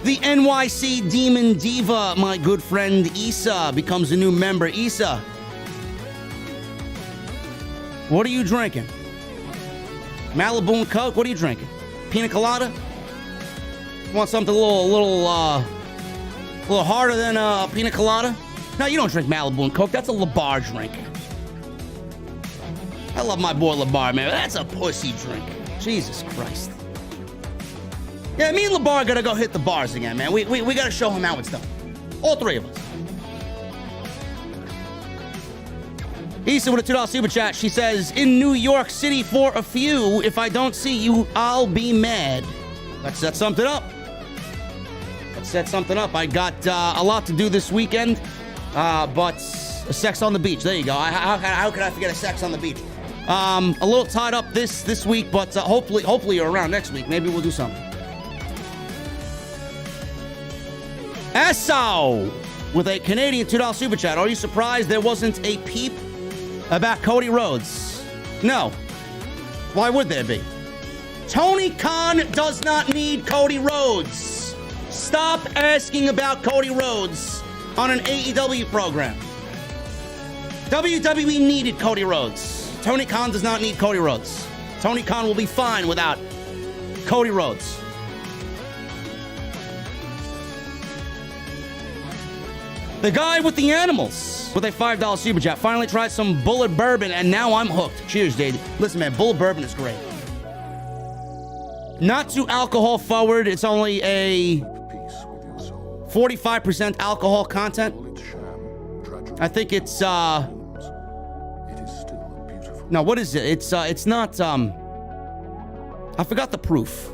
The NYC Demon Diva, my good friend Issa, becomes a new member. Issa, what are you drinking? Malibu and Coke? What are you drinking? Pina colada? Want something a little harder than a pina colada? No, you don't drink Malibu and Coke. That's a LeBar drink. I love my boy LeBar, man. That's a pussy drink. Jesus Christ. Yeah, me and LeBar gotta go hit the bars again, man. We gotta show him how it's done. All three of us. Issa with a $2 Super Chat. She says, in New York City for a few. If I don't see you, I'll be mad. Let's set something up. Set something up. I got a lot to do this weekend, but a sex on the beach. There you go. How could I forget a sex on the beach? A little tied up this week, but hopefully you're around next week. Maybe we'll do something. Esso with a Canadian $2 Super Chat. Are you surprised there wasn't a peep about Cody Rhodes? No. Why would there be? Tony Khan does not need Cody Rhodes. Stop asking about Cody Rhodes on an AEW program. WWE needed Cody Rhodes. Tony Khan does not need Cody Rhodes. Tony Khan will be fine without Cody Rhodes. The guy with the animals with a $5 super chat. Finally tried some Bullet Bourbon, and now I'm hooked. Cheers, JD. Listen, man, Bullet Bourbon is great. Not too alcohol forward. It's only a 45% alcohol content. I think it's no, what is it? It's not I forgot the proof.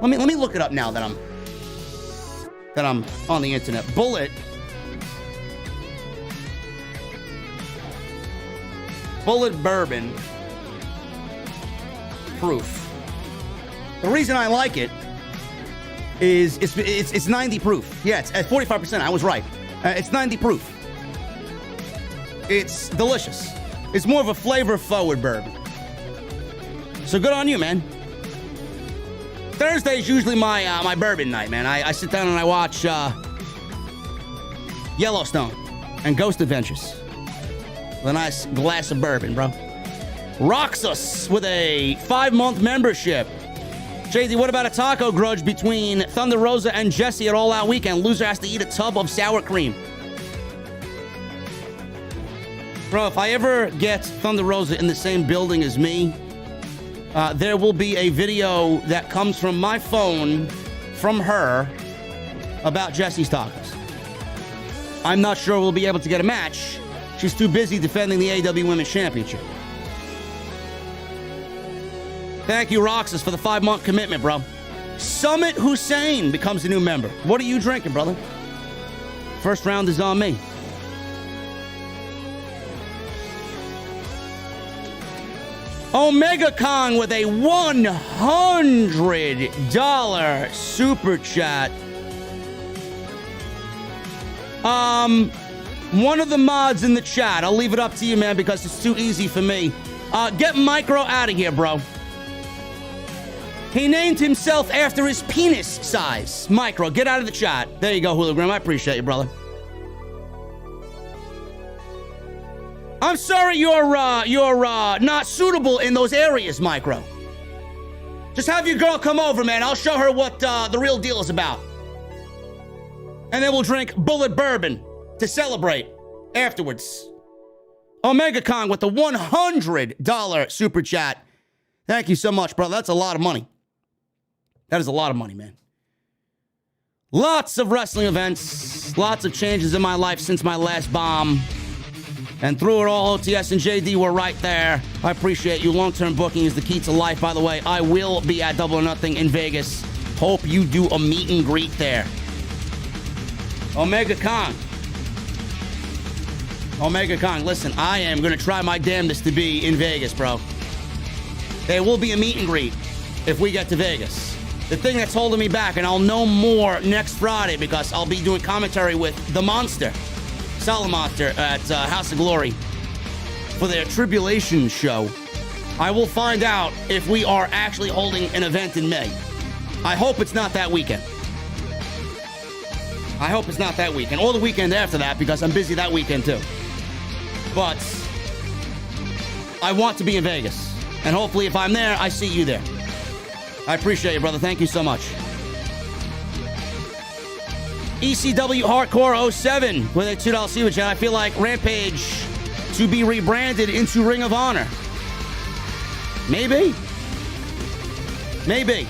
Let me look it up now that I'm on the internet. Bullet Bourbon proof. The reason I like it is it's 90 proof. Yeah, it's at 45%. I was right. It's 90 proof. It's delicious. It's more of a flavor-forward bourbon. So good on you, man. Thursday is usually my bourbon night, man. I sit down and I watch Yellowstone and Ghost Adventures with a nice glass of bourbon, bro. Roxas with a 5-month membership. JD, what about a taco grudge between Thunder Rosa and Jesse at All Out Weekend? Loser has to eat a tub of sour cream. Bro, if I ever get Thunder Rosa in the same building as me, there will be a video that comes from my phone from her about Jesse's tacos. I'm not sure we'll be able to get a match. She's too busy defending the AEW Women's Championship. Thank you, Roxas, for the 5-month commitment, bro. Summit Hussein becomes a new member. What are you drinking, brother? First round is on me. Omega Kong with a $100 super chat. One of the mods in the chat, I'll leave it up to you, man, because it's too easy for me. Get Micro out of here, bro. He named himself after his penis size. Micro, get out of the chat. There you go, Hologram. I appreciate you, brother. I'm sorry you're not suitable in those areas, Micro. Just have your girl come over, man. I'll show her what the real deal is about. And then we'll drink Bullet Bourbon to celebrate afterwards. Omega Kong with the $100 super chat. Thank you so much, brother. That's a lot of money. That is a lot of money, man. Lots of wrestling events. Lots of changes in my life since my last bomb. And through it all, OTS and JD were right there. I appreciate you. Long-term booking is the key to life, by the way. I will be at Double or Nothing in Vegas. Hope you do a meet and greet there. Omega Kong. Omega Kong, listen, I am going to try my damnedest to be in Vegas, bro. There will be a meet and greet if we get to Vegas. The thing that's holding me back, and I'll know more next Friday because I'll be doing commentary with the Monster, Solid Monster, at House of Glory for their Tribulation show. I will find out if we are actually holding an event in May. I hope it's not that weekend. I hope it's not that weekend, or the weekend after that, because I'm busy that weekend too. But I want to be in Vegas, and hopefully if I'm there, I see you there. I appreciate you, brother. Thank you so much. ECW Hardcore 07 with a $2 super chat. I feel like Rampage to be rebranded into Ring of Honor. Maybe. Maybe.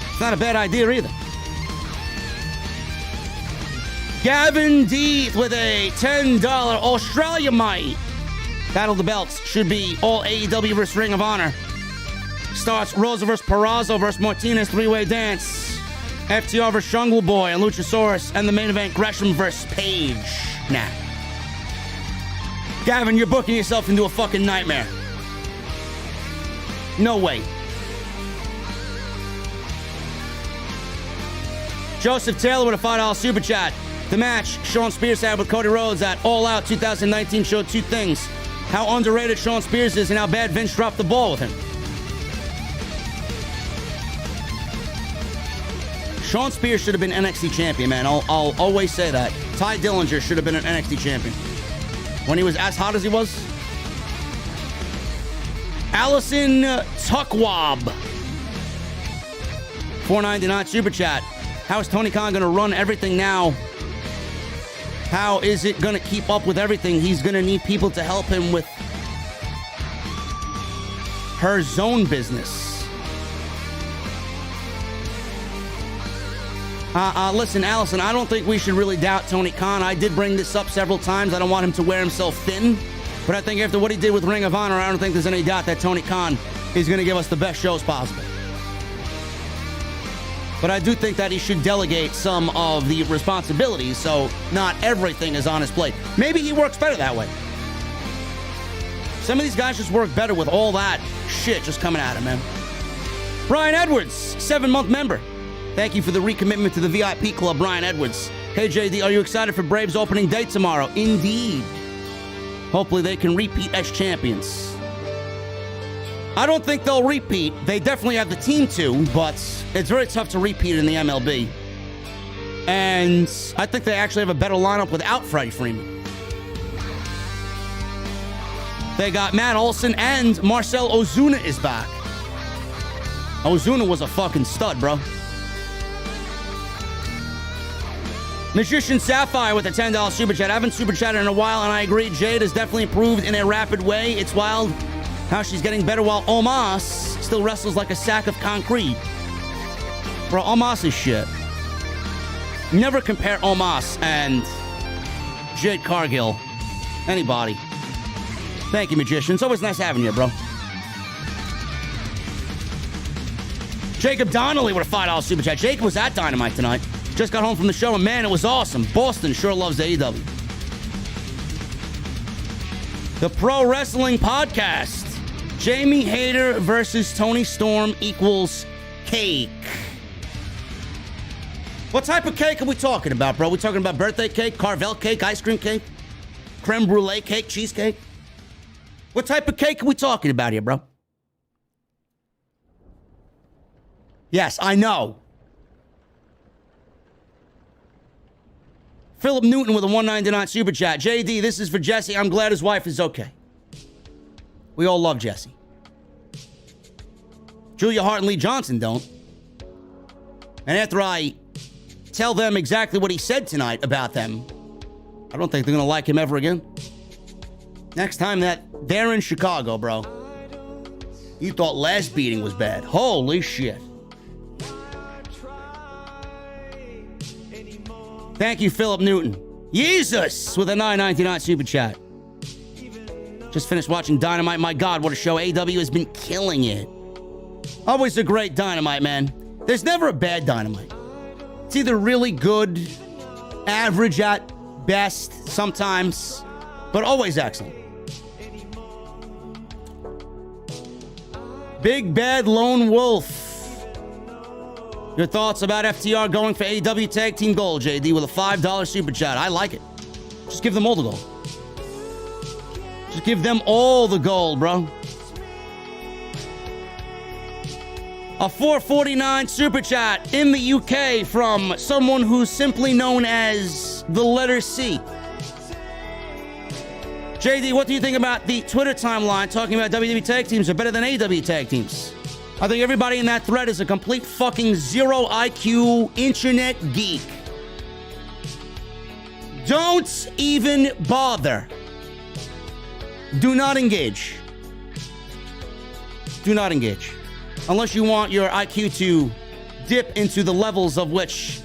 It's not a bad idea either. Gavin Deeth with a $10 Australia Mite. Battle of the Belts should be all AEW versus Ring of Honor. Starts Rosa versus Peraza versus Martinez, 3-way dance. FTR versus Jungle Boy and Luchasaurus, and the main event, Gresham versus Page. Nah. Gavin, you're booking yourself into a fucking nightmare. No way. Joseph Taylor with a $5 super chat. The match Shawn Spears had with Cody Rhodes at All Out 2019 showed two things. How underrated Shawn Spears is and how bad Vince dropped the ball with him. Shawn Spears should have been NXT champion, man. I'll always say that. Ty Dillinger should have been an NXT champion when he was as hot as he was. Allison Tuckwab, $4.99 super chat. How is Tony Khan going to run everything now How is it going to keep up with everything? He's going to need people to help him with her zone business. Listen, Allison, I don't think we should really doubt Tony Khan. I did bring this up several times. I don't want him to wear himself thin. But I think after what he did with Ring of Honor, I don't think there's any doubt that Tony Khan is going to give us the best shows possible. But I do think that he should delegate some of the responsibilities so not everything is on his plate. Maybe he works better that way. Some of these guys just work better with all that shit just coming at him, man. Brian Edwards, 7-month member. Thank you for the recommitment to the VIP club, Brian Edwards. Hey, JD, are you excited for Braves opening day tomorrow? Indeed. Hopefully they can repeat as champions. I don't think they'll repeat. They definitely have the team to, but it's very tough to repeat in the MLB. And I think they actually have a better lineup without Freddie Freeman. They got Matt Olson and Marcel Ozuna is back. Ozuna was a fucking stud, bro. Magician Sapphire with a $10 super chat. I haven't super chatted in a while, and I agree. Jade has definitely improved in a rapid way. It's wild how she's getting better while Omos still wrestles like a sack of concrete. Bro, Omos is shit. Never compare Omos and Jade Cargill. Anybody. Thank you, Magician. It's always nice having you, bro. Jacob Donnelly with a $5 super chat. Jacob was at Dynamite tonight. Just got home from the show, and man, it was awesome. Boston sure loves AEW. The Pro Wrestling Podcast. Jamie Hayter versus Tony Storm equals cake. What type of cake are we talking about, bro? We talking about birthday cake, Carvel cake, ice cream cake, creme brulee cake, cheesecake? What type of cake are we talking about here, bro? Yes, I know. Philip Newton with a $1.99 super chat. JD, this is for Jesse. I'm glad his wife is okay. We all love Jesse. Julia Hart and Lee Johnson don't. And after I tell them exactly what he said tonight about them, I don't think they're going to like him ever again. Next time that they're in Chicago, bro, you thought last beating was bad. Holy shit. Thank you, Philip Newton. Jesus with a $9.99 super chat. Just finished watching Dynamite. My God, what a show. AEW has been killing it. Always a great Dynamite, man. There's never a bad Dynamite. It's either really good, average at best sometimes, but always excellent. Big Bad Lone Wolf. Your thoughts about FTR going for AEW Tag Team Gold, JD, with a $5 super chat. I like it. Just give them all the gold. Just give them all the gold, bro. A $4.49 super chat in the UK from someone who's simply known as the letter C. JD, what do you think about the Twitter timeline talking about WWE tag teams are better than AEW tag teams? I think everybody in that thread is a complete fucking zero IQ internet geek. Don't even bother. Do not engage. Do not engage. Unless you want your IQ to dip into the levels of which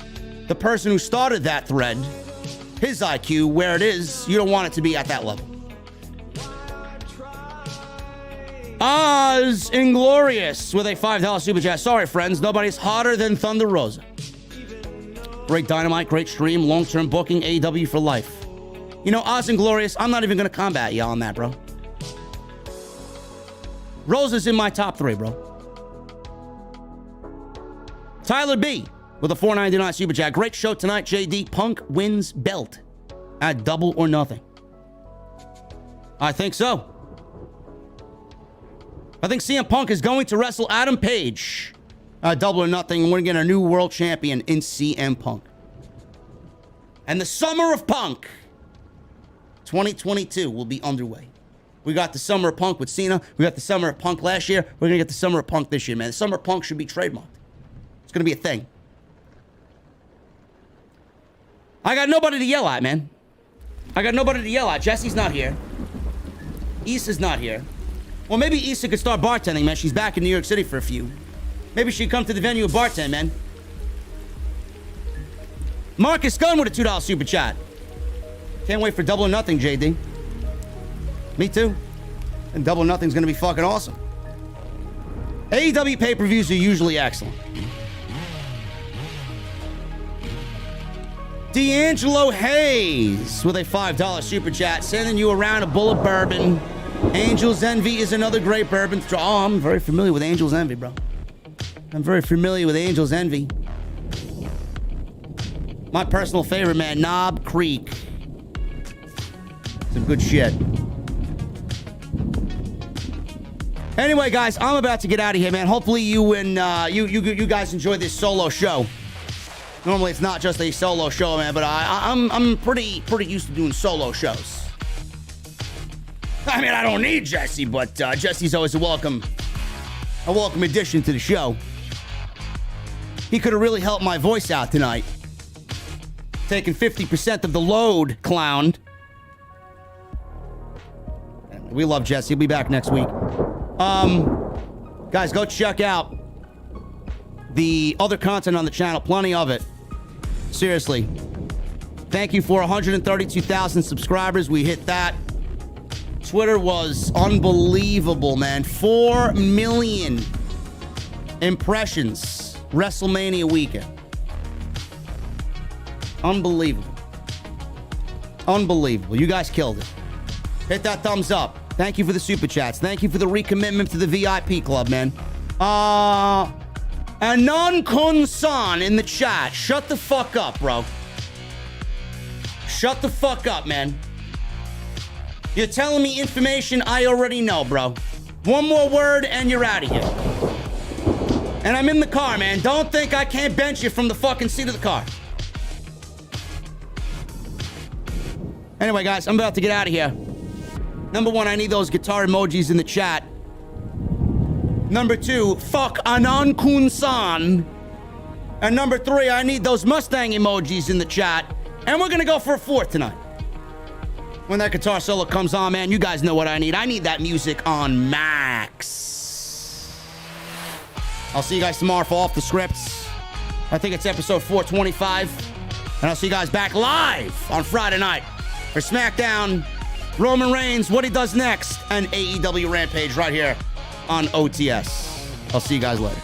the person who started that thread, his IQ, where it is, you don't want it to be at that level. Oz Inglorious with a $5 super chat. Sorry, friends, nobody's hotter than Thunder Rosa. Great Dynamite, great stream, long-term booking, AEW for life. You know, Oz Inglorious, I'm not even going to combat you on that, bro. Rosa's in my top 3, bro. Tyler B with a $4.99 super chat. Great show tonight, JD. Punk wins belt at Double or Nothing. I think so. I think CM Punk is going to wrestle Adam Page at Double or Nothing, and we're going to get a new world champion in CM Punk. And the Summer of Punk 2022 will be underway. We got the Summer of Punk with Cena. We got the Summer of Punk last year. We're going to get the Summer of Punk this year, man. The Summer of Punk should be trademarked. It's going to be a thing. I got nobody to yell at, man. I got nobody to yell at. Jesse's not here. Issa's not here. Well, maybe Issa could start bartending, man. She's back in New York City for a few. Maybe she'd come to the venue and bartend, man. Marcus Gunn with a $2 super chat. Can't wait for Double or Nothing, JD. Me too. And Double or Nothing's gonna be fucking awesome. AEW pay-per-views are usually excellent. D'Angelo Hayes with a $5 super chat, sending you around a bull of bourbon. Angel's Envy is another great bourbon. Oh, I'm very familiar with Angel's Envy, bro. I'm very familiar with Angel's Envy. My personal favorite, man, Knob Creek. Some good shit. Anyway, guys, I'm about to get out of here, man. Hopefully you and you guys enjoy this solo show. Normally, it's not just a solo show, man, but I'm pretty used to doing solo shows. I mean, I don't need Jesse, but Jesse's always a welcome addition to the show. He could have really helped my voice out tonight. Taking 50% of the load, clown. We love Jesse. He'll be back next week. Guys, go check out the other content on the channel. Plenty of it. Seriously. Thank you for 132,000 subscribers. We hit that. Twitter was unbelievable, man. 4 million impressions WrestleMania weekend. Unbelievable. Unbelievable. You guys killed it. Hit that thumbs up. Thank you for the super chats. Thank you for the recommitment to the VIP club, man. Anon Kun-san in the chat. Shut the fuck up, bro. Shut the fuck up, man. You're telling me information I already know, bro. One more word and you're out of here. And I'm in the car, man. Don't think I can't bench you from the fucking seat of the car. Anyway, guys, I'm about to get out of here. Number 1, I need those guitar emojis in the chat. Number 2, fuck Anon Kun-san. And number 3, I need those Mustang emojis in the chat. And we're gonna go for a 4th tonight. When that guitar solo comes on, man, you guys know what I need. I need that music on max. I'll see you guys tomorrow for Off the Scripts. I think it's episode 425. And I'll see you guys back live on Friday night for SmackDown, Roman Reigns, what he does next, and AEW Rampage right here on OTS. I'll see you guys later.